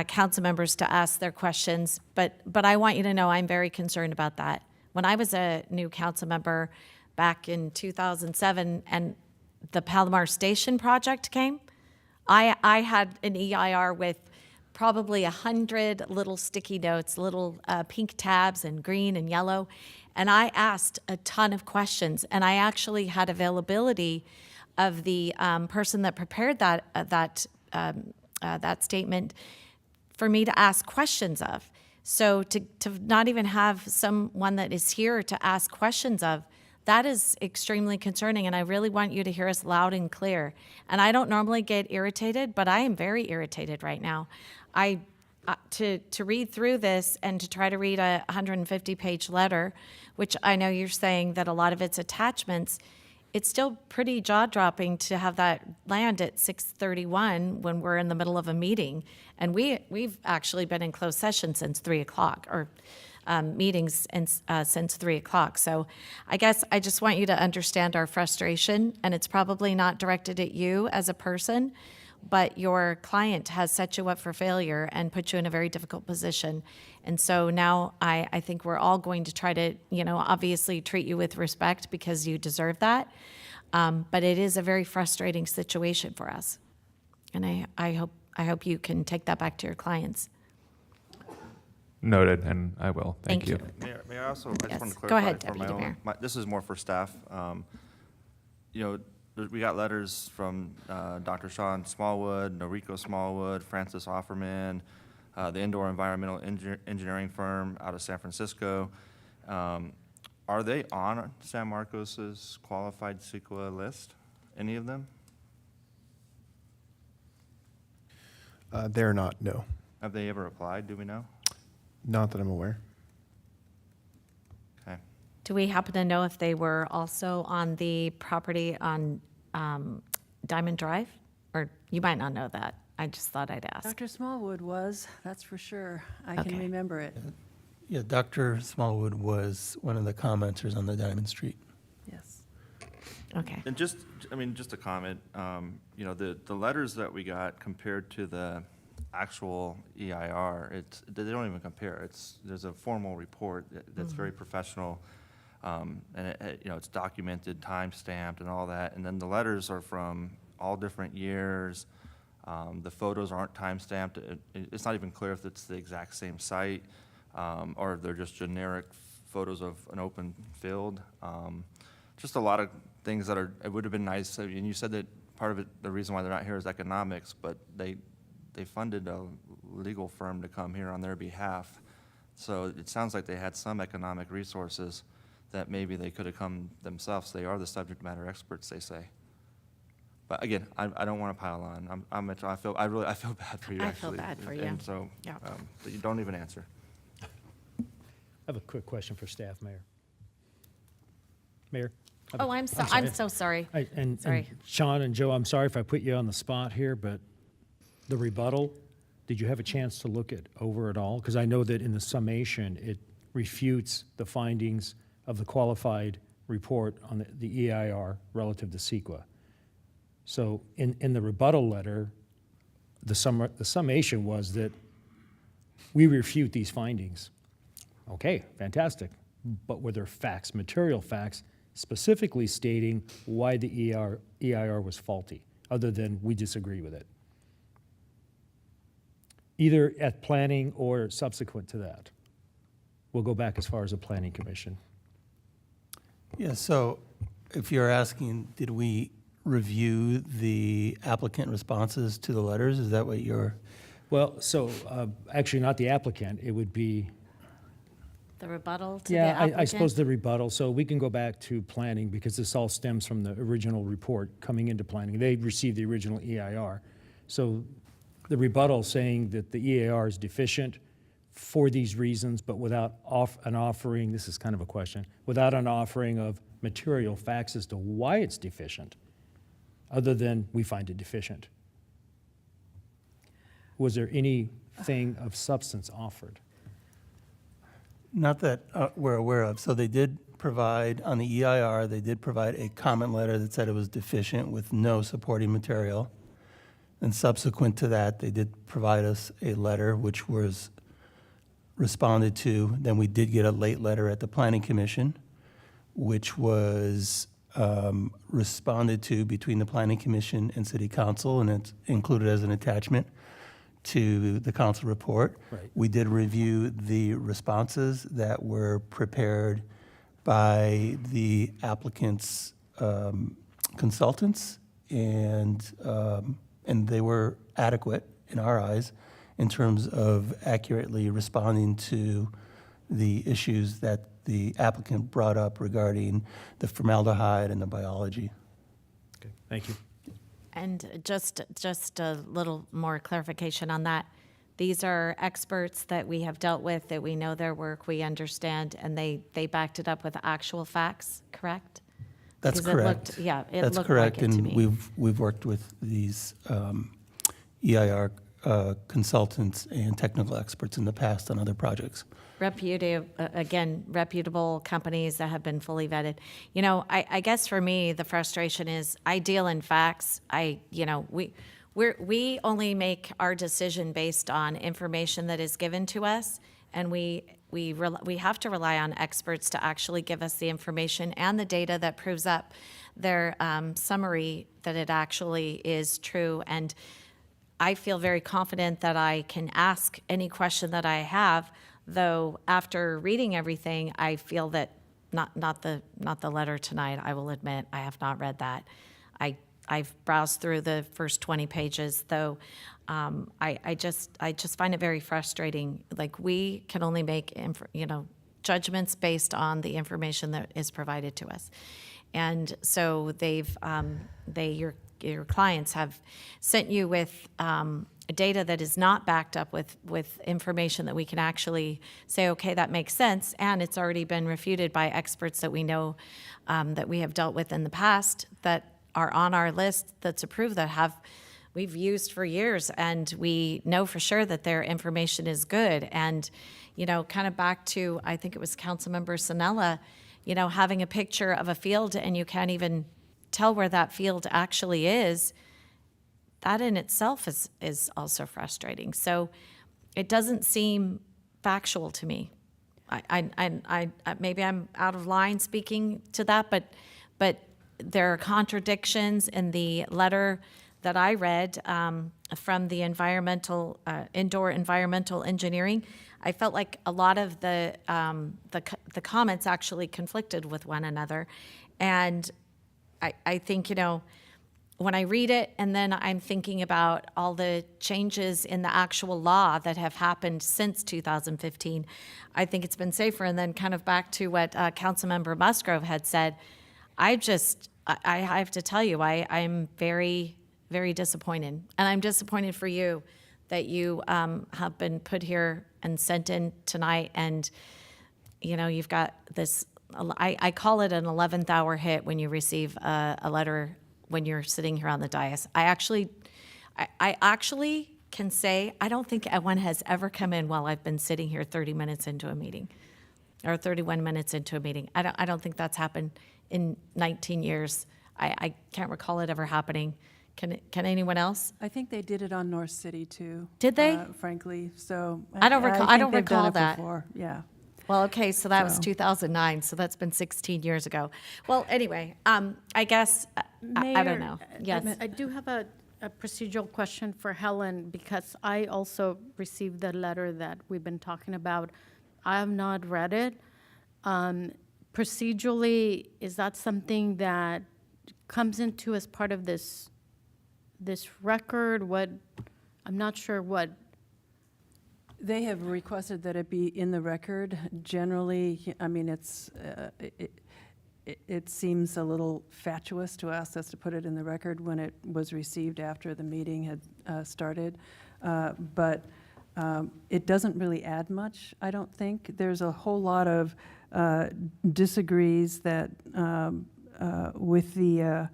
council members to ask their questions, but I want you to know I'm very concerned about that. When I was a new council member back in 2007 and the Palomar Station project came, I had an EIR with probably 100 little sticky notes, little pink tabs and green and yellow, and I asked a ton of questions, and I actually had availability of the person that prepared that statement for me to ask questions of. So to not even have someone that is here to ask questions of, that is extremely concerning, and I really want you to hear us loud and clear. And I don't normally get irritated, but I am very irritated right now. To read through this and to try to read a 150-page letter, which I know you're saying that a lot of it's attachments, it's still pretty jaw-dropping to have that land at 6:31 when we're in the middle of a meeting. And we've actually been in closed session since 3 o'clock, or meetings since 3 o'clock. So I guess I just want you to understand our frustration, and it's probably not directed at you as a person, but your client has set you up for failure and put you in a very difficult position. And so now I think we're all going to try to, obviously treat you with respect because you deserve that. But it is a very frustrating situation for us. And I hope you can take that back to your clients. Noted, and I will. Thank you. May I also, I just want to clarify. Go ahead, for my Deputy own- Mayor. This is more for staff. We got letters from Dr. Sean Smallwood, Noriko Smallwood, Francis Offerman, the indoor environmental engineering firm out of San Francisco. Are they on San Marcos's qualified CEQA list? Any of them? They're not, no. Have they ever applied? Do we know? Not that I'm aware. Okay. Do we happen to know if they were also on the property on Diamond Drive? Or you might not know that. I just thought I'd ask. Dr. Smallwood was, that's for sure. I Okay. can remember it. Yeah, Dr. Smallwood was one of the commenters on the Diamond Street. Yes. Okay. And just a comment, the letters that we got compared to the actual EIR, they don't even compare. There's a formal report that's very professional, and it's documented, time-stamped and all that. And then the letters are from all different years. The photos aren't time-stamped. It's not even clear if it's the exact same site, or if they're just generic photos of an open field. Just a lot of things that it would have been nice. And you said that part of it, the reason why they're not here is economics, but they funded a legal firm to come here on their behalf. So it sounds like they had some economic resources that maybe they could have come themselves. They are the subject matter experts, they say. But again, I don't want to pile on. I feel bad for you, I feel actually. bad for you. And so, Yeah. but you don't even answer. I have a quick question for staff, Mayor. Mayor? Oh, I'm so sorry. And Sorry. Sean and Joe, I'm sorry if I put you on the spot here, but the rebuttal, did you have a chance to look over it all? Because I know that in the summation, it refutes the findings of the qualified report on the EIR relative to CEQA. So in the rebuttal letter, the summation was that we refute these findings. Okay, fantastic. But were there facts, material facts, specifically stating why the EIR was faulty, other than we disagree with it? Either at planning or subsequent to that. We'll go back as far as the Planning Commission. Yeah, so if you're asking, did we review the applicant responses to the letters? Is that what you're? Well, so actually not the applicant, it would be. The rebuttal to the Yeah, applicant? I suppose the rebuttal. So we can go back to planning because this all stems from the original report coming into planning. They received the original EIR. So the rebuttal saying that the EIR is deficient for these reasons, but without an offering, this is kind of a question, without an offering of material facts as to why it's deficient, other than we find it deficient. Was there anything of substance offered? Not that we're aware of. So they did provide, on the EIR, they did provide a comment letter that said it was deficient with no supporting material. And subsequent to that, they did provide us a letter which was responded to. Then we did get a late letter at the Planning Commission, which was responded to between the Planning Commission and City Council, and it's included as an attachment to the council report. Right. We did review the responses that were prepared by the applicant's consultants, and they were adequate in our eyes in terms of accurately responding to the issues that the applicant brought up regarding the formaldehyde and the biology. Okay, thank you. And just a little more clarification on that. These are experts that we have dealt with, that we know their work, we understand, and they backed it up with actual facts, correct? That's Because correct. It That's looked like correct, it to and me. we've worked with these EIR consultants and technical experts in the past on other projects. Reputable companies that have been fully vetted. You know, I guess for me, the frustration is I deal in facts. We only make our decision based on information that is given to us, and we have to rely on experts to actually give us the information and the data that proves up their summary that it actually is true. And I feel very confident that I can ask any question that I have, though after reading everything, I feel that not the letter tonight, I will admit, I have not read that. I've browsed through the first 20 pages, though. I just find it very frustrating. Like, we can only make judgments based on the information that is provided to us, and so your clients have sent you with data that is not backed up with information that we can actually say, okay, that makes sense, and it's already been refuted by experts that we know that we have dealt with in the past that are on our list that's approved, that we've used for years, and we know for sure that their information is good. And, kind of back to, I think it was Councilmember Sanella, having a picture of a field and you can't even tell where that field actually is, that in itself is also frustrating. So it doesn't seem factual to me. I maybe I'm out of line speaking to that, but there are contradictions in the letter that I read from the indoor environmental engineering. I felt like a lot of the comments actually conflicted with one another, and I think, when I read it and then I'm thinking about all the changes in the actual law that have happened since 2015, I think it's been safer. And then kind of back to what Councilmember Musgrove had said, I have to tell you, I'm very, very disappointed. And I'm disappointed for you that you have been put here and sent in tonight. And, you've got this, I call it an 11th hour hit when you receive a letter when you're sitting here on the dais. I actually can say, I don't think one has ever come in while I've been sitting here 30 minutes into a meeting or 31 minutes into a meeting. I don't think that's happened in 19 years. I can't recall it ever happening. Can anyone else? I think they did it on North City too. Did they? Frankly, so I don't recall. I don't think they've done recall it that. before. Yeah. Well, okay, so that was 2009, so that's been 16 years ago. Well, anyway, I guess, I don't know. Yes. I do have a procedural question for Helen, because I also received the letter that we've been talking about. I have not read it. Procedurally, is that something that comes into as part of this record? I'm not sure what. They have requested that it be in the record. Generally, I mean, it seems a little fatuous to ask us to put it in the record when it was received after the meeting had started. But it doesn't really add much, I don't think. There's a whole lot of disagrees that with the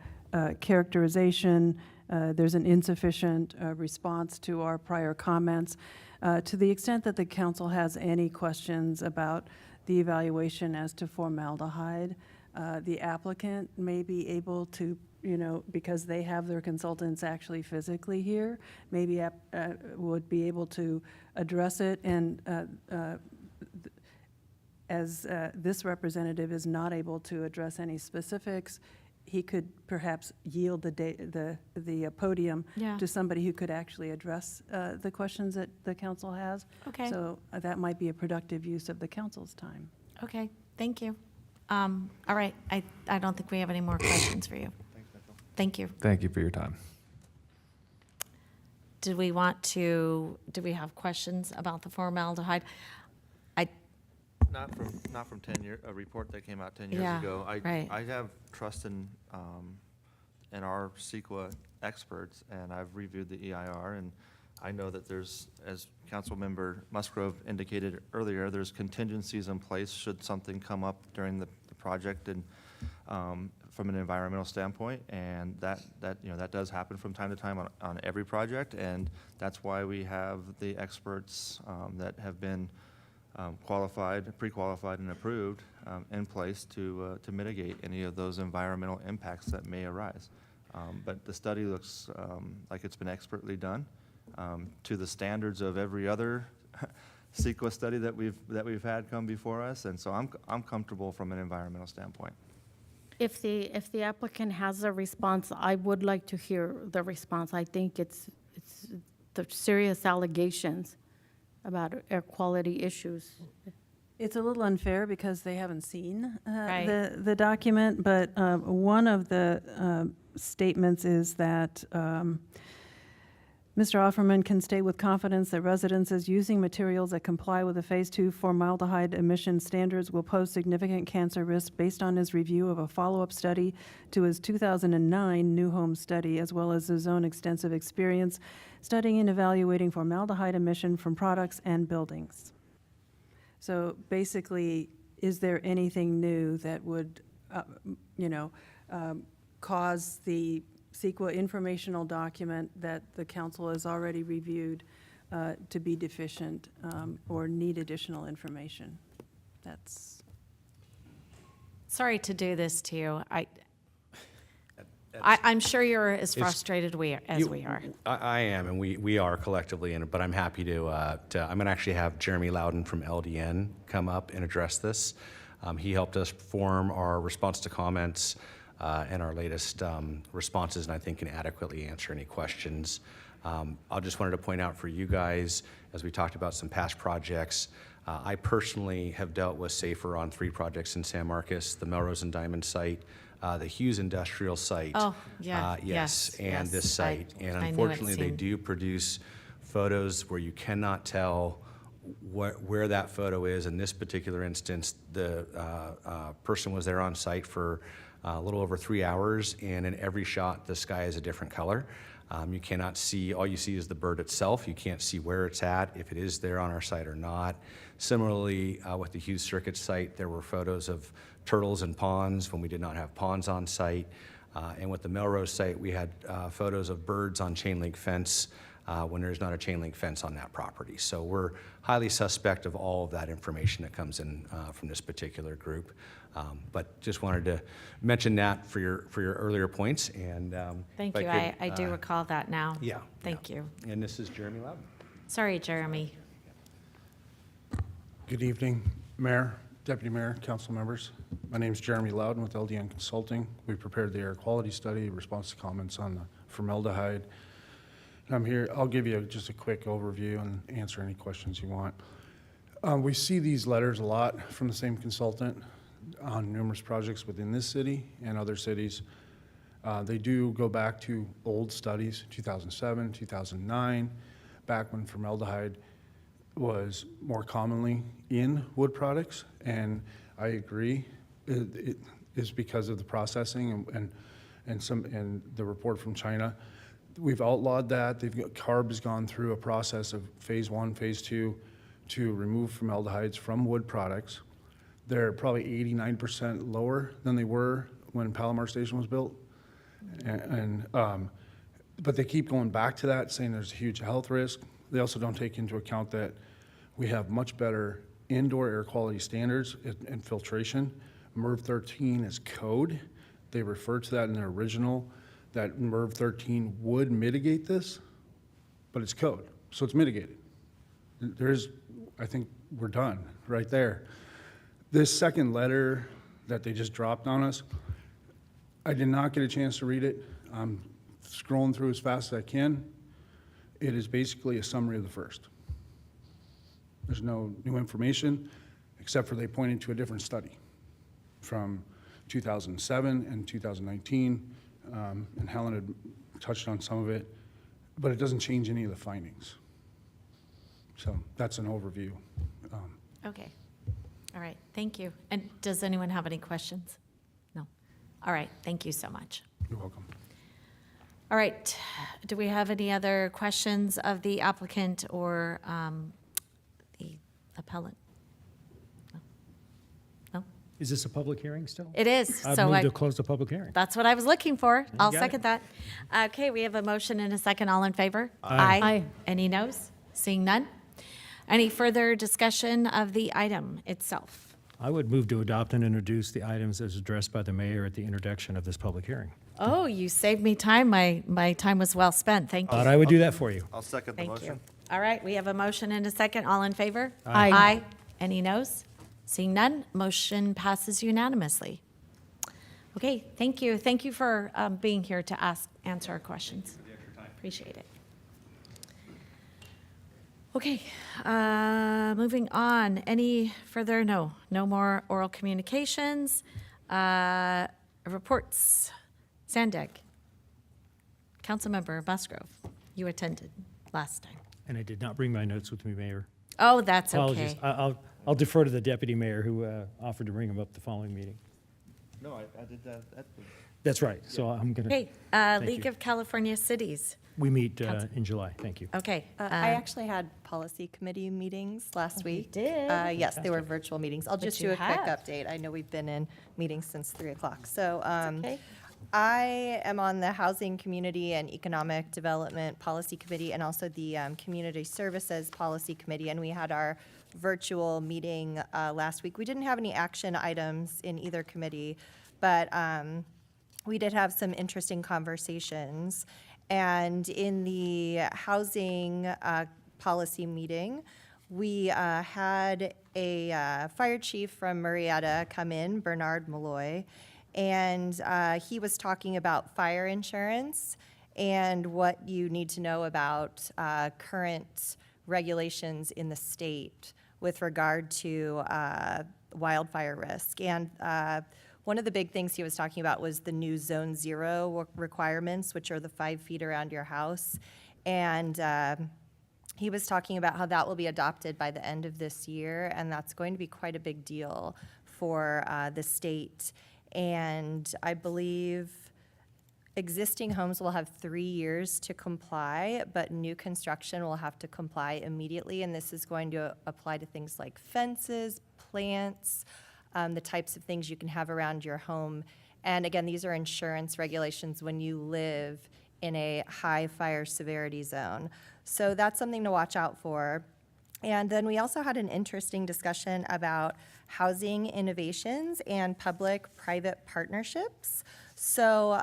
characterization. There's an insufficient response to our prior comments. To the extent that the council has any questions about the evaluation as to formaldehyde, the applicant may be able to, because they have their consultants actually physically here, maybe would be able to address it. And as this representative is not able to address any specifics, he could perhaps yield the podium to somebody who could actually address the questions that the council has. Okay. So that might be a productive use of the council's time. Okay, thank you. All right, I don't think we have any more questions for you. Thank you. Thank you for your time. Do we have questions about the formaldehyde? Not from a report that came out 10 years Yeah, ago. right. I have trust in our CEQA experts, and I've reviewed the EIR, and I know that there's, as Councilmember Musgrove indicated earlier, there's contingencies in place should something come up during the project, and from an environmental standpoint, and that does happen from time to time on every project, and that's why we have the experts that have been pre-qualified and approved in place to mitigate any of those environmental impacts that may arise. But the study looks like it's been expertly done to the standards of every other CEQA study that we've had come before us, and so I'm comfortable from an environmental standpoint. If the applicant has a response, I would like to hear the response. I think it's the serious allegations about air quality issues. It's a little unfair because they haven't seen Right. the document, but one of the statements is that Mr. Offerman can state with confidence that residences using materials that comply with the Phase 2 formaldehyde emission standards will pose significant cancer risk based on his review of a follow-up study to his 2009 new home study, as well as his own extensive experience studying and evaluating formaldehyde emission from products and buildings. So basically, is there anything new that would, cause the CEQA informational document that the council has already reviewed to be deficient or need additional information? That's. Sorry to do this to you. I'm sure you're as frustrated as we are. I am, and we are collectively, but I'm happy to I'm going to actually have Jeremy Loudon from LDN come up and address this. He helped us form our response to comments and our latest responses, and I think can adequately answer any questions. I just wanted to point out for you guys, as we talked about some past projects, I personally have dealt with SAFER on 3 projects in San Marcos, the Melrose and Diamond site, the Hughes Industrial Site. Oh, yeah. Yes, and yes. this site. And I knew it unfortunately, they seemed- do produce photos where you cannot tell where that photo is. In this particular instance, the person was there on site for a little over 3 hours, and in every shot, the sky is a different color. You cannot see, all you see is the bird itself. You can't see where it's at, if it is there on our site or not. Similarly, with the Hughes Circuit site, there were photos of turtles and ponds when we did not have ponds on site. And with the Melrose site, we had photos of birds on chain link fence when there's not a chain link fence on that property. So we're highly suspect of all of that information that comes in from this particular group. But just wanted to mention that for your earlier points. And Thank if you. could, I do recall that now. Yeah. Thank you. And this is Jeremy Loudon. Sorry, Jeremy. Good evening, Mayor, Deputy Mayor, council members. My name is Jeremy Loudon with LDN Consulting. We prepared the air quality study, response to comments on the formaldehyde. And I'm here, I'll give you just a quick overview and answer any questions you want. We see these letters a lot from the same consultant on numerous projects within this city and other cities. They do go back to old studies, 2007, 2009, back when formaldehyde was more commonly in wood products, and I agree. It is because of the processing and the report from China. We've outlawed that. CARB has gone through a process of phase 1, phase 2 to remove formaldehydes from wood products. They're probably 89% lower than they were when Palomar Station was built, but they keep going back to that, saying there's a huge health risk. They also don't take into account that we have much better indoor air quality standards and filtration. MERV 13 is code. They refer to that in their original, that MERV 13 would mitigate this, but it's code, so it's mitigated. I think we're done right there. This second letter that they just dropped on us, I did not get a chance to read it. I'm scrolling through as fast as I can. It is basically a summary of the first. There's no new information, except for they pointed to a different study from 2007 and 2019, and Helen had touched on some of it, but it doesn't change any of the findings. So that's an overview. Okay. All right. Thank you. And does anyone have any questions? No. All right. Thank you so much. You're welcome. All right. Do we have any other questions of the applicant or the appellant? No? No? Is this a public hearing still? It is. I've So moved to close the public hearing. That's what I was looking for. I'll got second that. Okay, we have a motion and a second. All in favor? Aye. Aye. Any noes? Seeing none? Any further discussion of the item itself? I would move to adopt and introduce the items as addressed by the mayor at the introduction of this public hearing. Oh, you saved me time. My time was well spent. Thank you. Thought I would do that for you. I'll second the Thank motion. you. All right, we have a motion and a second. All in favor? Aye. Aye. Any noes? Seeing none, motion passes unanimously. Okay, thank you. Thank you for being here to answer our questions. Appreciate it. Okay, moving on. Any further? No more oral communications. Reports. Sandag. Councilmember Musgrove, you attended last time. And I did not bring my notes with me, Mayor. Oh, that's Apologies. okay. I'll defer to the deputy mayor who offered to bring them up the following meeting. No, I did that. That's right, so I'm going to. Okay, Thank League you. of California Cities. We meet in July, thank you. Okay. I actually had policy committee meetings last week. did? Yes, they were virtual meetings. I'll just you do a quick have. update. I know we've been in meetings since 3 o'clock. So okay. I am on the Housing, Community, and Economic Development Policy Committee and also the Community Services Policy Committee, and we had our virtual meeting last week. We didn't have any action items in either committee, but we did have some interesting conversations. And in the housing policy meeting, we had a fire chief from Murrieta come in, Bernard Malloy, and he was talking about fire insurance and what you need to know about current regulations in the state with regard to wildfire risk. And one of the big things he was talking about was the new Zone 0 requirements, which are the 5 feet around your house. And he was talking about how that will be adopted by the end of this year, and that's going to be quite a big deal for the state. And I believe existing homes will have 3 years to comply, but new construction will have to comply immediately. And this is going to apply to things like fences, plants, the types of things you can have around your home. And again, these are insurance regulations when you live in a high fire severity zone. So that's something to watch out for. And then we also had an interesting discussion about housing innovations and public-private partnerships. So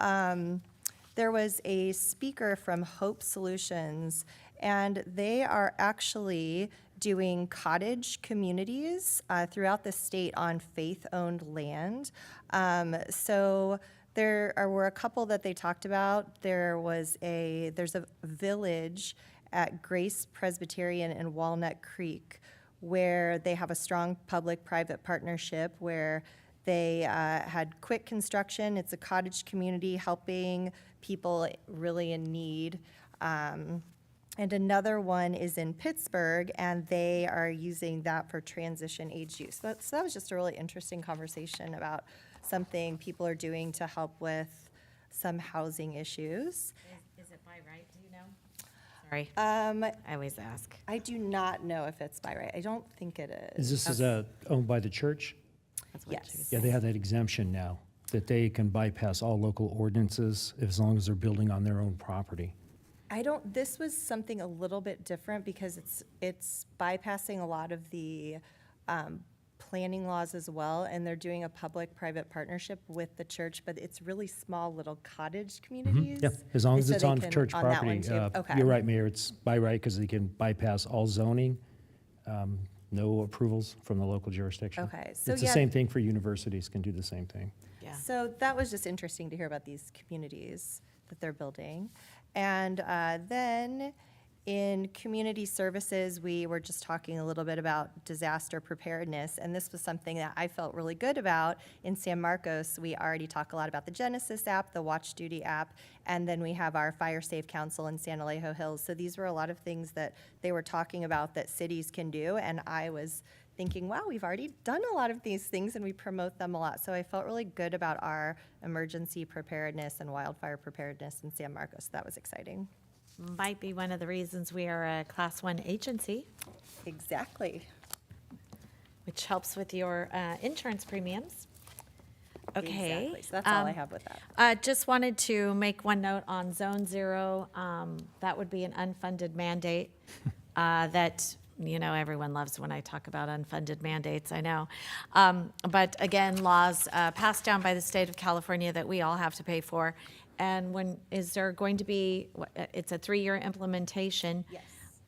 there was a speaker from Hope Solutions, and they are actually doing cottage communities throughout the state on faith-owned land. So there were a couple that they talked about. There's a village at Grace Presbyterian in Walnut Creek where they have a strong public-private partnership where they had quick construction. It's a cottage community helping people really in need. And another one is in Pittsburgh, and they are using that for transition age use. So that was just a really interesting conversation about something people are doing to help with some housing issues. Is it by right? Do you know? Sorry. I always ask. I do not know if it's by right. I don't think it is. Is this owned by the church? That's what she was Yeah, they have that exemption now, that they can bypass all local ordinances as long as they're building on their own property. This was something a little bit different because it's bypassing a lot of the planning laws as well, and they're doing a public-private partnership with the church, but it's really small little cottage communities. Yeah, as long as So it's they on can- church on that property. one too. Okay. You're right, Mayor, it's by right because they can bypass all zoning, no approvals from the local jurisdiction. Okay, so It's the yeah. same thing for universities, can do the same thing. Yeah. So that was just interesting to hear about these communities that they're building. And then in community services, we were just talking a little bit about disaster preparedness, and this was something that I felt really good about. In San Marcos, we already talk a lot about the Genesis app, the Watch Duty app, and then we have our Fire Safe Council in San Alejo Hills. So these were a lot of things that they were talking about that cities can do, and I was thinking, wow, we've already done a lot of these things and we promote them a lot. So I felt really good about our emergency preparedness and wildfire preparedness in San Marcos. That was exciting. Might be one of the reasons we are a Class 1 agency, Exactly. which helps with your insurance premiums. Okay. Exactly. So that's all I have with that. Just wanted to make one note on Zone Zero. That would be an unfunded mandate that, everyone loves when I talk about unfunded mandates, I know. But again, laws passed down by the state of California that we all have to pay for. And is there going to be, it's a 3-year implementation? Yes.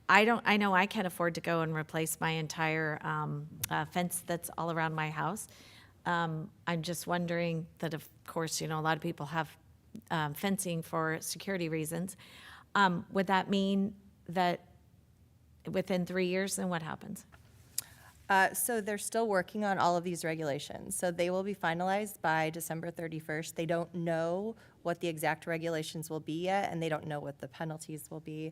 I know I can't afford to go and replace my entire fence that's all around my house. I'm just wondering that, of course, a lot of people have fencing for security reasons. Would that mean that within 3 years, then what happens? So they're still working on all of these regulations. So they will be finalized by December 31st. They don't know what the exact regulations will be yet, and they don't know what the penalties will be.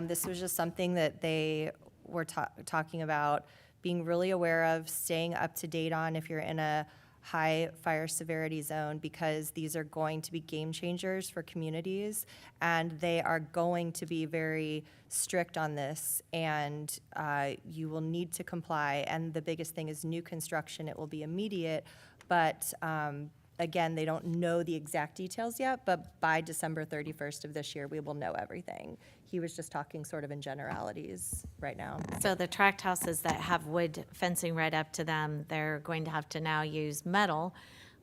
This was just something that they were talking about being really aware of, staying up to date on if you're in a high fire severity zone, because these are going to be game changers for communities, and they are going to be very strict on this, and you will need to comply. And the biggest thing is new construction. It will be immediate, but again, they don't know the exact details yet, but by December 31st of this year, we will know everything. He was just talking sort of in generalities right now. So the tract houses that have wood fencing right up to them, they're going to have to now use metal,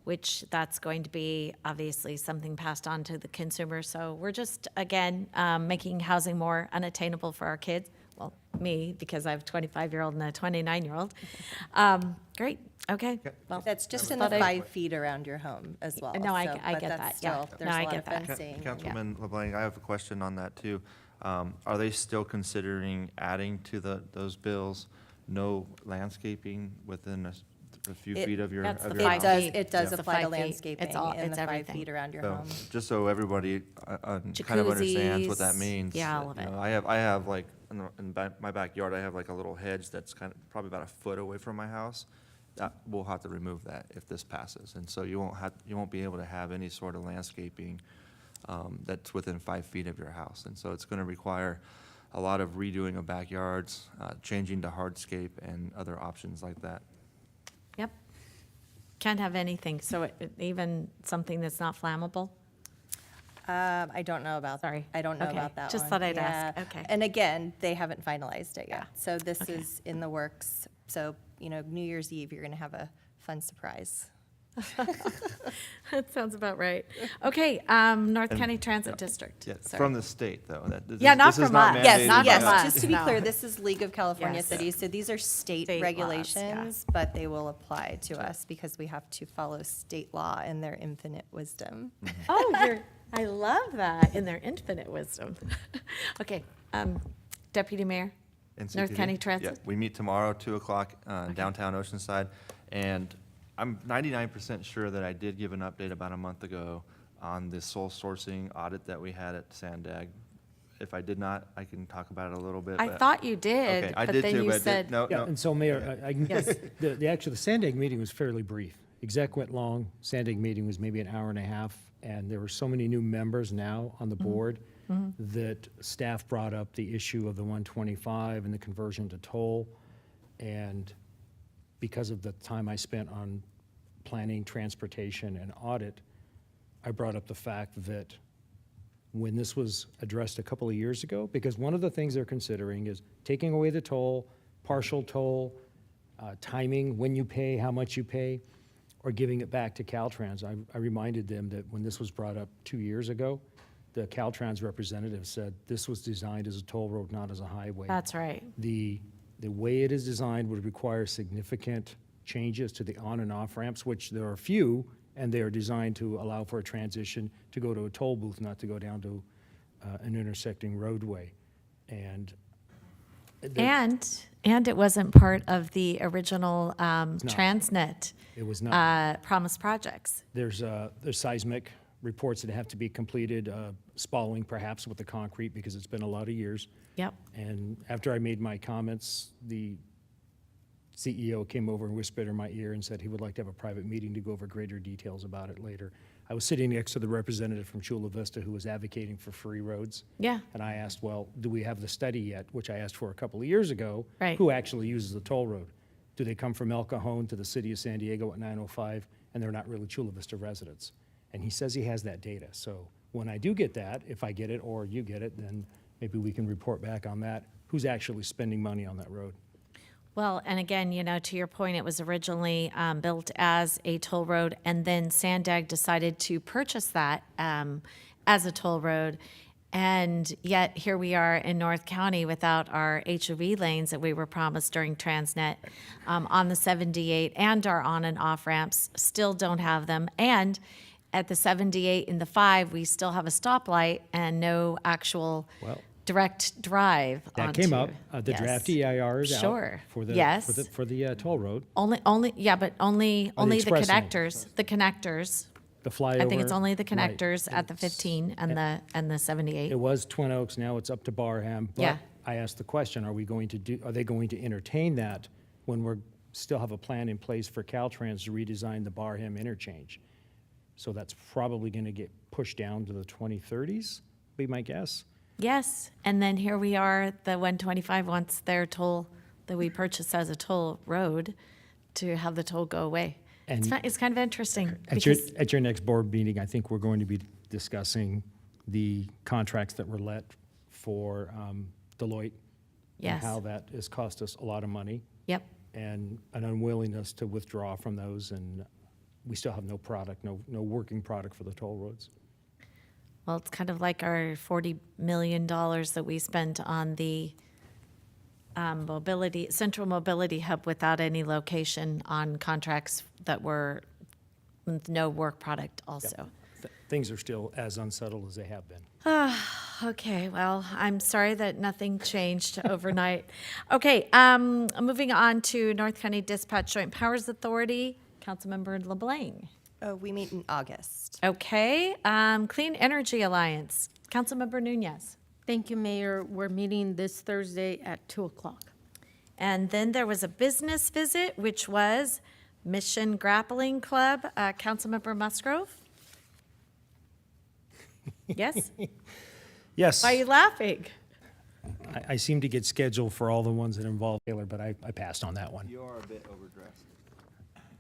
which that's going to be obviously something passed on to the consumer. So we're just, again, making housing more unattainable for our kids. Well, me, because I have a 25-year-old and a 29-year-old. Great, okay. Well, That's just in thought the I- 5 feet around your home as well. No, I So- I but get that's that, yeah. still- There's No, a I lot get of that. fencing. Councilman LeBlanc, I have a question on that too. Are they still considering adding to those bills, no landscaping within a few feet of your house? It five does, feet. it does It's the apply to 5 feet. landscaping It's all- in it's the 5 everything. feet around your So, home. just so everybody kind of understands what that Jacuzzis, means. yeah, all of it. I have like, my backyard, I have like a little hedge that's kind of probably about a foot away from my house. We'll have to remove that if this passes. And so you won't be able to have any sort of landscaping that's within 5 feet of your house. And so it's going to require a lot of redoing of backyards, changing to hardscape and other options like that. Yep. Can't have anything, so even something that's not flammable? I don't know about. Sorry. I don't know Okay. about that Just one. thought I'd Yeah. ask. Okay. And again, they haven't finalized it Yeah. yet. So this Okay. is in the works. So, New Year's Eve, you're going to have a fun surprise. That sounds about right. Okay, North And- County Transit District. Yeah, Sorry. from the state, though. Yeah, not this is from us. Yes, mandated not by from us. us. Just to be No. clear, this is League of California Yes. Cities, so these are state State laws, regulations, but they will apply to us because we have to follow state law in their infinite wisdom. Oh, I love that, in their infinite wisdom. Okay, Deputy Mayor, North NCTV? County Yeah, Transit? we meet tomorrow, 2 o'clock, downtown Oceanside. And I'm 99% sure that I did give an update about a month ago on the sole sourcing audit that we had at Sandag. If I did not, I can talk about it a little bit. I but- thought you did, Okay, I but did then too, you but said. no, Yeah, no. and so Mayor, Yes. the Sandag meeting was fairly brief. Exec went long, Sandag meeting was maybe an hour and a half, and there were so many new members now on the board that staff brought up the issue of the 125 and the conversion to toll. And because of the time I spent on planning, transportation, and audit, I brought up the fact that when this was addressed a couple of years ago, because one of the things they're considering is taking away the toll, partial toll, timing, when you pay, how much you pay, or giving it back to Caltrans. I reminded them that when this was brought up 2 years ago, the Caltrans representative said this was designed as a toll road, not as a highway. That's right. The way it is designed would require significant changes to the on and off ramps, which there are few, and they are designed to allow for a transition to go to a toll booth, not to go down to an intersecting roadway. And And it wasn't part of the original Transnet it was not. promised projects. There's seismic reports that have to be completed, spalling perhaps with the concrete because it's been a lot of years. Yep. And after I made my comments, the CEO came over and whispered in my ear and said he would like to have a private meeting to go over greater details about it later. I was sitting next to the representative from Chula Vista who was advocating for free roads. Yeah. And I asked, well, do we have the study yet, which I asked for a couple of years ago. Right. Who actually uses the toll road? Do they come from El Cajon to the city of San Diego at 9:05 and they're not really Chula Vista residents. And he says he has that data. So when I do get that, if I get it or you get it, then maybe we can report back on that. Who's actually spending money on that road? Well, and again, to your point, it was originally built as a toll road, and then Sandag decided to purchase that as a toll road. And yet here we are in North County without our HOV lanes that we were promised during Transnet on the 78 and our on and off ramps, still don't have them. And at the 78 and the 5, we still have a stoplight and no actual direct drive. That came up. The draft EIR is Sure. out for the Yes. for the toll road. Only the express lane. connectors. The connectors. The flyover. I think it's only the right. connectors at the 15 and the 78. It was Twin Oaks. Now it's up to Barham. But Yeah. I asked the question: Are they going to entertain that when we're still have a plan in place for Caltrans to redesign the Barham interchange? So that's probably going to get pushed down to the 2030s. Be my guess. Yes, and then here we are, the 125 wants their toll that we purchased as a toll road to have the toll go away. It's kind of interesting. At your next board meeting, I think we're going to be discussing the contracts that were let for Deloitte. Yes. And how that has cost us a lot of money. Yep. And an unwillingness to withdraw from those, and we still have no product, no working product for the toll roads. Well, it's kind of like our $40 million that we spent on the central mobility hub without any location on contracts that were with no work product also. Things are still as unsettled as they have been. Okay, well, I'm sorry that nothing changed overnight. Okay, moving on to North County Dispatch Joint Powers Authority, Councilmember LeBlanc. We meet in August. Okay, Clean Energy Alliance, Councilmember Nunez. Thank you, Mayor. We're meeting this Thursday at 2:00. And then there was a business visit, which was Mission Grappling Club, Councilmember Musgrove. Yes? Yes. Why are you laughing? I seem to get scheduled for all the ones that involve Taylor, but I passed on that one. You are a bit overdressed.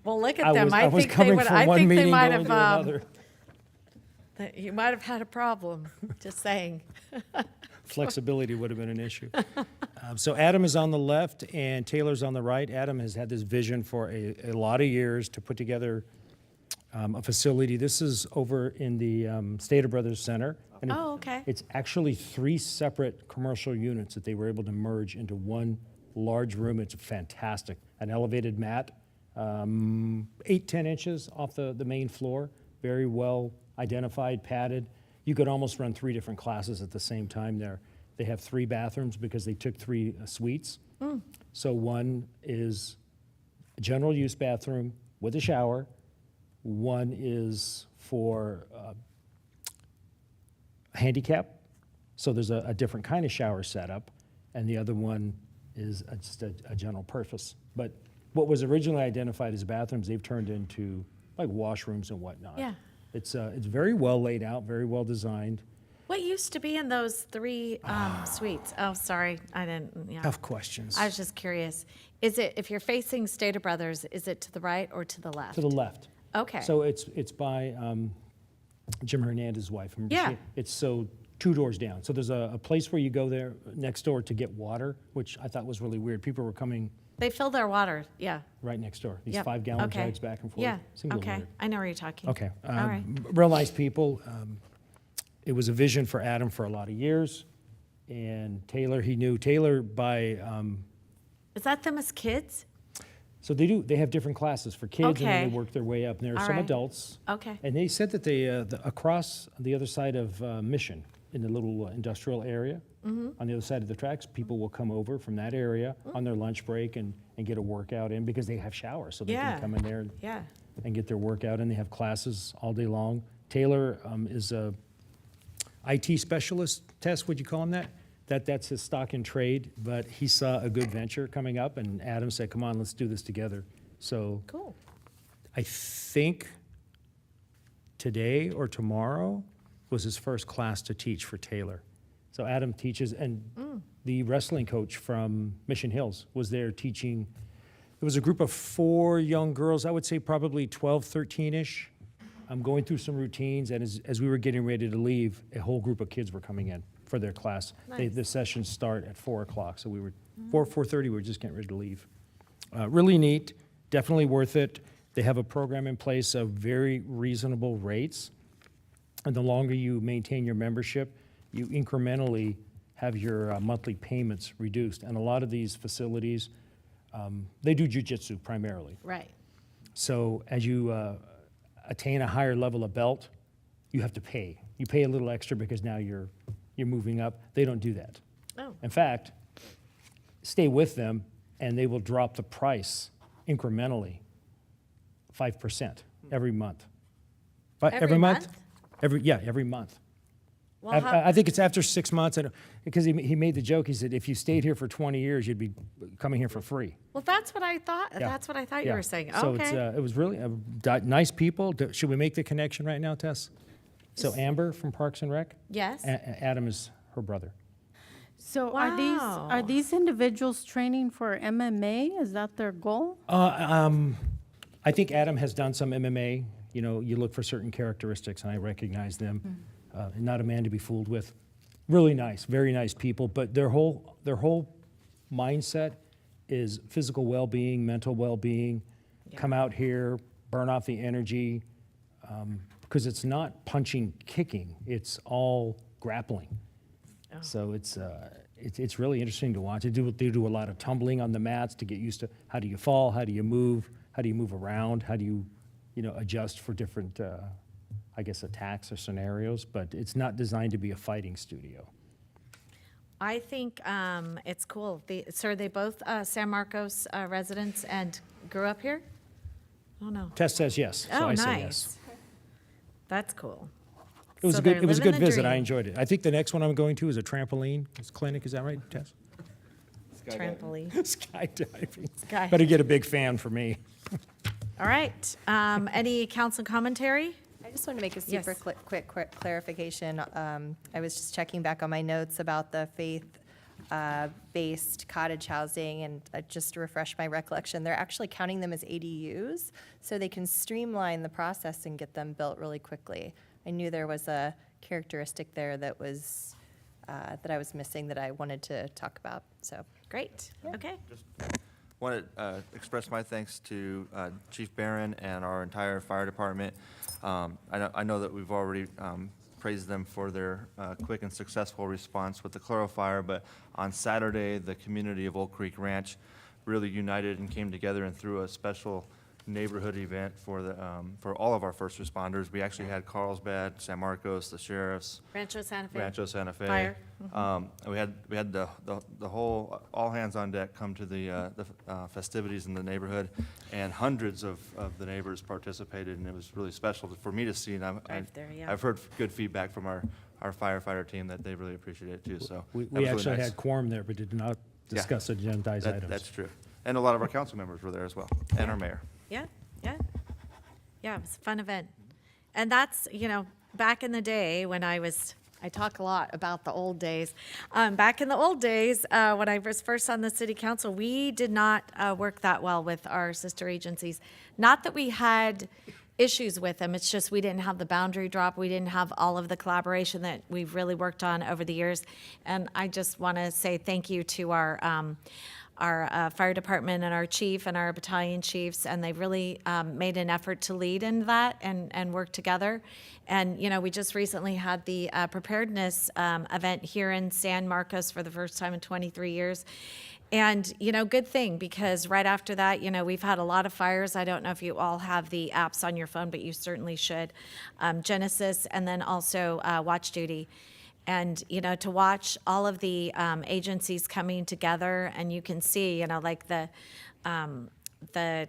Well, look at them. I was think they coming would. from I one think they meeting might going to have. another. You might have had a problem. Just saying. Flexibility would have been an issue. So Adam is on the left and Taylor's on the right. Adam has had this vision for a lot of years to put together a facility. This is over in the Stater Brothers Center. And Oh, okay. It's actually 3 separate commercial units that they were able to merge into one large room. It's fantastic. An elevated mat, 8-10 inches off the main floor, very well identified, padded. You could almost run 3 different classes at the same time there. They have 3 bathrooms because they took 3 suites. So one is a general use bathroom with a shower. One is for handicap, so there's a different kind of shower setup, and the other one is just a general purpose. But what was originally identified as bathrooms, they've turned into like washrooms and whatnot. Yeah. It's very well laid out, very well designed. What used to be in those 3 suites? Oh, sorry, I didn't. Yeah. Tough questions. I was just curious. Is it, if you're facing Stater Brothers, is it to the right or to the left? To the left. Okay. So it's by Jim Hernandez's wife. Remember Yeah. It's so 2 doors down. So there's a place where you go there next door to get water, which I thought was really weird. People were coming They fill their water, yeah. right next door. These Yep. 5-gallon Okay. jugs back and forth. Yeah, Seemed a little okay. weird. I know where you're talking. Okay. All right. Real nice people. It was a vision for Adam for a lot of years. And Taylor, he knew Taylor by, Is that them as kids? so they have different classes for kids and then Okay. they work their way up. And there are All some right. adults. Okay. And they said that they, across the other side of Mission, in the little industrial area, on the other side of the tracks, people will come over from that area on their lunch break and get a workout in because they have showers, so they Yeah. can come in there Yeah. and get their workout in. They have classes all day long. Taylor is a IT specialist, Tess, would you call him that? That's his stock in trade, but he saw a good venture coming up, and Adam said, come on, let's do this together. So Cool. I think today or tomorrow was his first class to teach for Taylor. So Adam teaches, and the wrestling coach from Mission Hills was there teaching It was a group of 4 young girls, I would say probably 12, 13-ish. I'm going through some routines, and as we were getting ready to leave, a whole group of kids were coming in for their class. Nice. The sessions start at 4 o'clock, so we were 4:30. We were just getting ready to leave. Really neat, definitely worth it. They have a program in place of very reasonable rates, and the longer you maintain your membership, you incrementally have your monthly payments reduced. And a lot of these facilities, they do jujitsu primarily. Right. So as you attain a higher level of belt, you have to pay. You pay a little extra because now you're moving up. They don't do that. Oh. In fact, stay with them and they will drop the price incrementally 5% every month. But Every month? Every month. Well, I think it's after 6 months, because he made the joke. He said, if you stayed here for 20 years, you'd be coming here for free. well, that's what I thought. Yeah. That's what I thought you Yeah. were saying. So Okay. it was really nice people. Should we make the connection right now, Tess? So Amber from Parks and Rec? Yes. Adam is her brother. So Wow. are these individuals training for MMA? Is that their goal? I think Adam has done some MMA. You know, you look for certain characteristics, and I recognize them. Not a man to be fooled with. Really nice, very nice people. But their whole mindset is physical well-being, mental well-being. Come out here, burn off the energy, because it's not punching, kicking. It's all grappling. So it's really interesting to watch. They do a lot of tumbling on the mats to get used to how do you fall, how do you move around, how do you adjust for different attacks or scenarios. But it's not designed to be a fighting studio. I think it's cool. So are they both San Marcos residents and grew up here? Oh, no. Tess says yes, so Oh, I nice. say yes. That's cool. It was So a good. they're It was a living good the visit. I dream. enjoyed it. I think the next one I'm going to is a trampoline clinic. Is that right, Tess? Trampoline. Skydiving. Sky- Better get a big fan for me. All right. Any council commentary? I just want to make a Yes. super quick clarification. I was just checking back on my notes about the faith-based cottage housing, and just to refresh my recollection, they're actually counting them as ADUs, so they can streamline the process and get them built really quickly. I knew there was a characteristic there that was that I was missing that I wanted to talk about. So Great. Okay. Want to express my thanks to Chief Barron and our entire fire department. I know that we've already praised them for their quick and successful response with the Chloro fire, but on Saturday, the community of Oak Creek Ranch really united and came together and threw a special neighborhood event for all of our first responders. We actually had Carlsbad, San Marcos, the sheriffs, Rancho Santa Fe. Rancho Santa Fe. Fire. We had the whole, all hands on deck come to the festivities in the neighborhood, and hundreds of the neighbors participated, and it was really special for me to see. And Drive there, yeah. I've heard good feedback from our firefighter team that they really appreciate it too. So We that was really actually nice. had quorum there, but did not Yeah. discuss agendized items. That's true. And a lot of our council members were there as well, and our mayor. Yeah. Yeah, it was a fun event. And that's, back in the day when I talk a lot about the old days. Back in the old days, when I was first on the city council, we did not work that well with our sister agencies. Not that we had issues with them, it's just we didn't have the boundary drop. We didn't have all of the collaboration that we've really worked on over the years. And I just want to say thank you to our fire department and our chief and our battalion chiefs, and they really made an effort to lead in that and work together. And, we just recently had the preparedness event here in San Marcos for the first time in 23 years. And, good thing, because right after that, we've had a lot of fires. I don't know if you all have the apps on your phone, but you certainly should. Genesis, and then also Watch Duty. And, to watch all of the agencies coming together, and you can see, like the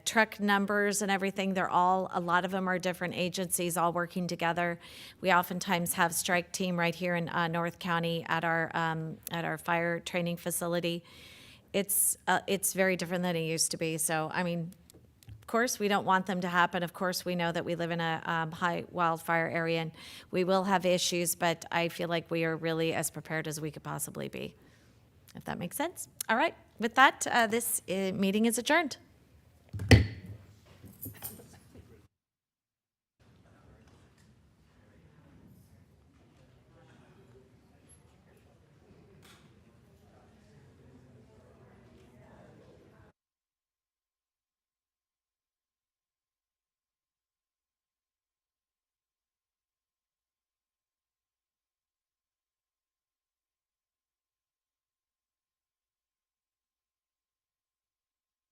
truck numbers and everything, a lot of them are different agencies all working together. We oftentimes have strike team right here in North County at our fire training facility. It's very different than it used to be. So, of course, we don't want them to happen. Of course, we know that we live in a high wildfire area, and we will have issues, but I feel like we are really as prepared as we could possibly be, if that makes sense. All right, with that, this meeting is adjourned.